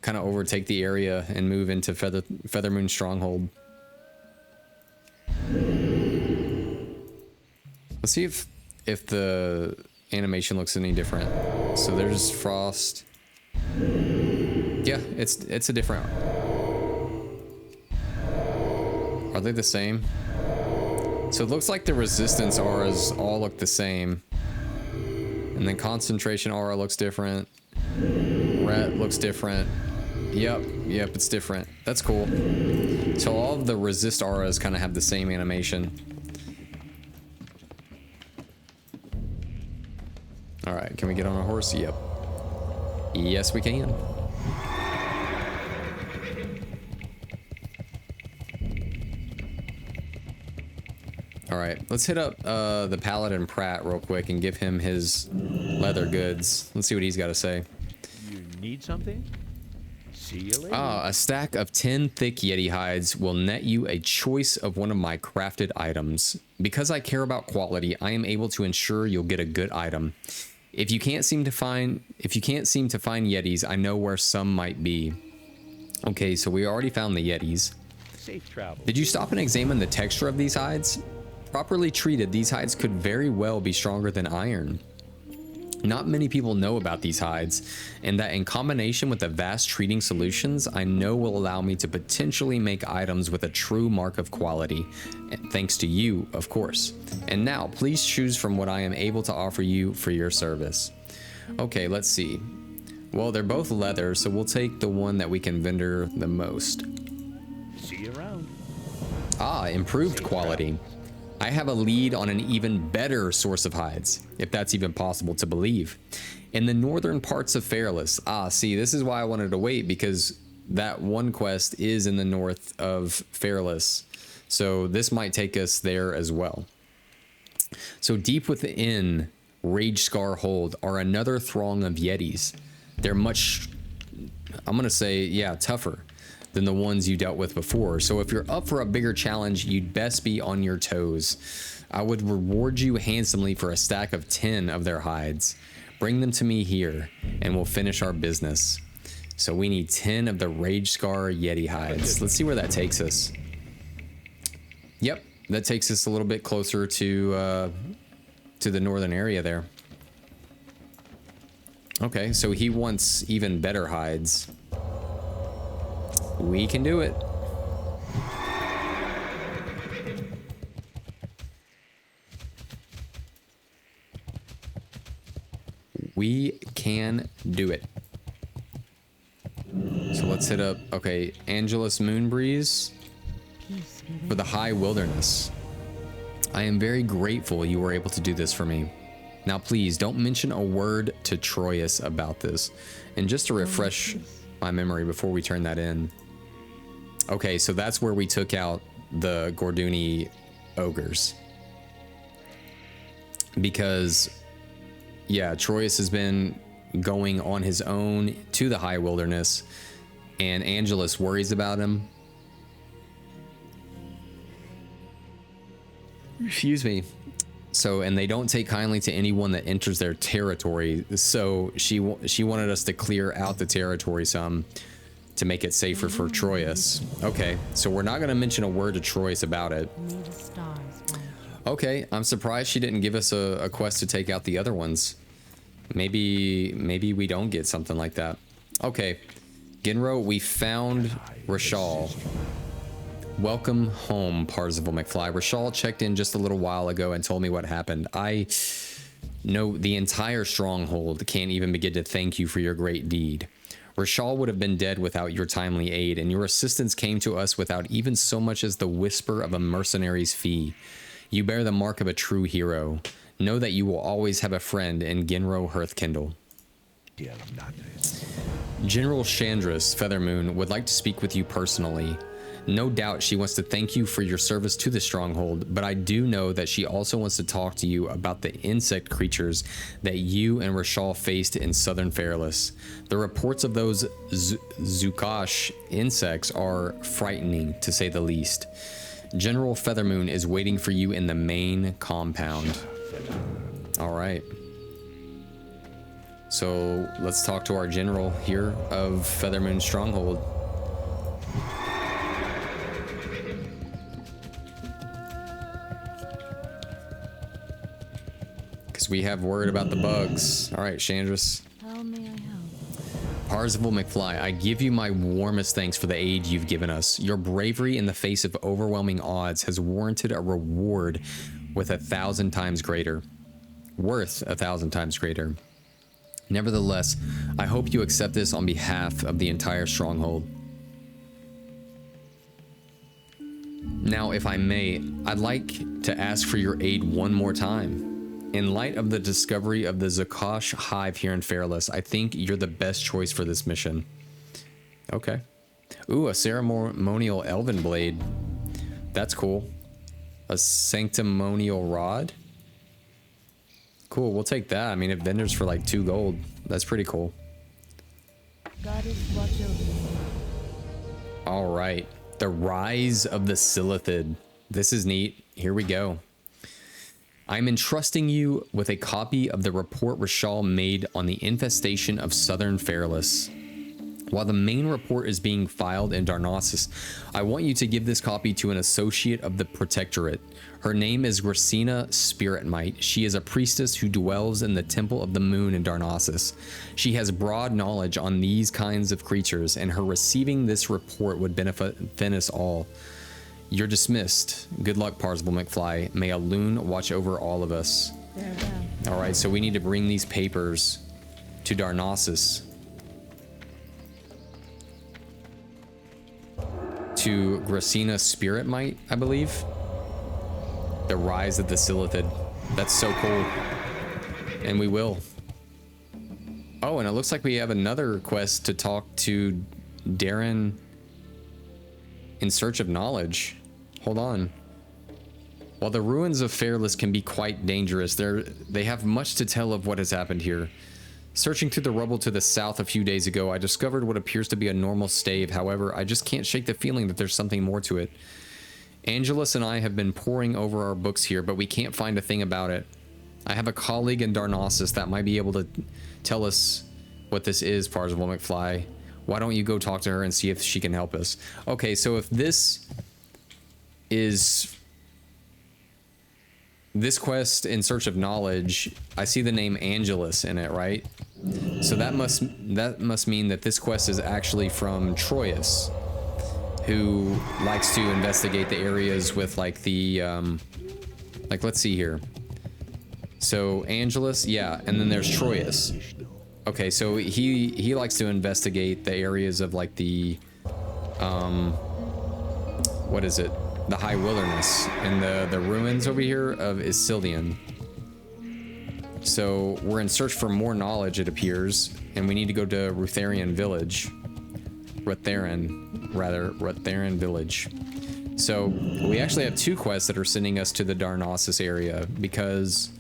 kind of overtake the area and move into Feathermoon Stronghold. Let's see if the animation looks any different. So there's Frost. Yeah, it's a different. Are they the same? So it looks like the resistance auras all look the same. And then concentration aura looks different. Ret looks different. Yep, it's different. That's cool. So all of the resist auras kind of have the same animation. All right, can we get on a horse? Yep. Yes, we can. All right, let's hit up the Paladin Pratt real quick and give him his leather goods. Let's see what he's got to say. You need something? See you later. A stack of 10 thick Yeti hides will net you a choice of one of my crafted items. Because I care about quality, I am able to ensure you'll get a good item. If you can't seem to find Yetis, I know where some might be. Okay, so we already found the Yetis. Safe travel. Did you stop and examine the texture of these hides? Properly treated, these hides could very well be stronger than iron. Not many people know about these hides, and that in combination with the vast treating solutions I know will allow me to potentially make items with a true mark of quality, thanks to you, of course. And now, please choose from what I am able to offer you for your service. Okay, let's see. Well, they're both leather, so we'll take the one that we can vendor the most. See you around. Improved quality. I have a lead on an even better source of hides, if that's even possible to believe. In the northern parts of Fairless. See, this is why I wanted to wait, because that one quest is in the north of Fairless. So this might take us there as well. So deep within Rage Scar Hold are another throng of Yetis. They're much, I'm going to say, yeah, tougher than the ones you dealt with before. So if you're up for a bigger challenge, you'd best be on your toes. I would reward you handsomely for a stack of 10 of their hides. Bring them to me here, and we'll finish our business. So we need 10 of the Rage Scar Yeti hides. Let's see where that takes us. Yep, that takes us a little bit closer to the northern area there. Okay, so he wants even better hides. We can do it. We can do it. So let's hit up, okay, Angelus Moonbreeze for the High Wilderness. I am very grateful you were able to do this for me. Now please don't mention a word to Troyus about this. And just to refresh my memory before we turn that in. Okay, so that's where we took out the Gorduni ogres. Because, yeah, Troyus has been going on his own to the High Wilderness, and Angelus worries about him. Excuse me. So, and they don't take kindly to anyone that enters their territory. So she wanted us to clear out the territory some to make it safer for Troyus. Okay, so we're not going to mention a word to Troyus about it. Okay, I'm surprised she didn't give us a quest to take out the other ones. Maybe we don't get something like that. Okay, Genro, we found Rashal. Welcome home, Parzival McFly. Rashal checked in just a little while ago and told me what happened. I know the entire stronghold can't even begin to thank you for your great deed. Rashal would have been dead without your timely aid, and your assistance came to us without even so much as the whisper of a mercenary's fee. You bear the mark of a true hero. Know that you will always have a friend in Genro Hearthkindle. General Chandris Feathermoon would like to speak with you personally. No doubt she wants to thank you for your service to the stronghold, but I do know that she also wants to talk to you about the insect creatures that you and Rashal faced in southern Fairless. The reports of those Zukash insects are frightening, to say the least. General Feathermoon is waiting for you in the main compound. All right. So let's talk to our general here of Feathermoon Stronghold. Because we have word about the bugs. All right, Chandris. How may I help? Parzival McFly, I give you my warmest thanks for the aid you've given us. Your bravery in the face of overwhelming odds has warranted a reward with 1,000 times greater. Worth 1,000 times greater. Nevertheless, I hope you accept this on behalf of the entire stronghold. Now, if I may, I'd like to ask for your aid one more time. In light of the discovery of the Zakash hive here in Fairless, I think you're the best choice for this mission. Okay. Ooh, a ceremonial elven blade. That's cool. A sanctimonial rod. Cool, we'll take that. I mean, it vendors for like 2 gold. That's pretty cool. Goddess, watch over me. All right. The Rise of the Silithid. This is neat. Here we go. I'm entrusting you with a copy of the report Rashal made on the infestation of southern Fairless. While the main report is being filed in Darnassus, I want you to give this copy to an associate of the Protectorate. Her name is Gracina Spiritmight. She is a priestess who dwells in the Temple of the Moon in Darnassus. She has broad knowledge on these kinds of creatures, and her receiving this report would benefit us all. You're dismissed. Good luck, Parzival McFly. May Alun watch over all of us. Farewell. All right, so we need to bring these papers to Darnassus. To Gracina Spiritmight, I believe. The Rise of the Silithid. That's so cool. And we will. Oh, and it looks like we have another quest to talk to Darren in search of knowledge. Hold on. While the ruins of Fairless can be quite dangerous, they have much to tell of what has happened here. Searching through the rubble to the south a few days ago, I discovered what appears to be a normal stave. However, I just can't shake the feeling that there's something more to it. Angelus and I have been poring over our books here, but we can't find a thing about it. I have a colleague in Darnassus that might be able to tell us what this is, Parzival McFly. Why don't you go talk to her and see if she can help us? Okay, so if this is this quest in search of knowledge, I see the name Angelus in it, right? So that must mean that this quest is actually from Troyus, who likes to investigate the areas with like the like, let's see here. So Angelus, yeah, and then there's Troyus. Okay, so he likes to investigate the areas of like the what is it? The High Wilderness and the ruins over here of Isildion. So we're in search for more knowledge, it appears, and we need to go to Rutharian Village. Rutharian Village. So we actually have 2 quests that are sending us to the Darnassus area because,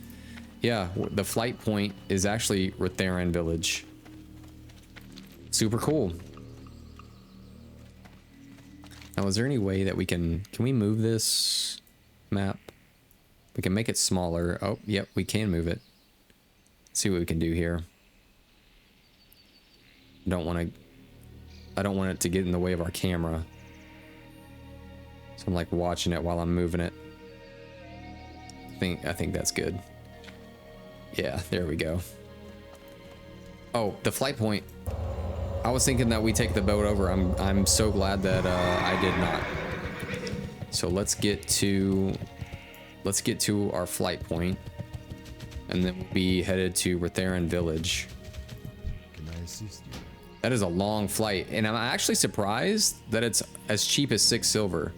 yeah, the flight point is actually Rutharian Village. Super cool. Now, is there any way that we can we move this map? We can make it smaller. Oh, yep, we can move it. Let's see what we can do here. I don't want it to get in the way of our camera. So I'm like watching it while I'm moving it. I think that's good. Yeah, there we go. Oh, the flight point. I was thinking that we take the boat over. I'm so glad that I did not. So let's get to our flight point, and then we'll be headed to Rutharian Village. Can I assist you? That is a long flight, and I'm actually surprised that it's as cheap as 6 silver.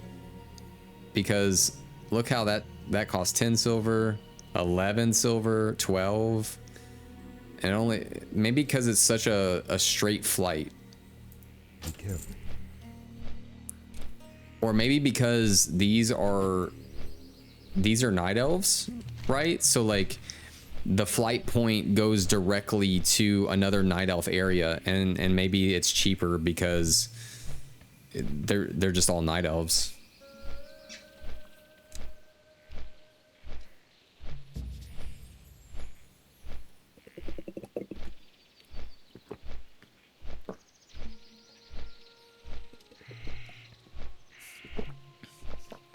Because look how that costs 10 silver, 11 silver, 12. And only maybe because it's such a straight flight. Be careful. Or maybe because these are night elves, right? So like the flight point goes directly to another night elf area, and maybe it's cheaper because they're just all night elves.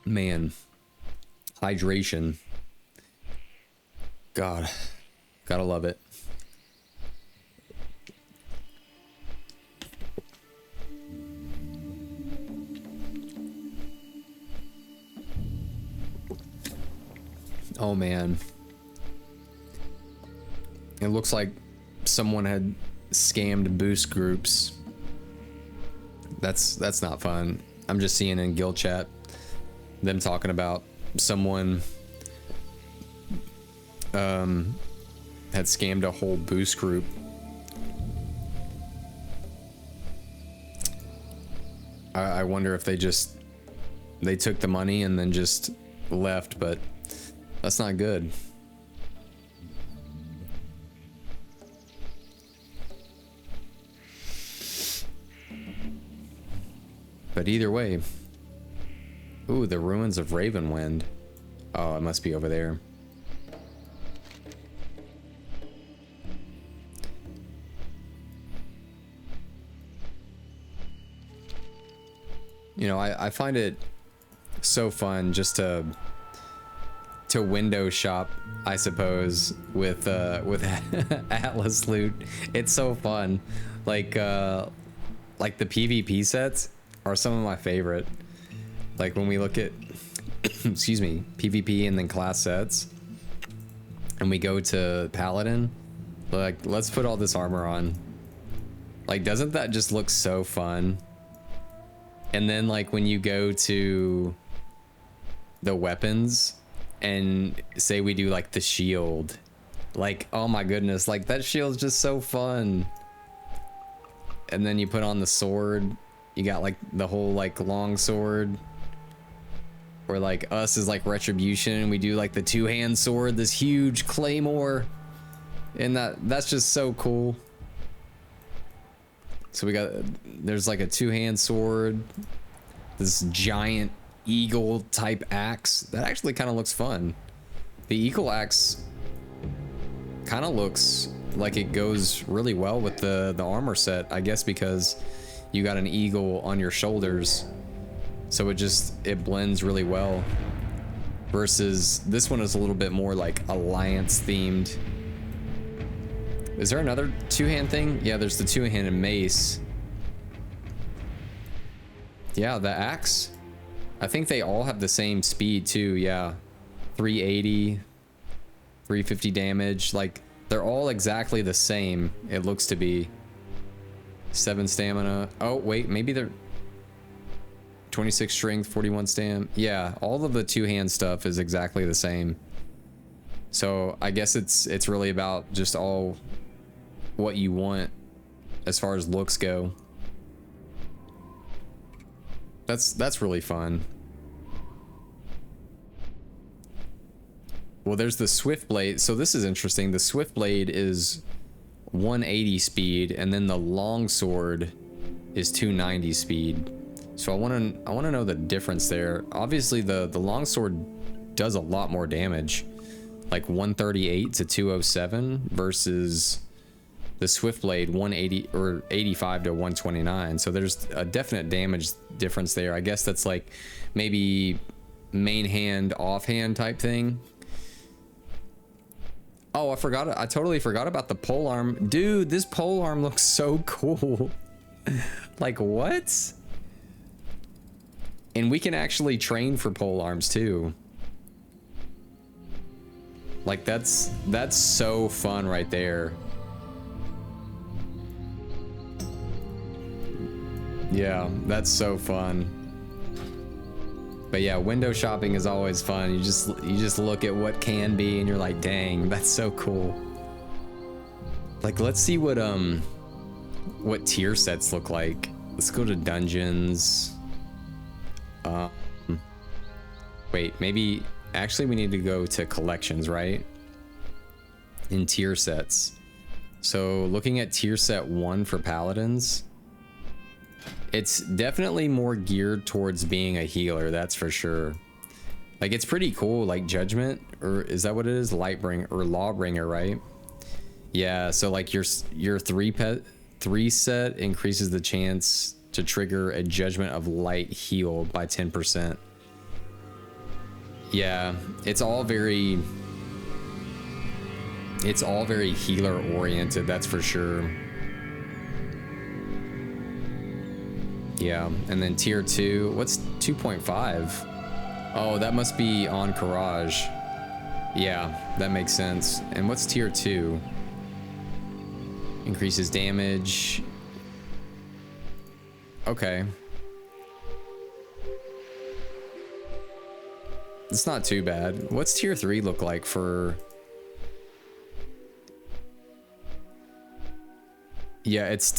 Man, hydration. God, gotta love it. Oh man. It looks like someone had scammed boost groups. That's not fun. I'm just seeing in guild chat them talking about someone had scammed a whole boost group. I wonder if they took the money and then just left, but that's not good. But either way, ooh, the ruins of Ravenwind. Oh, it must be over there. You know, I find it so fun just to window shop, I suppose, with Atlas loot. It's so fun. Like the PvP sets are some of my favorite. Like when we look at excuse me, PvP and then class sets, and we go to Paladin, like, let's put all this armor on. Like, doesn't that just look so fun? And then like when you go to the weapons and say we do like the shield, like, oh my goodness, like that shield's just so fun. And then you put on the sword, you got like the whole like long sword, or like us is like retribution, and we do like the two-hand sword, this huge claymore, and that's just so cool. So we got, there's like a two-hand sword, this giant eagle type axe that actually kind of looks fun. The eagle axe kind of looks like it goes really well with the armor set, I guess, because you got an eagle on your shoulders, so it blends really well. Versus this one is a little bit more like alliance themed. Is there another two-hand thing? Yeah, there's the two-handed mace. Yeah, the axe, I think they all have the same speed too. Yeah, 380, 350 damage. Like, they're all exactly the same, it looks to be. 7 stamina. Oh wait, maybe they're 26 strength, 41 stam. Yeah, all of the two-hand stuff is exactly the same. So I guess it's really about just all what you want as far as looks go. That's really fun. Well, there's the Swift Blade. So this is interesting. The Swift Blade is 180 speed, and then the long sword is 290 speed. So I want to know the difference there. Obviously the long sword does a lot more damage, like 138 to 207, versus the Swift Blade 180 or 85 to 129. So there's a definite damage difference there. I guess that's like maybe main hand, offhand type thing. Oh, I totally forgot about the pole arm. Dude, this pole arm looks so cool. Like, what? And we can actually train for pole arms too. Like, that's so fun right there. Yeah, that's so fun. But yeah, window shopping is always fun. You just look at what can be and you're like, dang, that's so cool. Like, let's see what tier sets look like. Let's go to dungeons. Wait, maybe actually we need to go to collections, right? In tier sets. So looking at tier set 1 for paladins, it's definitely more geared towards being a healer, that's for sure. Like, it's pretty cool, like judgment, or is that what it is? Lightbringer or Lawbringer, right? Yeah, so like your 3 set increases the chance to trigger a judgment of light heal by 10%. Yeah, it's all very healer oriented, that's for sure. Yeah, and then tier 2, what's 2.5? Oh, that must be on Courage. Yeah, that makes sense. And what's tier 2? Increases damage. Okay. It's not too bad. What's tier 3 look like for... Yeah, it's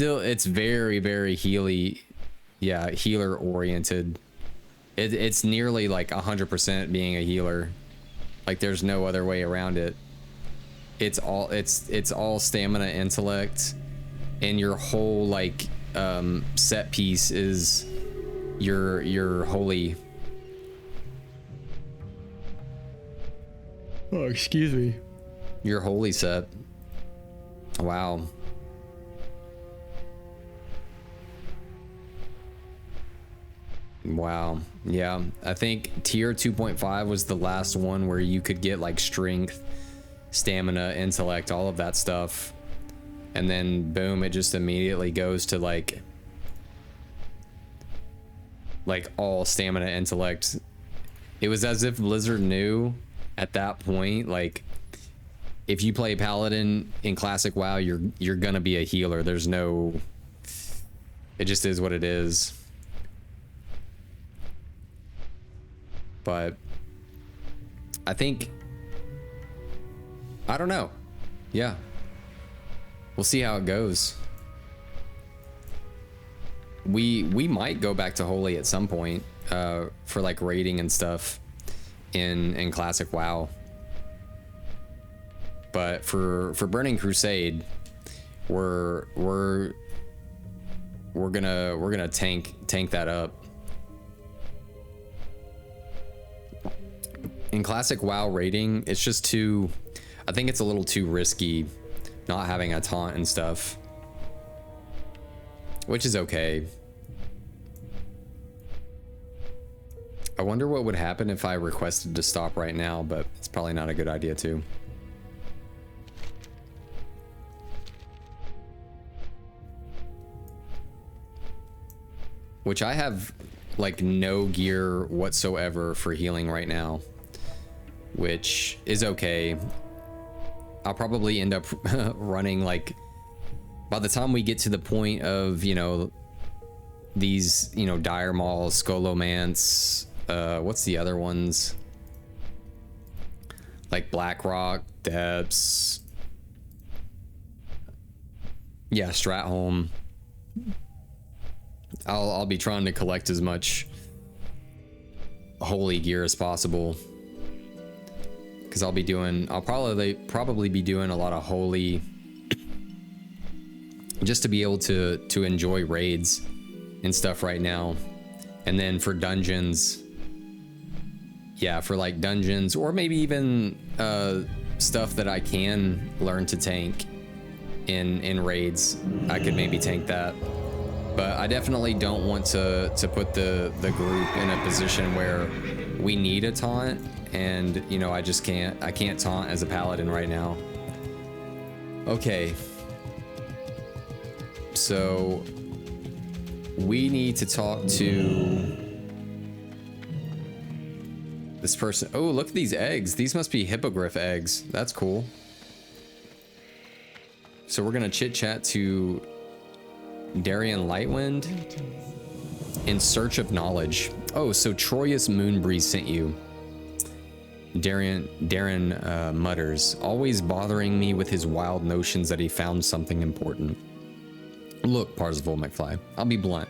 very, very healer oriented. It's nearly like 100% being a healer. Like there's no other way around it. It's all stamina, intellect, and your whole like set piece is your holy. Oh, excuse me. Your holy set. Wow. Wow. Yeah, I think tier 2.5 was the last one where you could get like strength, stamina, intellect, all of that stuff. And then boom, it just immediately goes to like all stamina, intellect. It was as if Blizzard knew at that point, like if you play Paladin in classic WoW, you're gonna be a healer. There's no, it just is what it is. But I think, I don't know. Yeah. We'll see how it goes. We might go back to Holy at some point for like raiding and stuff in classic WoW. But for Burning Crusade, we're gonna tank that up. In classic WoW raiding, it's just too, I think it's a little too risky not having a taunt and stuff, which is okay. I wonder what would happen if I requested to stop right now, but it's probably not a good idea too. Which I have like no gear whatsoever for healing right now, which is okay. I'll probably end up running like, by the time we get to the point of, you know, these, you know, Dire Maul, Skolomance, what's the other ones? Like Blackrock, Depths. Yeah, Stratholme. I'll be trying to collect as much holy gear as possible. Because I'll probably be doing a lot of holy just to be able to enjoy raids and stuff right now. And then for dungeons, yeah, for like dungeons or maybe even stuff that I can learn to tank in raids, I could maybe tank that. But I definitely don't want to put the group in a position where we need a taunt, and you know, I can't taunt as a paladin right now. Okay, so we need to talk to this person. Oh, look at these eggs. These must be hippogriff eggs. That's cool. So we're gonna chit chat to Darian Lightwind. In search of knowledge. Oh, so Troyus Moonbreeze sent you. Darren mutters, always bothering me with his wild notions that he found something important. Look, Parzival McFly, I'll be blunt.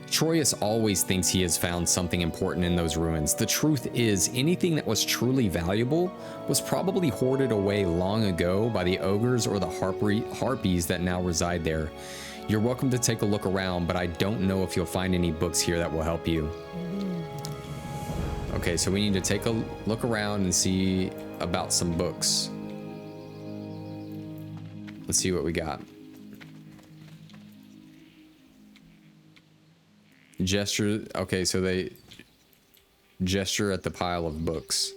Troyus always thinks he has found something important in those ruins. The truth is, anything that was truly valuable was probably hoarded away long ago by the ogres or the harpies that now reside there. You're welcome to take a look around, but I don't know if you'll find any books here that will help you. Okay, so we need to take a look around and see about some books. Let's see what we got. Gesture. Okay, so gesture at the pile of books.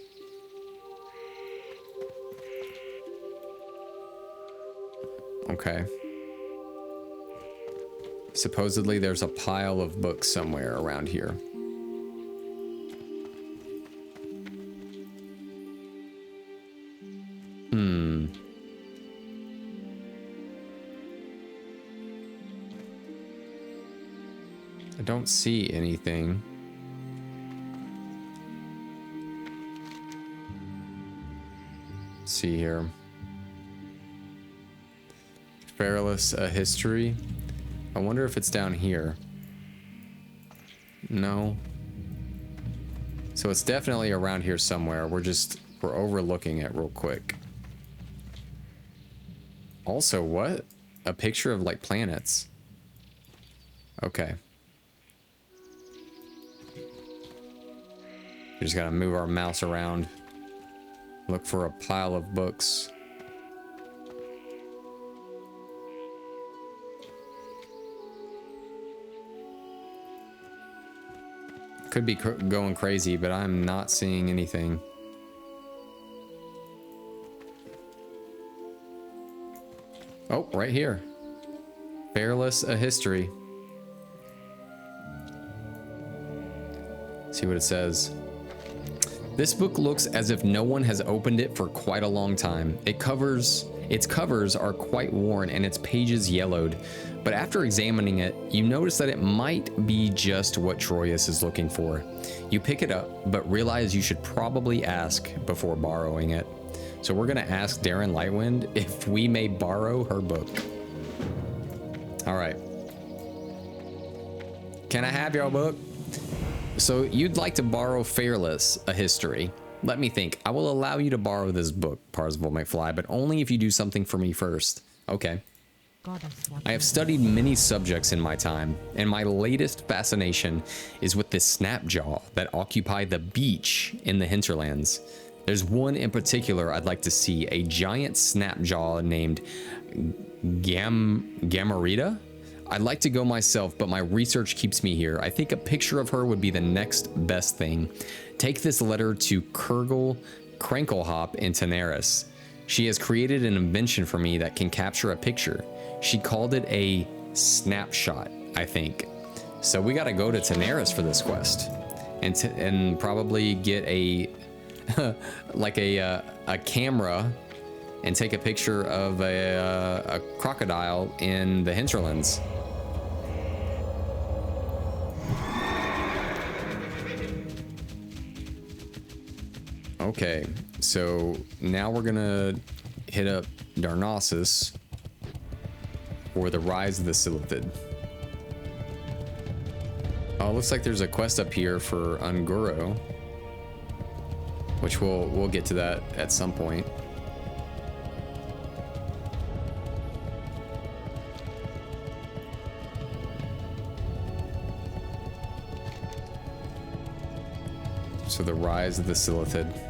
Okay. Supposedly there's a pile of books somewhere around here. I don't see anything. Let's see here. Perilous, a history. I wonder if it's down here. No. So it's definitely around here somewhere. We're overlooking it real quick. Also, what? A picture of like planets. Okay. We just gotta move our mouse around. Look for a pile of books. Could be going crazy, but I'm not seeing anything. Oh, right here. Perilous, a history. See what it says. This book looks as if no one has opened it for quite a long time. Its covers are quite worn and its pages yellowed. But after examining it, you notice that it might be just what Troyes is looking for. You pick it up, but realize you should probably ask before borrowing it. So we're gonna ask Darren Lightwind if we may borrow her book. All right. Can I have your book? So you'd like to borrow Fearless, a history. Let me think. I will allow you to borrow this book, Parzival McFly, but only if you do something for me first. Okay. I have studied many subjects in my time, and my latest fascination is with this snapjaw that occupy the beach in the hinterlands. There's one in particular I'd like to see, a giant snapjaw named Gamarita? I'd like to go myself, but my research keeps me here. I think a picture of her would be the next best thing. Take this letter to Kurgle Cranklehop in Tenaris. She has created an invention for me that can capture a picture. She called it a snapshot, I think. So we gotta go to Tenaris for this quest. And probably get a like a camera and take a picture of a crocodile in the hinterlands. Okay, so now we're gonna hit up Darnassus for the Rise of the Silithid. Oh, looks like there's a quest up here for Unguro, which we'll get to that at some point. So the Rise of the Silithid.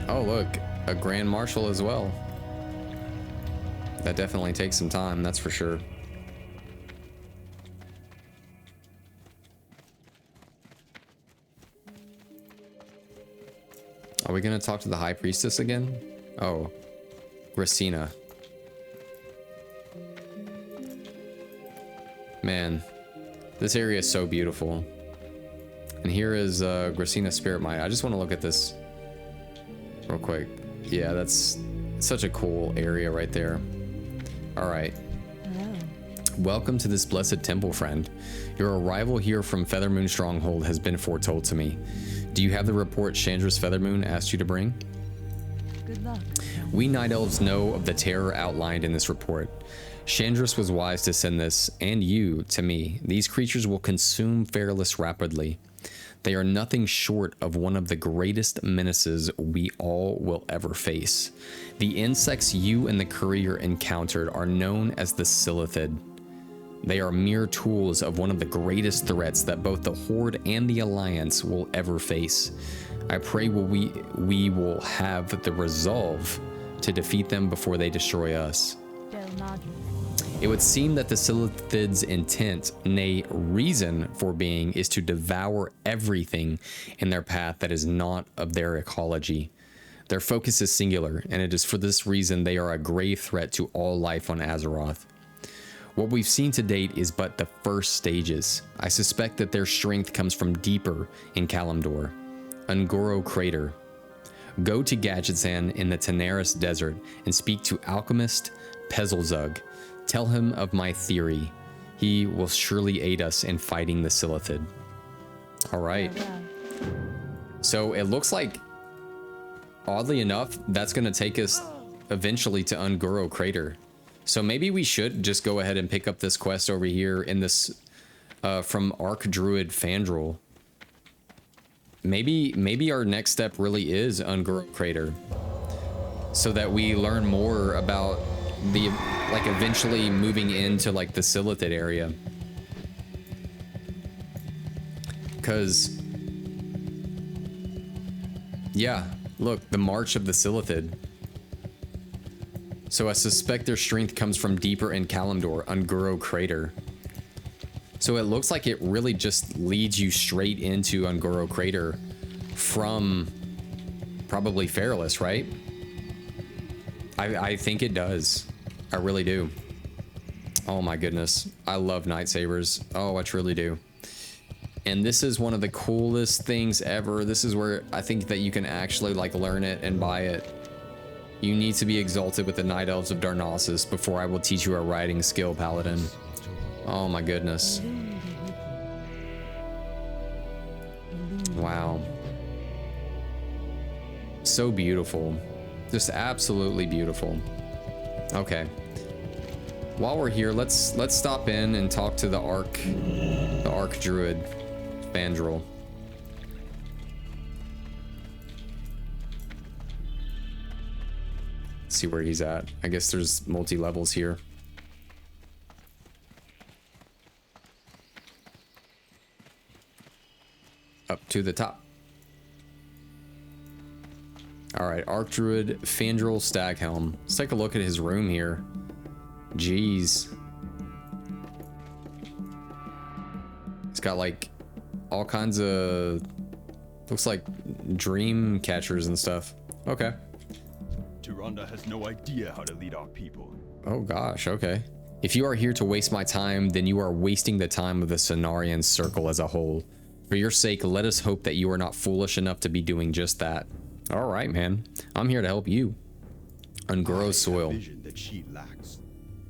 Oh look, a Grand Marshal as well. That definitely takes some time, that's for sure. Are we gonna talk to the High Priestess again? Oh, Gracina. Man, this area is so beautiful. And here is Gracina's Spirit Mine. I just want to look at this real quick. Yeah, that's such a cool area right there. All right. Hello. Welcome to this blessed temple, friend. Your arrival here from Feathermoon Stronghold has been foretold to me. Do you have the report Chandra's Feathermoon asked you to bring? Good luck. We Night Elves know of the terror outlined in this report. Chandris was wise to send this, and you, to me. These creatures will consume Fearless rapidly. They are nothing short of one of the greatest menaces we all will ever face. The insects you and the courier encountered are known as the Silithid. They are mere tools of one of the greatest threats that both the Horde and the Alliance will ever face. I pray we will have the resolve to defeat them before they destroy us. Del Nadri. It would seem that the Silithid's intent, nay, reason for being, is to devour everything in their path that is not of their ecology. Their focus is singular, and it is for this reason they are a grave threat to all life on Azeroth. What we've seen to date is but the first stages. I suspect that their strength comes from deeper in Kalimdor. Ungoro Crater. Go to Gadgetzan in the Tanaris Desert and speak to Alchemist Pezelzug. Tell him of my theory. He will surely aid us in fighting the Silithid. All right. So it looks like, oddly enough, that's going to take us eventually to Ungoro Crater. So maybe we should just go ahead and pick up this quest over here in this from Archdruid Fandral. Maybe our next step really is Ungoro Crater, so that we learn more about the, like, eventually moving into like the Silithid area. Because yeah, look, the March of the Silithid. So I suspect their strength comes from deeper in Kalimdor, Ungoro Crater. So it looks like it really just leads you straight into Ungoro Crater from probably Fairless, right? I think it does. I really do. Oh my goodness. I love Night Sabers. Oh, I truly do. And this is one of the coolest things ever. This is where I think that you can actually like learn it and buy it. You need to be exalted with the Night Elves of Darnassus before I will teach you a riding skill, Paladin. Oh my goodness. Wow. So beautiful. Just absolutely beautiful. Okay. While we're here, let's stop in and talk to the Archdruid Fandral. See where he's at. I guess there's multi-levels here. Up to the top. Alright, Archdruid Fandral Staghelm. Let's take a look at his room here. Jeez. It's got like all kinds of, looks like dream catchers and stuff. Okay. Tyrande has no idea how to lead our people. Oh gosh, okay. If you are here to waste my time, then you are wasting the time of the Cenarian Circle as a whole. For your sake, let us hope that you are not foolish enough to be doing just that. All right, man. I'm here to help you. Ungoro soil. Vision that she lacks.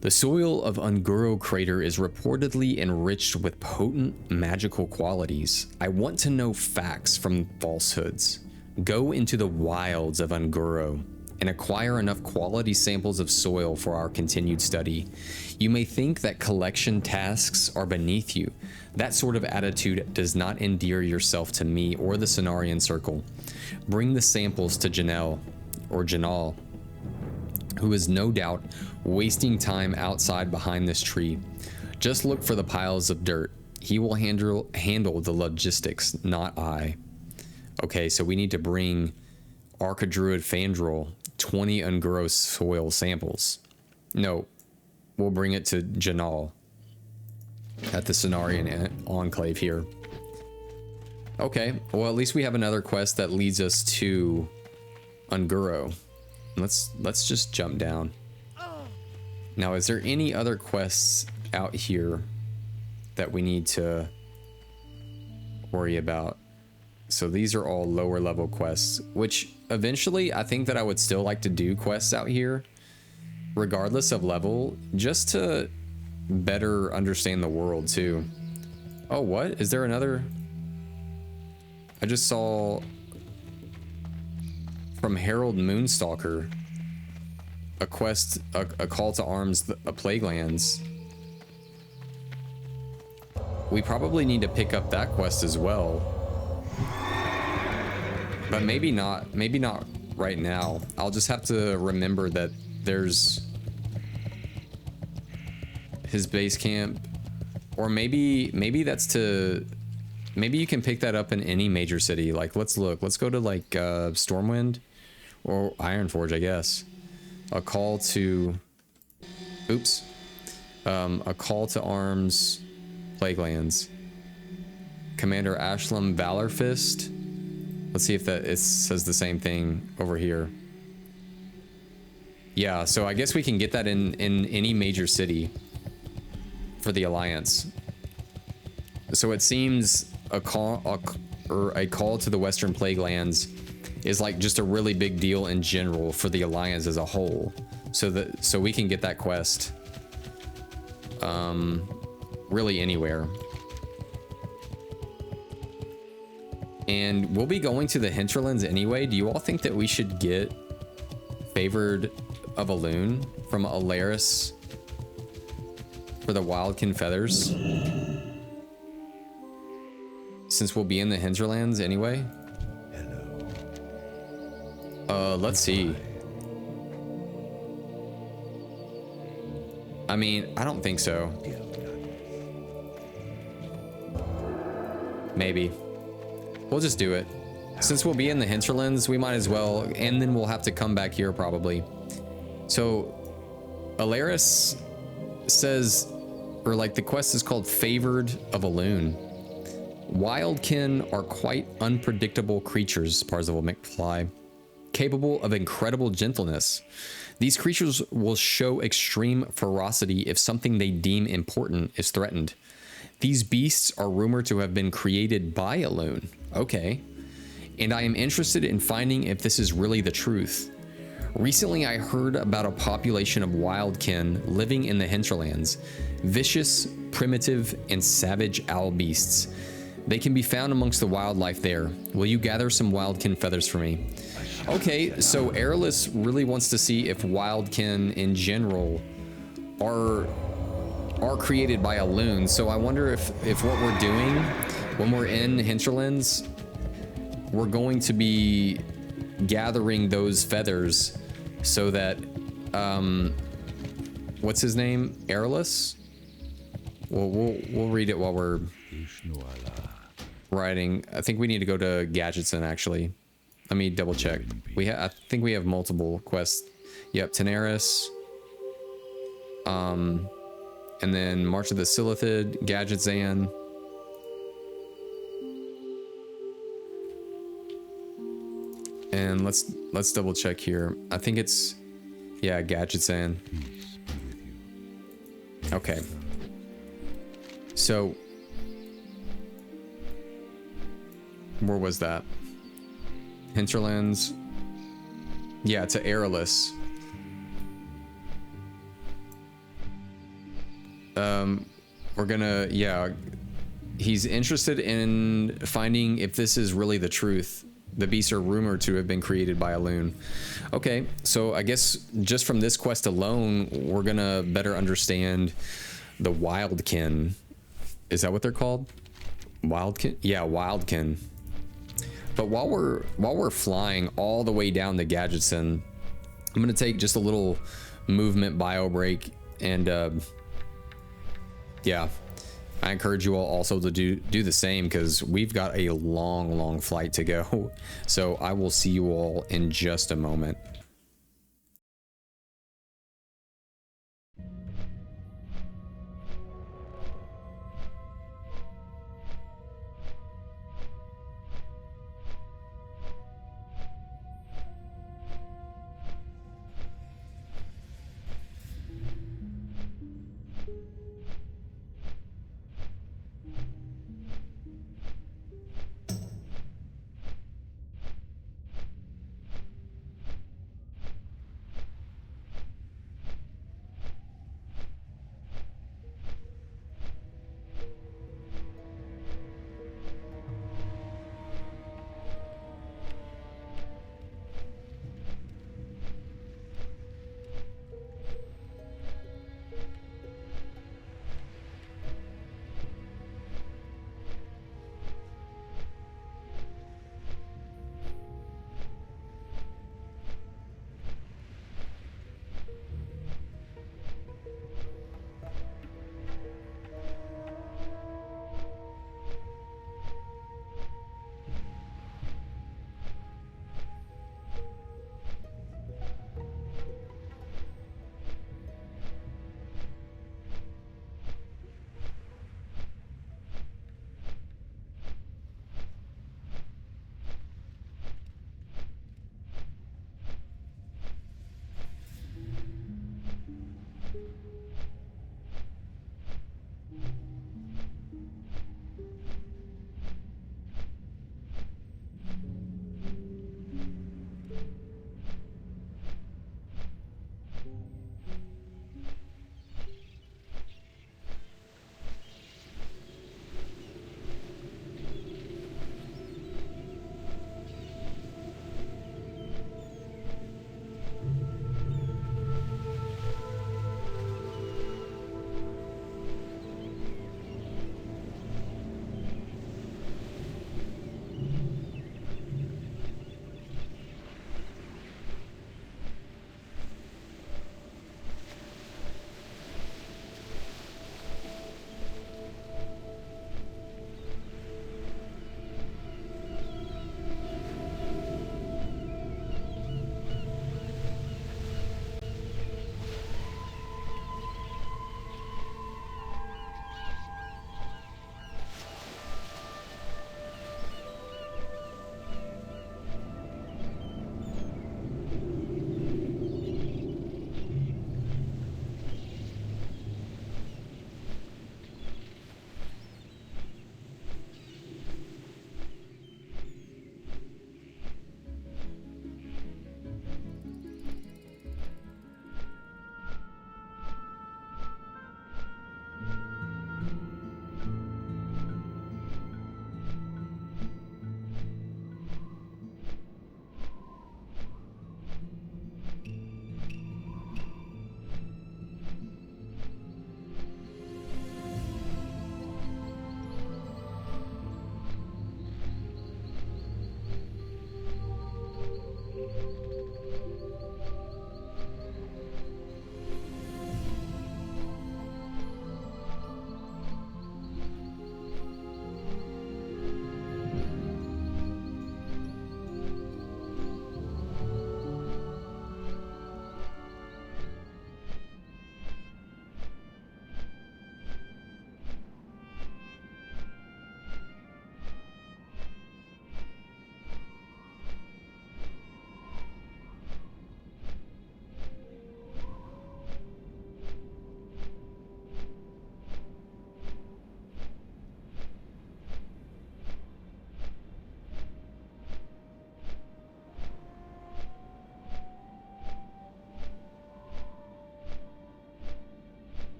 The soil of Ungoro Crater is reportedly enriched with potent magical qualities. I want to know facts from falsehoods. Go into the wilds of Ungoro and acquire enough quality samples of soil for our continued study. You may think that collection tasks are beneath you. That sort of attitude does not endear yourself to me or the Cenarian Circle. Bring the samples to Janelle, who is no doubt wasting time outside behind this tree. Just look for the piles of dirt. He will handle the logistics, not I. Okay, so we need to bring Archdruid Fandral 20 Ungoro soil samples. No, we'll bring it to Janal at the Cenarian Enclave here. Okay, well at least we have another quest that leads us to Ungoro. Let's just jump down. Now, is there any other quests out here that we need to worry about? So these are all lower level quests, which eventually I think that I would still like to do quests out here, regardless of level, just to better understand the world too. Oh, what? Is there another? I just saw from Herald Moonstalker a quest, a call to arms, a Plaguelands. We probably need to pick up that quest as well. But maybe not right now. I'll just have to remember that there's his base camp, or maybe that's to, maybe you can pick that up in any major city. Like, let's go to like Stormwind or Ironforge, I guess. A call to, oops, A call to arms, Plaguelands. Commander Ashlam Valorfist. Let's see if it says the same thing over here. Yeah, so I guess we can get that in any major city for the Alliance. So it seems a call to the Western Plaguelands is like just a really big deal in general for the Alliance as a whole. So we can get that quest really anywhere. And we'll be going to the hinterlands anyway. Do you all think that we should get Favored of a Loon from Alaris for the Wildkin Feathers? Since we'll be in the hinterlands anyway. Let's see. I mean, I don't think so. Maybe. We'll just do it. Since we'll be in the hinterlands, we might as well, and then we'll have to come back here probably. So, Alaris says, or like the quest is called Favored of a Loon. Wildkin are quite unpredictable creatures, Parzival McFly, capable of incredible gentleness. These creatures will show extreme ferocity if something they deem important is threatened. These beasts are rumored to have been created by a loon. Okay. And I am interested in finding if this is really the truth. Recently, I heard about a population of wildkin living in the hinterlands. Vicious, primitive, and savage owl beasts. They can be found amongst the wildlife there. Will you gather some wildkin feathers for me? Okay, so Airless really wants to see if wildkin in general are created by a loon. So I wonder if what we're doing when we're in hinterlands, we're going to be gathering those feathers so that what's his name? Airless? Well, we'll read it while we're writing. I think we need to go to Gadgetson actually. Let me double check. I think we have multiple quests. Yep, Tenaris. And then March of the Silithid, Gadgetzan. And let's double check here. I think it's, yeah, Gadgetzan. Okay. So where was that? Hinterlands. Yeah, to Airless. We're gonna, yeah, he's interested in finding if this is really the truth. The beasts are rumored to have been created by a loon. Okay, so I guess just from this quest alone, we're gonna better understand the wildkin. Is that what they're called? Wildkin? Yeah, wildkin. But while we're flying all the way down to Gadgetson, I'm gonna take just a little movement bio break, and yeah, I encourage you all also to do the same, because we've got a long flight to go. So I will see you all in just a moment.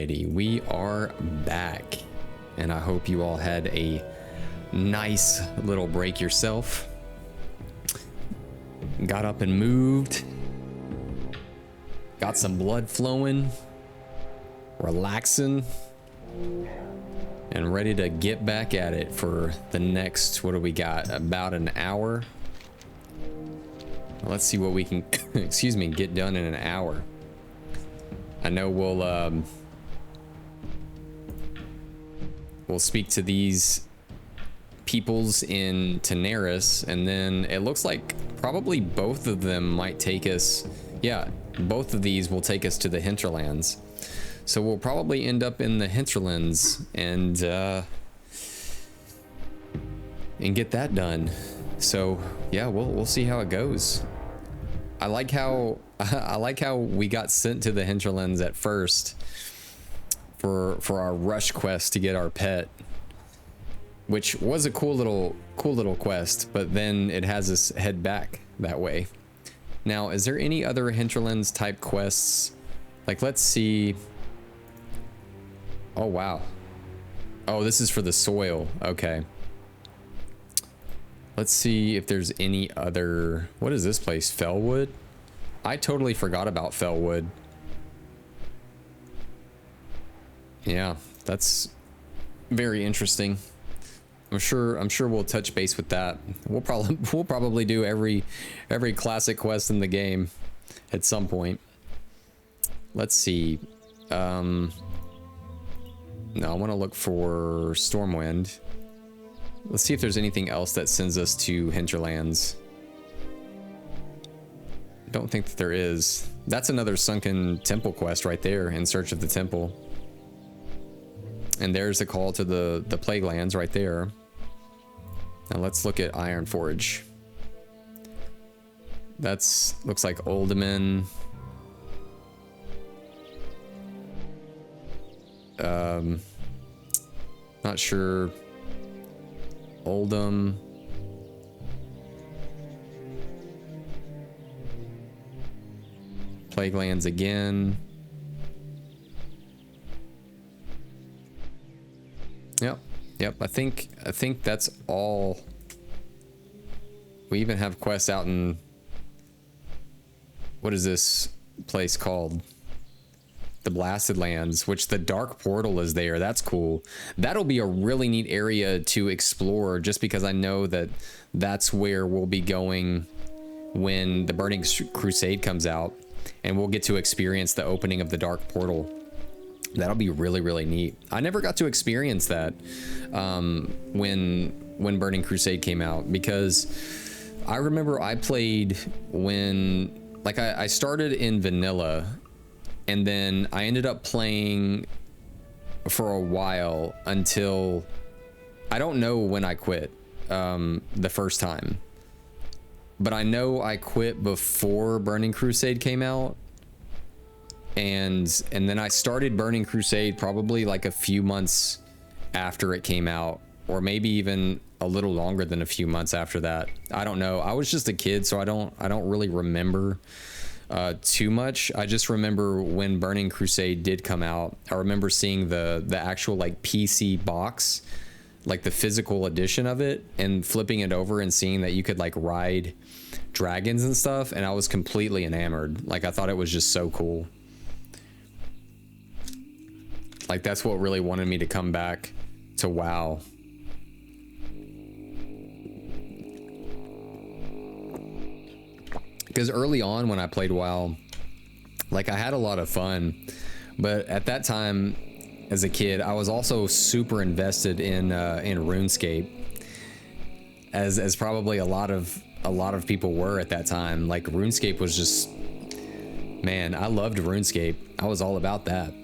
Alrighty, we are back, and I hope you all had a nice little break yourself. Got up and moved, got some blood flowing, relaxing, and ready to get back at it for the next, what do we got, about an hour? Let's see what we can excuse me, get done in an hour. I know we'll speak to these peoples in Daenerys, and then it looks like probably both of them might take us. Yeah, both of these will take us to the hinterlands. So we'll probably end up in the hinterlands and get that done. So yeah, we'll see how it goes. I like how we got sent to the hinterlands at first for our rush quest to get our pet, which was a cool little quest, but then it has us head back that way. Now, is there any other hinterlands type quests? Like, let's see. Oh wow. Oh, this is for the soil. Okay. Let's see if there's any other. What is this place? Fellwood? I totally forgot about Fellwood. Yeah, that's very interesting. I'm sure we'll touch base with that. We'll probably do every classic quest in the game at some point. Let's see. No, I want to look for Stormwind. Let's see if there's anything else that sends us to Hinterlands. Don't think that there is. That's another sunken temple quest right there, in search of the temple. And there's the call to the Plague Lands right there. Now let's look at Ironforge. That's looks like Uldaman. Not sure. Oldham. Plague Lands again. Yep. I think that's all. We even have quests out in, what is this place called? The Blasted Lands, which the Dark Portal is there. That's cool. That'll be a really neat area to explore, just because I know that that's where we'll be going when the Burning Crusade comes out, and we'll get to experience the opening of the Dark Portal. That'll be really, really neat. I never got to experience that when Burning Crusade came out, because I remember I played when, like, I started in vanilla, and then I ended up playing for a while until, I don't know when I quit the first time, but I know I quit before Burning Crusade came out, and then I started Burning Crusade probably like a few months after it came out, or maybe even a little longer than a few months after that. I don't know. I was just a kid, so I don't really remember too much. I just remember when Burning Crusade did come out, I remember seeing the actual like PC box, like the physical edition of it, and flipping it over and seeing that you could like ride dragons and stuff, and I was completely enamored. Like, I thought it was just so cool. Like, that's what really wanted me to come back to WoW. Because early on when I played WoW, like, I had a lot of fun, but at that time as a kid, I was also super invested in RuneScape, as probably a lot of people were at that time. Like, RuneScape was just, man, I loved RuneScape. I was all about that.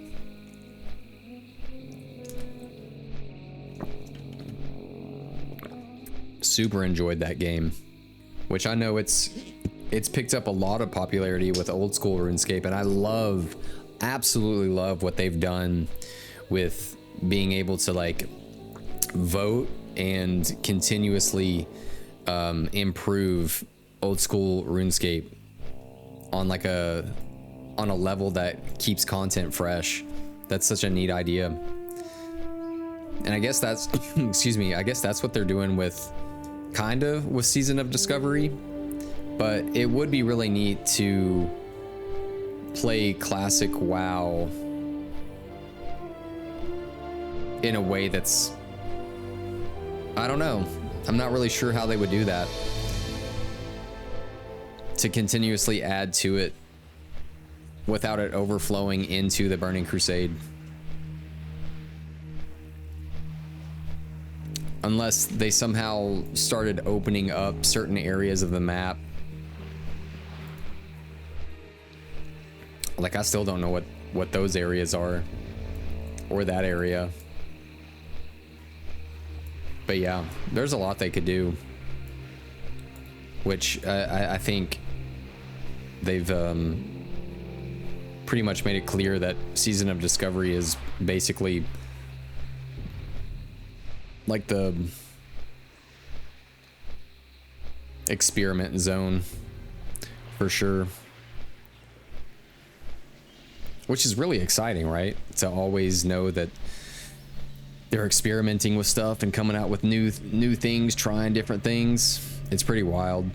Super enjoyed that game, which I know it's picked up a lot of popularity with old school RuneScape, and I absolutely love what they've done with being able to like vote and continuously improve old school RuneScape on a level that keeps content fresh That's such a neat idea. And I guess that's, excuse me, I guess that's what they're doing with, kinda, with Season of Discovery. But it would be really neat to play classic WoW in a way that's, I don't know. I'm not really sure how they would do that. To continuously add to it without it overflowing into the Burning Crusade. Unless they somehow started opening up certain areas of the map. Like, I still don't know what those areas are. Or that area. But yeah, there's a lot they could do. Which I think they've pretty much made it clear that Season of Discovery is basically like the experiment zone for sure. Which is really exciting, right? To always know that they're experimenting with stuff and coming out with new things, trying different things. It's pretty wild.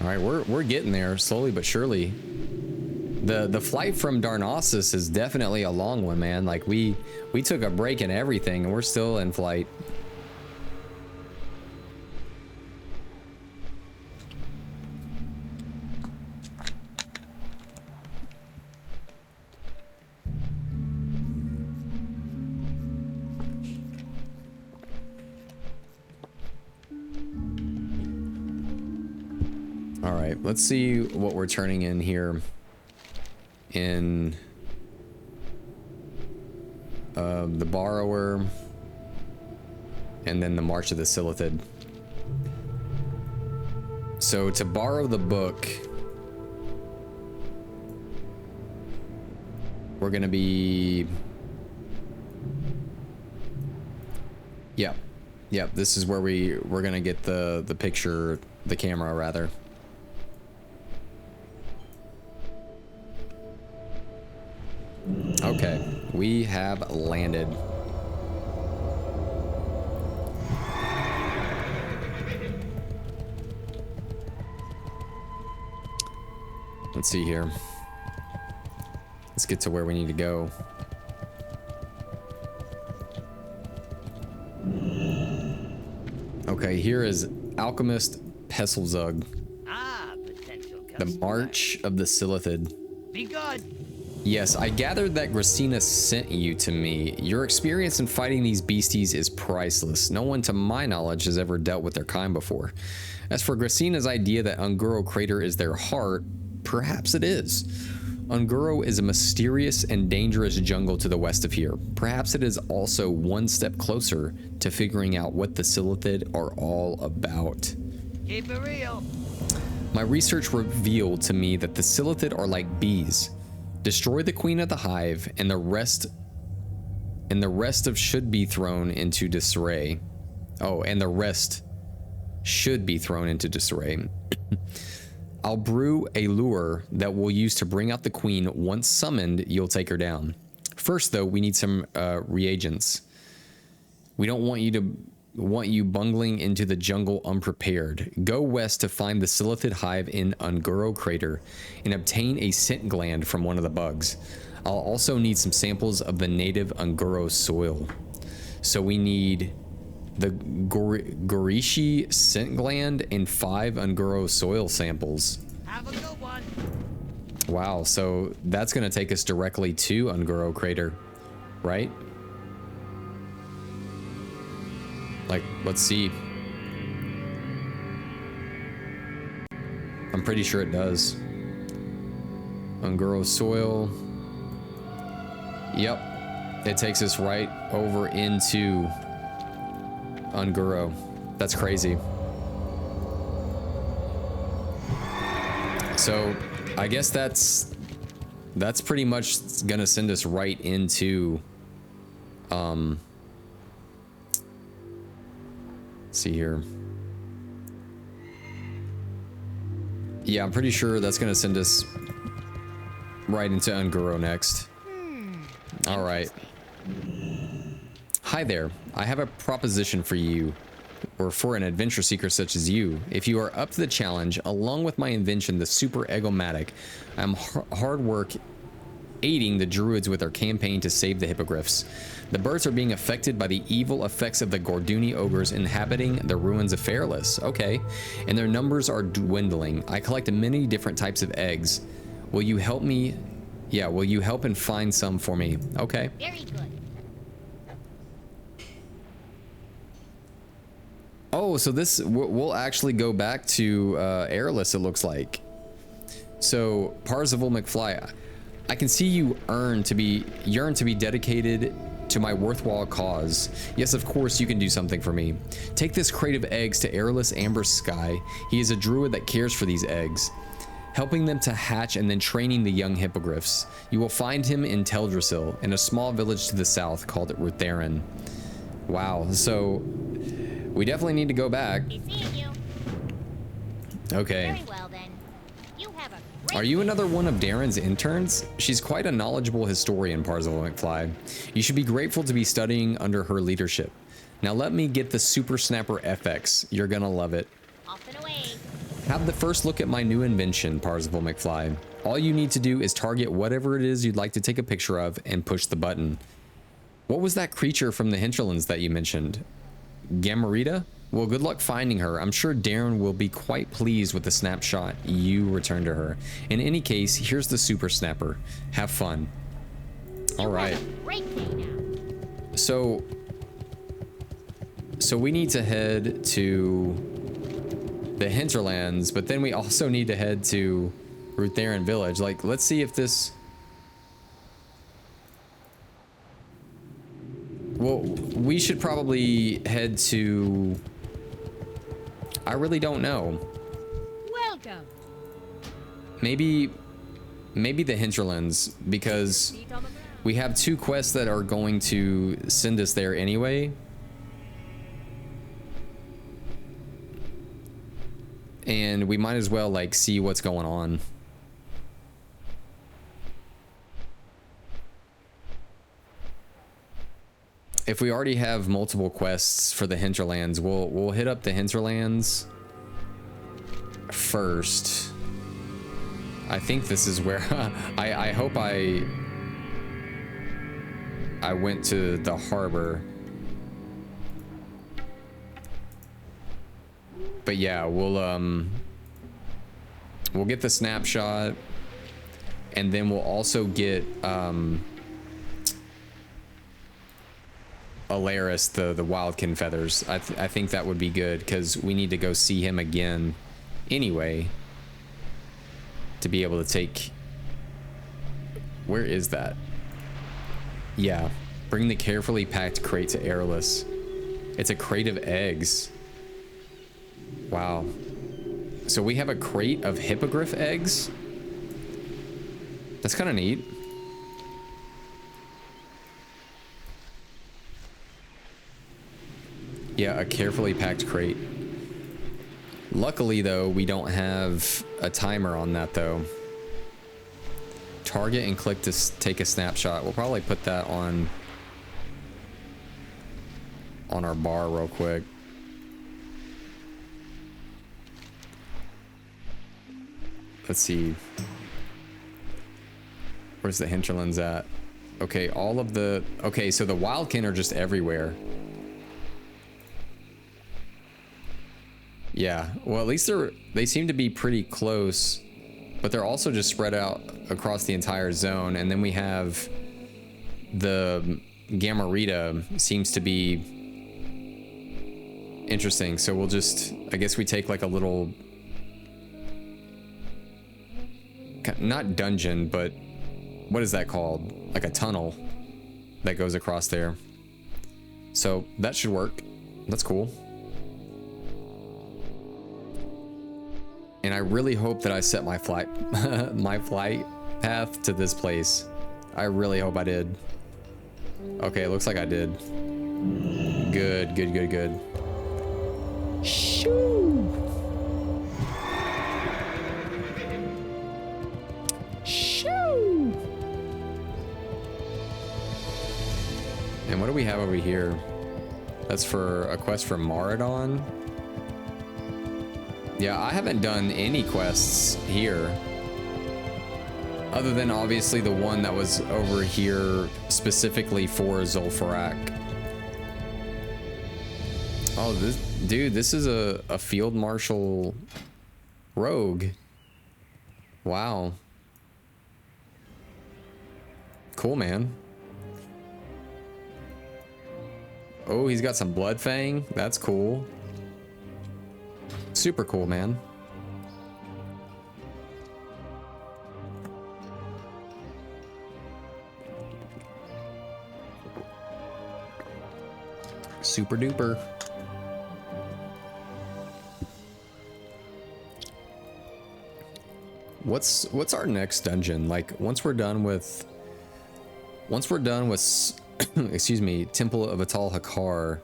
All right, we're getting there slowly but surely. The flight from Darnassus is definitely a long one, man. Like we took a break in everything and we're still in flight. All right, let's see what we're turning in here in the Borrower and then the March of the Silithid. So to borrow the book, we're gonna be, yep, this is where we're gonna get the picture, the camera rather. Okay, we have landed. Let's see here. Let's get to where we need to go. Okay, here is Alchemist Pesselzug. Potential The customer. March of the Silithid. Be good. Yes, I gathered that Gracina sent you to me. Your experience in fighting these beasties is priceless. No one to my knowledge has ever dealt with their kind before. As for Gracina's idea that Unguro Crater is their heart, perhaps it is. Unguro is a mysterious and dangerous jungle to the west of here. Perhaps it is also one step closer to figuring out what the Silithid are all about. Keep it real. My research revealed to me that the Silithid are like bees. Destroy the queen of the hive, and the rest of should be thrown into disarray. Oh, and the rest should be thrown into disarray. I'll brew a lure that we'll use to bring out the queen. Once summoned, you'll take her down. First, though, we need some reagents. We don't want you bungling into the jungle unprepared. Go west to find the Silithid hive in Unguro Crater and obtain a scent gland from one of the bugs. I'll also need some samples of the native Unguro soil. So we need the Gorishi scent gland and 5 Unguro soil samples. Have a good one. Wow, so that's gonna take us directly to Unguro Crater, right? Like, let's see. I'm pretty sure it does. Unguro soil. Yep. It takes us right over into Unguro. That's crazy. So, I guess that's that's pretty much gonna send us right into let's see here. Yeah, I'm pretty sure that's gonna send us right into Unguro next. All right. Hi there. I have a proposition for you, or for an adventure seeker such as you. If you are up to the challenge, along with my invention, the Super Egomatic, I'm hard work aiding the druids with their campaign to save the hippogriffs. The birds are being affected by the evil effects of the Gorduni ogres inhabiting the ruins of Fairless. Okay. And their numbers are dwindling. I collect many different types of eggs. Will you help me? Yeah, will you help and find some for me? Okay. Very good. Oh, so this, we'll actually go back to Airless, it looks like. So, Parzival McFly, I can see you yearn to be dedicated to my worthwhile cause. Yes, of course you can do something for me. Take this crate of eggs to Airless Amber Sky. He is a druid that cares for these eggs, helping them to hatch and then training the young hippogriffs. You will find him in Teldrassil, in a small village to the south called Rutherin. Wow, so we definitely need to go back. Be seeing you. Okay. Very well then. You have a great Are you another one of Darren's interns? She's quite a knowledgeable historian, Parzival McFly. You should be grateful to be studying under her leadership. Now let me get the Super Snapper FX. You're gonna love it. off and away. Have the first look at my new invention, Parzival McFly. All you need to do is target whatever it is you'd like to take a picture of and push the button. What was that creature from the hinterlands that you mentioned? Gamarita? Well, good luck finding her. I'm sure Darren will be quite pleased with the snapshot you return to her. In any case, here's the Super Snapper. Have fun. All right. Have a great day now. So we need to head to the hinterlands, but then we also need to head to Rutherin Village. Like, let's see if this... Well, we should probably head to... I really don't know. Welcome. Maybe the hinterlands, because Feet on the ground. we have 2 quests that are going to send us there anyway. And we might as well, like, see what's going on. If we already have multiple quests for the hinterlands, we'll hit up the hinterlands first. I think this is where I hope I went to the harbor. But yeah, we'll get the snapshot, and then we'll also get Alaris, the wildkin feathers. I think that would be good, because we need to go see him again anyway to be able to take... Where is that? Yeah, bring the carefully packed crate to Airless. It's a crate of eggs. Wow. So we have a crate of hippogriff eggs? That's kind of neat. Yeah, a carefully packed crate. Luckily, though, we don't have a timer on that, though. Target and click to take a snapshot. We'll probably put that on our bar real quick. Let's see. Where's the hinterlands at? Okay, all of the... Okay, so the wildkin are just everywhere. Yeah, well, at least they seem to be pretty close, but they're also just spread out across the entire zone. And then we have the Gamarita seems to be interesting. So we'll just, I guess we take like a little, not dungeon, but what is that called? Like a tunnel that goes across there. So that should work. That's cool. And I really hope that I set my flight path to this place? I really hope I did. Okay, looks like I did. Good, good, good, good. Shoo! Shoo! And what do we have over here? That's for a quest for Maradon. Yeah, I haven't done any quests here. Other than obviously the one that was over here specifically for Zul'Farrak. Oh, this is a field marshal rogue. Wow. Cool, man. Oh, he's got some blood fang. That's cool. Super cool, man. Super duper. What's our next dungeon? Like once we're done with excuse me, Temple of Atal Hakar,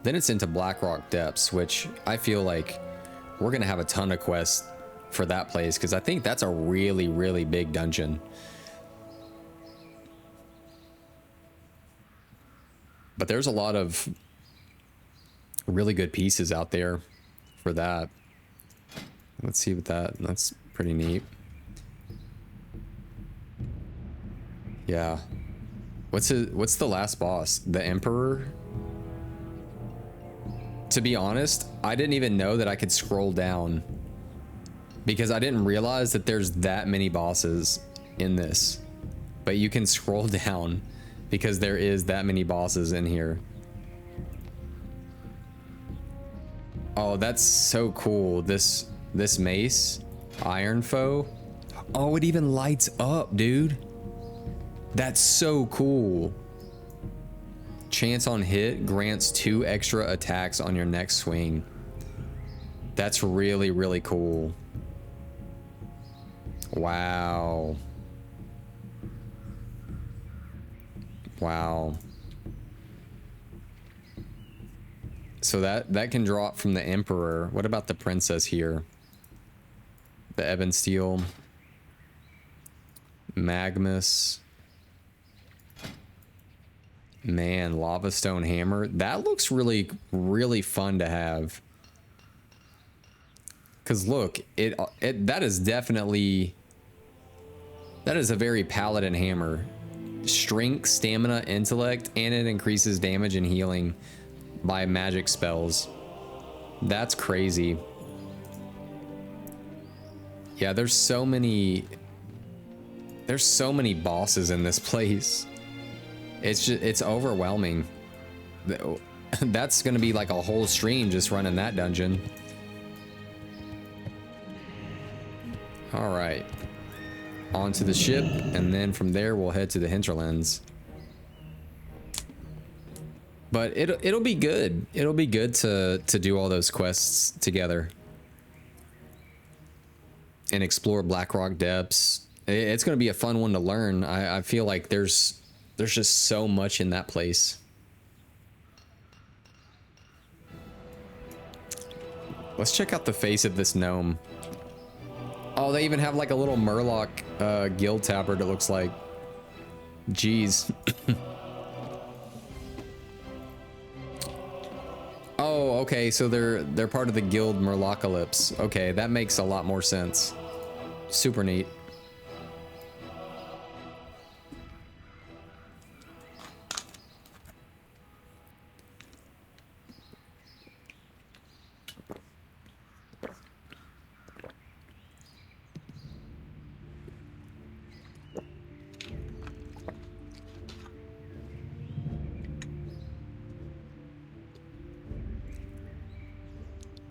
then it's into Blackrock Depths, which I feel like we're gonna have a ton of quests for that place because I think that's a really, really big dungeon. But there's a lot of really good pieces out there for that. Let's see what that's pretty neat. Yeah. What's the last boss? The Emperor? To be honest, I didn't even know that I could scroll down because I didn't realize that there's that many bosses in this. But you can scroll down because there is that many bosses in here. Oh, that's so cool. This mace, Iron Foe. Oh, it even lights up, dude. That's so cool. Chance on hit grants 2 extra attacks on your next swing. That's really, really cool. Wow. Wow. So that can drop from the Emperor. What about the Princess here? The Ebon Steel. Magmus. Man, Lava Stone Hammer. That looks really, really fun to have. Cause look, that is definitely, that is a very paladin hammer. Strength, stamina, intellect, and it increases damage and healing by magic spells. That's crazy. Yeah, there's so many bosses in this place. It's overwhelming. That's gonna be like a whole stream just running that dungeon. All right, onto the ship, and then from there we'll head to the hinterlands. But it'll be good. It'll be good to do all those quests together and explore Blackrock Depths. It's gonna be a fun one to learn. I feel like there's just so much in that place. Let's check out the face of this gnome. Oh, they even have like a little Murloc guild tabard, it looks like. Jeez. Oh, okay, so they're part of the guild Murlocalypse. Okay, that makes a lot more sense. Super neat.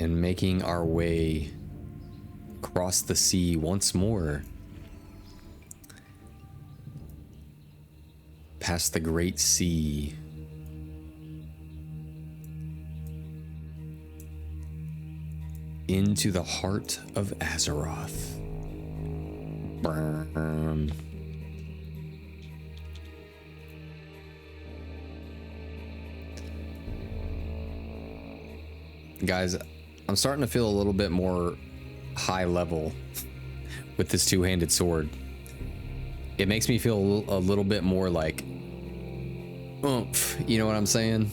And making our way across the sea once more, past the Great Sea, into the heart of Azeroth. Burn. Guys, I'm starting to feel a little bit more high level with this two-handed sword. It makes me feel a little bit more like oomph, you know what I'm saying?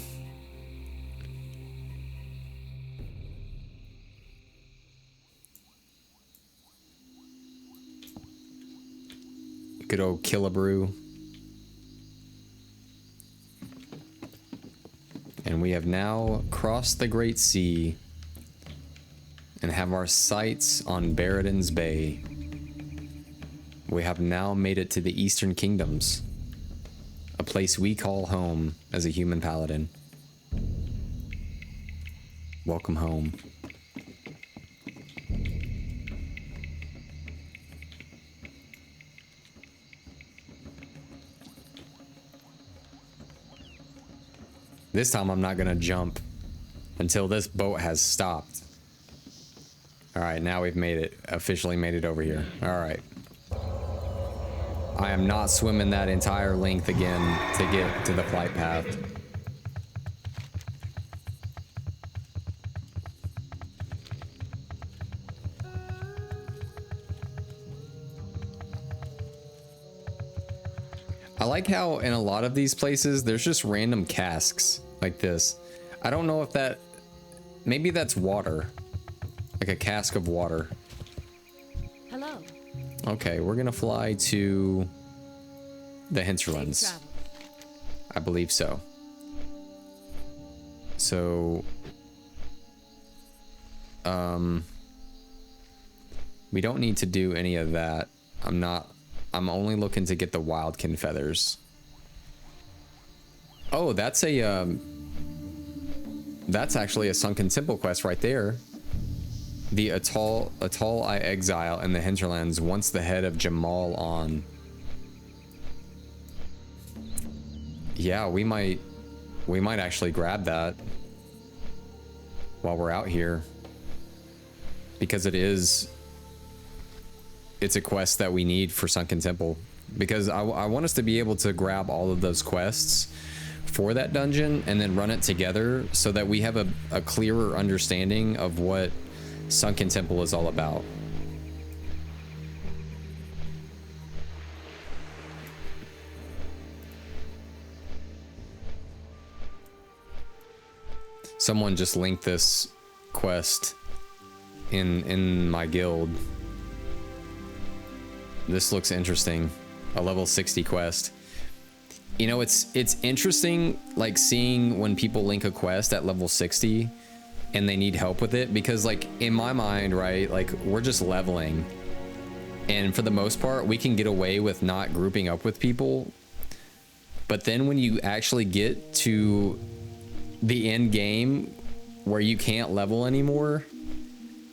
Good old Killabrew. And we have now crossed the Great Sea and have our sights on Baradine's Bay. We have now made it to the Eastern Kingdoms, a place we call home as a human paladin. Welcome home. This time I'm not gonna jump until this boat has stopped. All right, now we've made it, officially made it over here. All right. I am not swimming that entire length again to get to the flight path. I like how in a lot of these places, there's just random casks like this. I don't know if that, maybe that's water, like a cask of water. Hello. Okay, we're gonna fly to the hinterlands. Safe travels. I believe so. So, we don't need to do any of that. I'm only looking to get the wildkin feathers. Oh, that's actually a sunken temple quest right there. The Atoll I exile in the hinterlands wants the head of Jamal on. Yeah, we might actually grab that while we're out here, because it's a quest that we need for Sunken Temple, because I want us to be able to grab all of those quests for that dungeon and then run it together so that we have a clearer understanding of what Sunken Temple is all about. Someone just linked this quest in my guild. This looks interesting. A level 60 quest. You know, it's interesting, like, seeing when people link a quest at level 60 and they need help with it, because, like, in my mind, right, like, we're just leveling, and for the most part we can get away with not grouping up with people. But then when you actually get to the end game where you can't level anymore,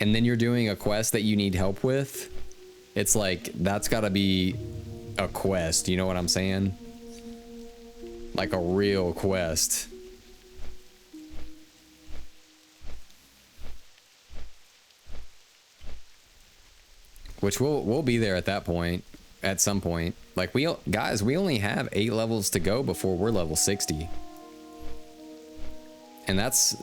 and then you're doing a quest that you need help with, it's like, that's gotta be a quest, you know what I'm saying? Like a real quest. Which we'll be there at that point, at some point. Like, guys, we only have 8 levels to go before we're level 60. And that's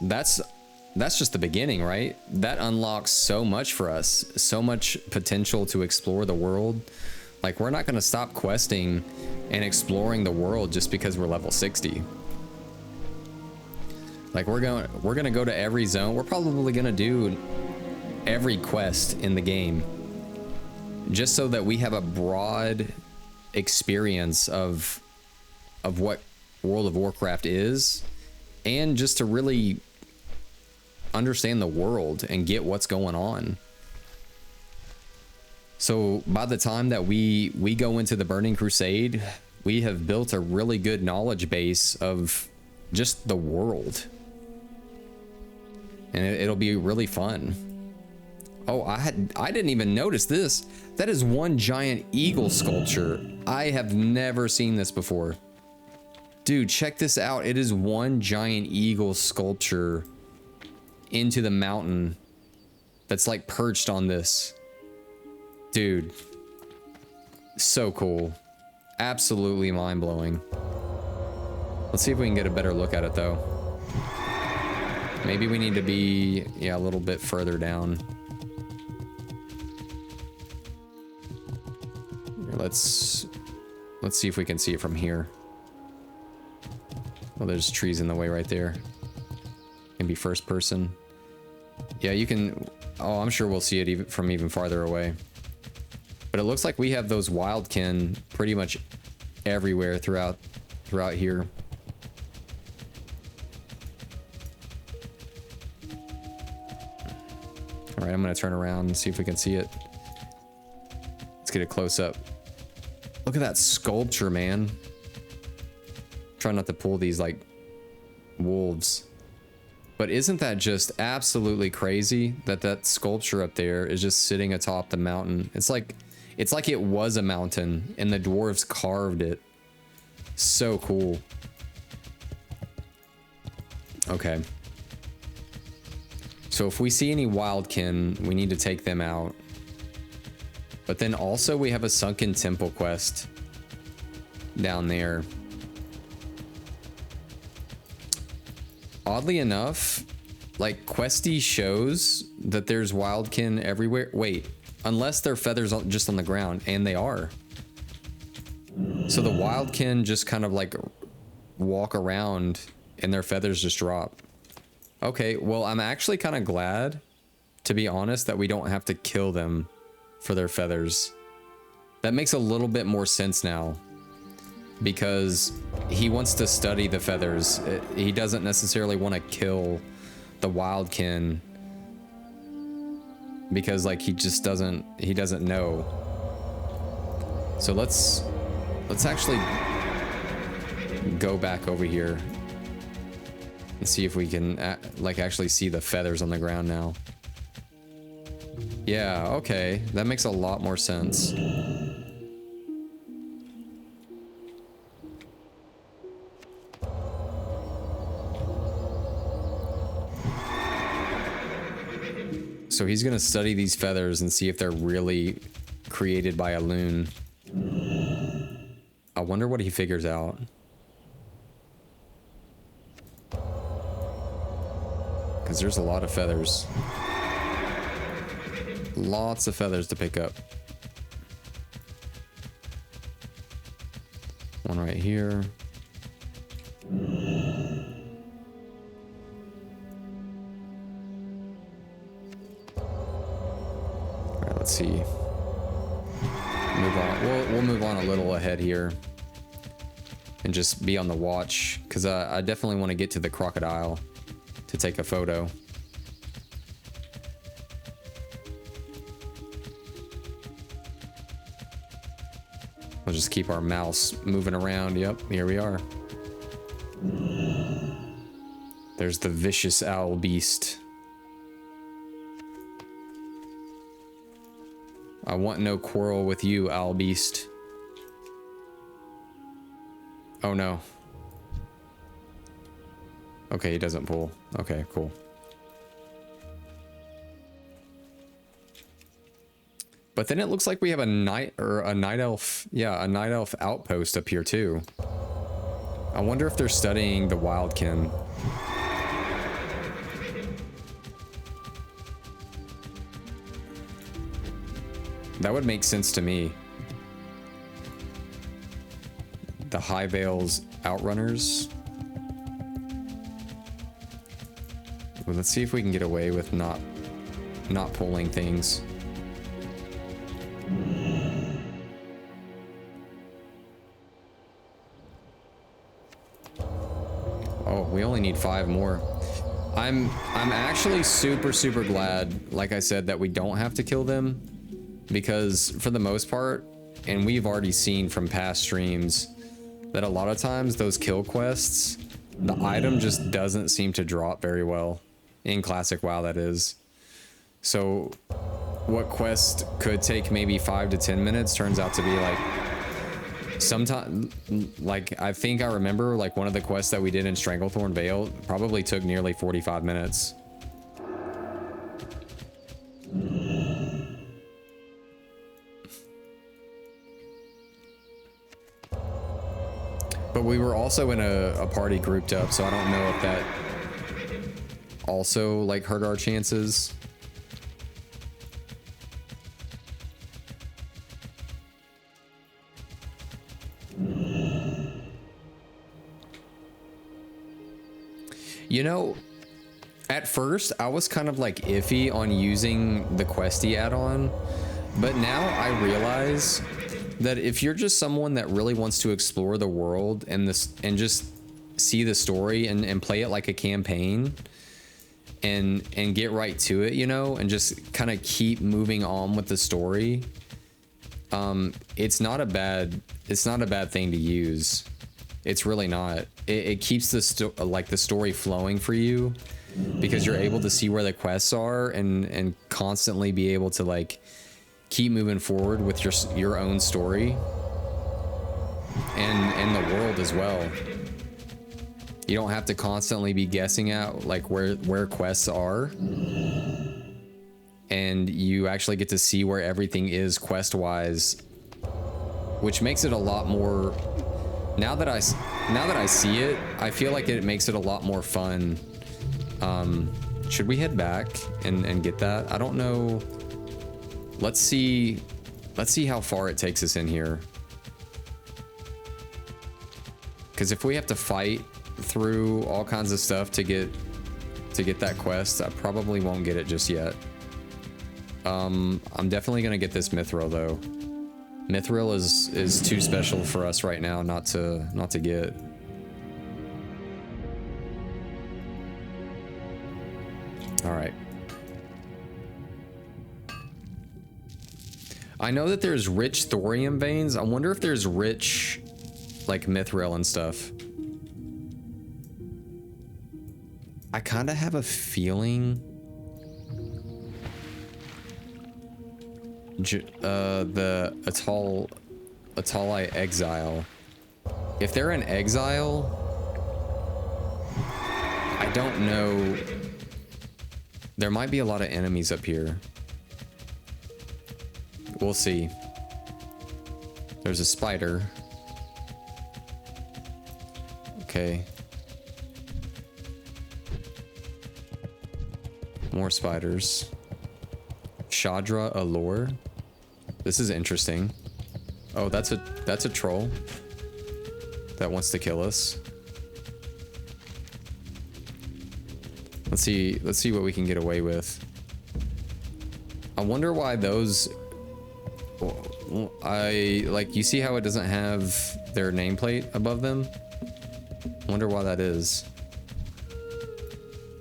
just the beginning, right? That unlocks so much for us, so much potential to explore the world. Like, we're not going to stop questing and exploring the world just because we're level 60. Like, we're going to go to every zone. We're probably going to do every quest in the game, just so that we have a broad experience of what World of Warcraft is, and just to really understand the world and get what's going on. So by the time that we go into the Burning Crusade, we have built a really good knowledge base of just the world, and it'll be really fun. Oh, I didn't even notice this. That is one giant eagle sculpture. I have never seen this before. Dude, check this out. It is one giant eagle sculpture into the mountain that's like perched on this. Dude, So cool. Absolutely mind-blowing. Let's see if we can get a better look at it, though. Maybe we need to be, yeah, a little bit further down. Here, let's see if we can see it from here. Well, there's trees in the way right there. Can be first person. Yeah, you can. Oh, I'm sure we'll see it even from even farther away. But it looks like we have those wildkin pretty much everywhere throughout here. All right, I'm gonna turn around and see if we can see it. Let's get a close up. Look at that sculpture, man. Try not to pull these like wolves. But isn't that just absolutely crazy that that sculpture up there is just sitting atop the mountain? It's like it was a mountain and the dwarves carved it. So cool. Okay. So if we see any wildkin, we need to take them out. But then also we have a sunken temple quest down there. Oddly enough, like Questy shows that there's wildkin everywhere. Wait, unless they're feathers just on the ground, and they are. So the wildkin just kind of like walk around and their feathers just drop. Okay, well, I'm actually kind of glad, to be honest, that we don't have to kill them for their feathers. That makes a little bit more sense now. Because he wants to study the feathers. He doesn't necessarily want to kill the wildkin. Because like he doesn't know. So let's actually go back over here and see if we can like actually see the feathers on the ground now. Yeah, okay, that makes a lot more sense. So he's gonna study these feathers and see if they're really created by a loon. I wonder what he figures out. Because there's a lot of feathers. Lots of feathers to pick up. One right here. Alright, let's see. Move on. We'll move on a little ahead here. And just be on the watch. Because I definitely want to get to the crocodile to take a photo. We'll just keep our mouse moving around. Yep, here we are. There's the vicious owl beast. I want no quarrel with you, owl beast. Oh no. Okay, he doesn't pull. Okay, cool. But then it looks like we have a night elf. Yeah, a night elf outpost up here too. I wonder if they're studying the wildkin. That would make sense to me. The High Vale's outrunners. Well, let's see if we can get away with not pulling things. Oh, we only need 5 more. I'm actually super glad, like I said, that we don't have to kill them, because for the most part, and we've already seen from past streams, that a lot of times those kill quests, the item just doesn't seem to drop very well in Classic WoW, that is. So what quest could take maybe 5 to 10 minutes turns out to be like sometimes, like I think I remember like one of the quests that we did in Stranglethorn Vale probably took nearly 45 minutes. But we were also in a party grouped up, so I don't know if that also like hurt our chances. You know, at first I was kind of like iffy on using the Questy add-on, but now I realize that if you're just someone that really wants to explore the world and just see the story and play it like a campaign and get right to it, you know, and just kind of keep moving on with the story, it's not a bad thing to use. It's really not. It keeps the story flowing for you because you're able to see where the quests are and constantly be able to like keep moving forward with your own story and the world as well. You don't have to constantly be guessing out like where quests are, and you actually get to see where everything is quest wise, which makes it a lot more. Now that I see it, I feel like it makes it a lot more fun. Should we head back and get that? I don't know. Let's see how far it takes us in here. Because if we have to fight through all kinds of stuff to get that quest, I probably won't get it just yet. I'm definitely gonna get this Mithril though. Mithril is too special for us right now not to get. All right. I know that there's rich thorium veins. I wonder if there's rich like mithril and stuff. I kind of have a feeling the Atali exile. If they're in exile, I don't know. There might be a lot of enemies up here. We'll see. There's a spider. Okay. More spiders. Shadra Allure. This is interesting. Oh, that's a troll that wants to kill us. Let's see what we can get away with. I wonder why those. You see how it doesn't have their nameplate above them? Wonder why that is.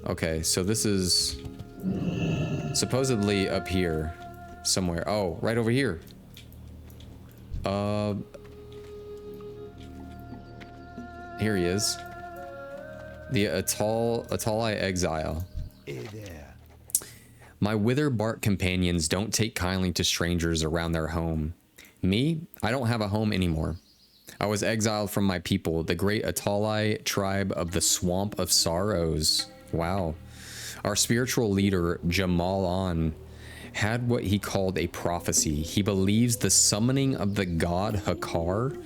Okay, so this is supposedly up here somewhere. Oh, right over here. Here he is. The Atali exile. Hey there. My wither-bark companions don't take kindly to strangers around their home. Me, I don't have a home anymore. I was exiled from my people, the great Atali tribe of the Swamp of Sorrows. Wow. Our spiritual leader, Jamal An, had what he called a prophecy. He believes the summoning of the god Hakar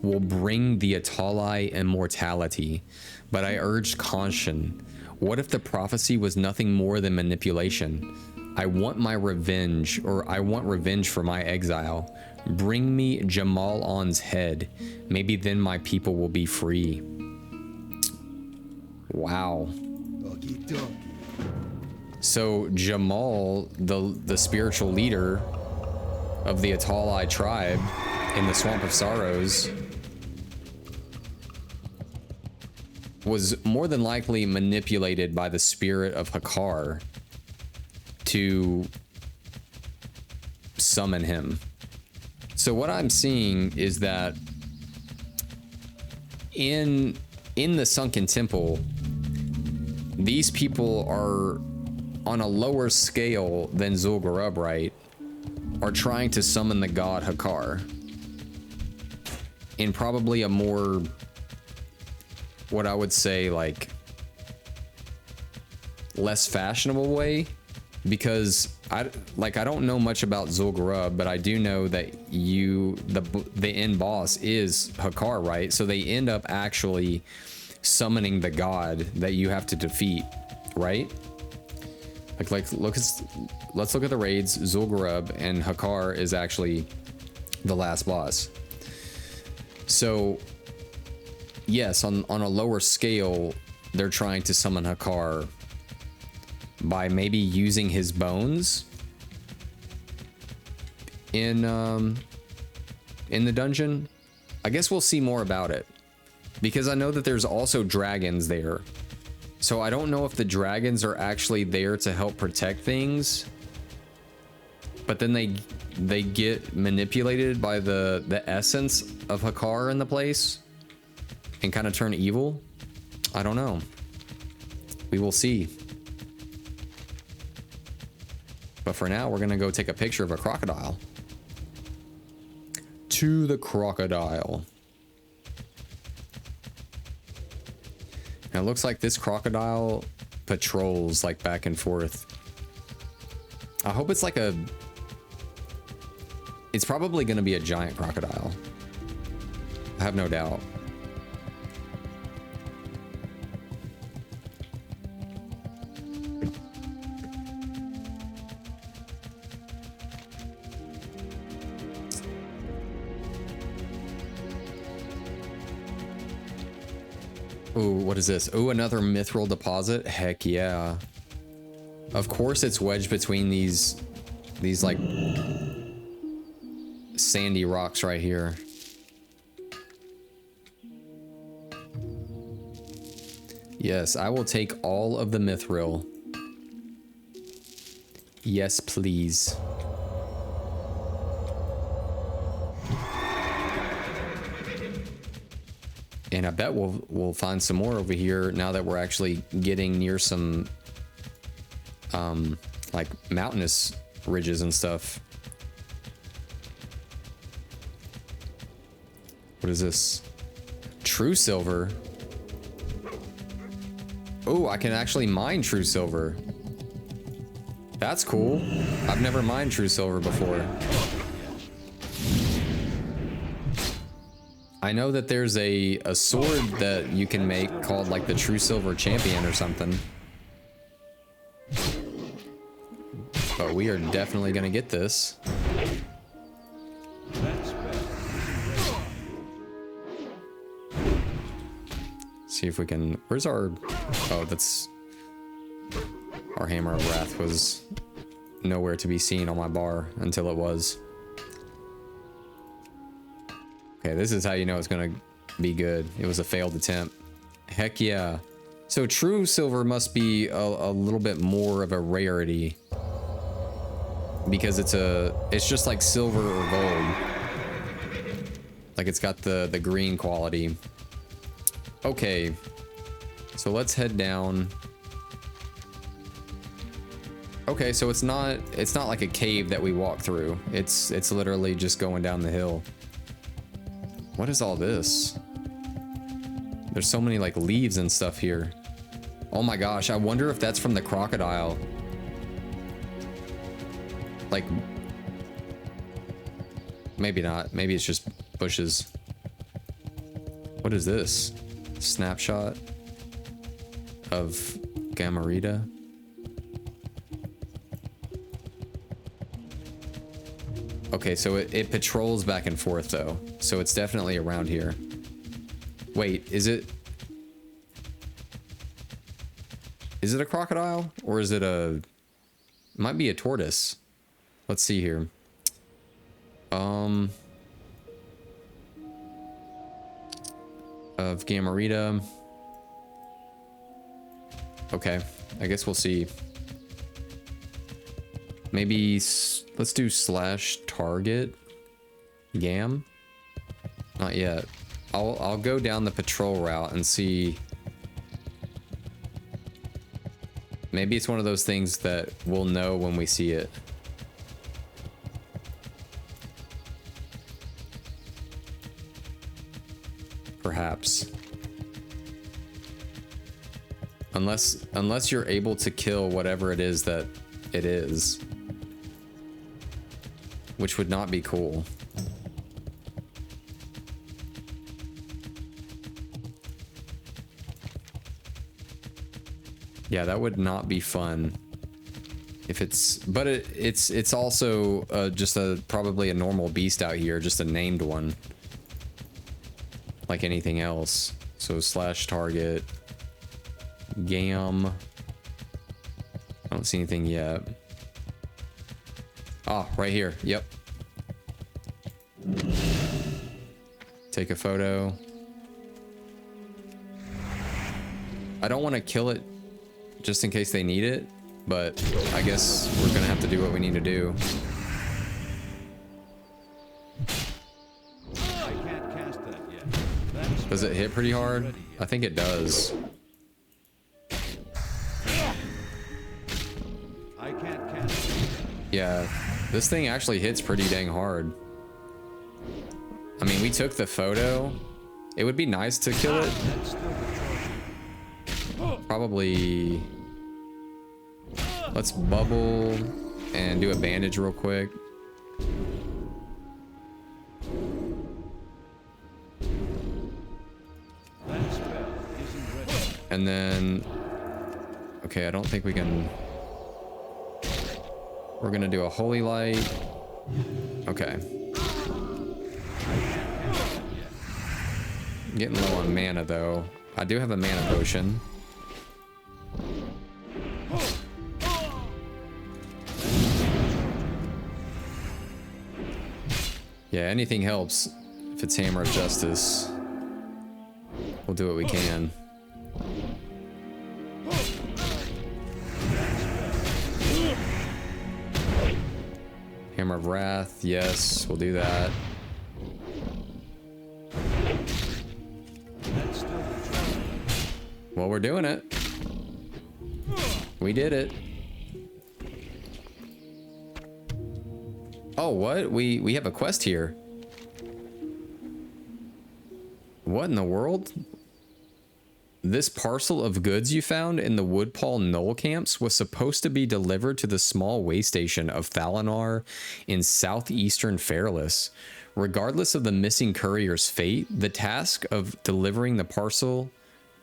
will bring the Atali immortality. But I urged caution. What if the prophecy was nothing more than manipulation? I want my revenge, or I want revenge for my exile. Bring me Jamal An's head. Maybe then my people will be free. Wow. Okie dokie. So Jamal, the spiritual leader of the Atali tribe in the Swamp of Sorrows, was more than likely manipulated by the spirit of Hakar to summon him. So what I'm seeing is that in the Sunken Temple, these people are on a lower scale than Zul'Gurub, right? Are trying to summon the god Hakar in probably a more, what I would say, like, less fashionable way because I don't know much about Zul'Gurub, but I do know that the end boss is Hakar, right? So they end up actually summoning the god that you have to defeat, right? Let's look at the raids. Zul'Gurub and Hakar is actually the last boss. So yes, on a lower scale, they're trying to summon Hakar by maybe using his bones in the dungeon. I guess we'll see more about it, because I know that there's also dragons there. So I don't know if the dragons are actually there to help protect things, but then they get manipulated by the essence of Hakar in the place and kind of turn evil. I don't know. We will see. But for now, we're gonna go take a picture of a crocodile. To the crocodile. Now it looks like this crocodile patrols like back and forth. I hope it's like it's probably gonna be a giant crocodile. I have no doubt. Ooh, what is this? Ooh, another mithril deposit? Heck yeah. Of course it's wedged between these like sandy rocks right here. Yes, I will take all of the mithril. Yes, please. And I bet we'll find some more over here now that we're actually getting near some like mountainous ridges and stuff. What is this? True silver. Oh, I can actually mine true silver. That's cool. I've never mined true silver before. I know that there's a sword that you can make called like the True Silver Champion or something. But we are definitely gonna get this. See if we can, where's our, oh, that's, our Hammer of Wrath was nowhere to be seen on my bar until it was. Okay, this is how you know it's gonna be good. It was a failed attempt. Heck yeah. So true silver must be a little bit more of a rarity, because it's just like silver or gold. Like it's got the green quality. Okay, so let's head down. Okay, so it's not like a cave that we walk through. It's literally just going down the hill. What is all this? There's so many like leaves and stuff here. Oh my gosh, I wonder if that's from the crocodile. Like, maybe not. Maybe it's just bushes. What is this? Snapshot of Gamarita. Okay, so it patrols back and forth though. So it's definitely around here. Wait, is it a crocodile? Or is it it might be a tortoise. Let's see here. Of Gamarita. Okay, I guess we'll see. Maybe let's do /target Gam. Not yet. I'll go down the patrol route and see. Maybe it's one of those things that we'll know when we see it. Perhaps. Unless you're able to kill whatever it is that it is. Which would not be cool. Yeah, that would not be fun. If it's, but it's also just probably a normal beast out here, just a named one, like anything else. So slash target, gam. I don't see anything yet. Ah, right here. Yep. Take a photo. I don't want to kill it just in case they need it, but I guess we're gonna have to do what we need to do. I can't cast that yet. That's Does it hit pretty hard? I think it does. I can't cast it. Yeah, this thing actually hits pretty dang hard. I mean, we took the photo. It would be nice to kill it. That's still the trophy. Probably. Let's bubble and do a bandage real quick. That spell isn't ready. And then, okay, I don't think we can. We're gonna do a holy light. Okay. Getting low on mana though. I do have a mana potion. Yeah, anything helps. If it's Hammer of Justice, we'll do what we can. Hammer of Wrath, yes, we'll do that. That's still the trophy. Well, we're doing it. We did it. Oh, what? We have a quest here. What in the world? This parcel of goods you found in the Woodpaw Knoll camps was supposed to be delivered to the small way station of Thalanar in southeastern Fairless. Regardless of the missing courier's fate, the task of delivering the parcel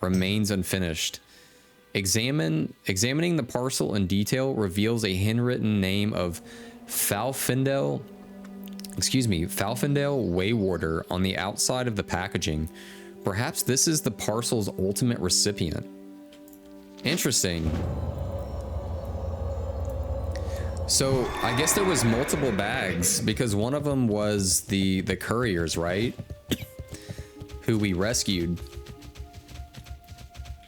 remains unfinished. Examining the parcel in detail reveals a handwritten name of Falfindel Waywarder on the outside of the packaging. Perhaps this is the parcel's ultimate recipient. Interesting. So I guess there was multiple bags because one of them was the couriers, right? Who we rescued.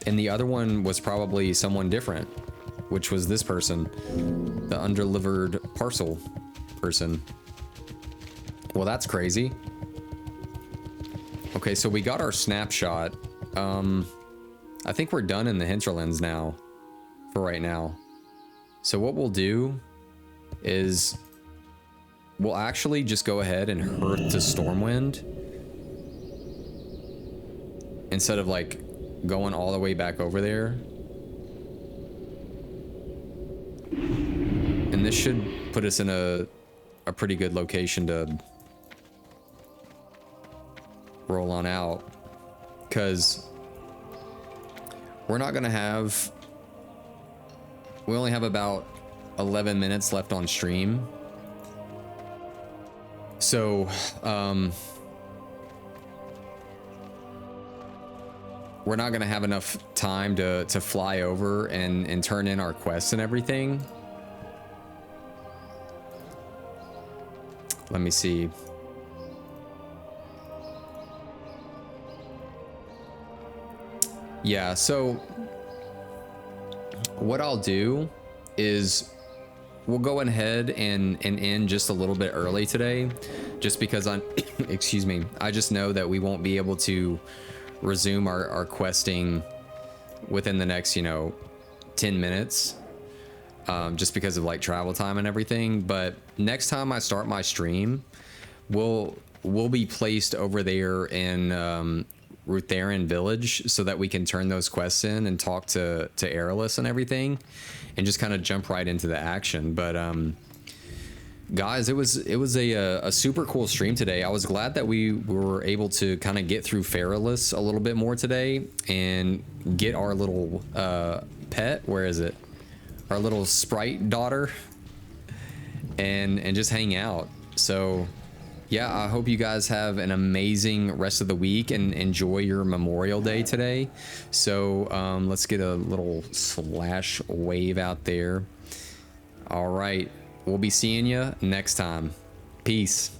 And the other one was probably someone different, which was this person, the undelivered parcel person. Well, that's crazy. Okay, so we got our snapshot. I think we're done in the hinterlands now, for right now. So what we'll do is we'll actually just go ahead and herd to Stormwind instead of like going all the way back over there. And this should put us in a pretty good location to roll on out, because we're not gonna have, we only have about 11 minutes left on stream, so we're not gonna have enough time to fly over and turn in our quests and everything. Let me see. Yeah, so what I'll do is we'll go ahead and end just a little bit early today, just because I'm excuse me, I just know that we won't be able to resume our questing within the next 10 minutes, just because of like travel time and everything. But next time I start my stream, we'll be placed over there in Rutheran village so that we can turn those quests in and talk to Aerolus and everything, and just kind of jump right into the action. But guys, it was a super cool stream today. I was glad that we were able to kind of get through Feralus a little bit more today and get our little pet. Where is it? Our little sprite daughter, and just hang out. So yeah, I hope you guys have an amazing rest of the week and enjoy your Memorial Day today. So let's get a little slash wave out there. All right, we'll be seeing you next time. Peace.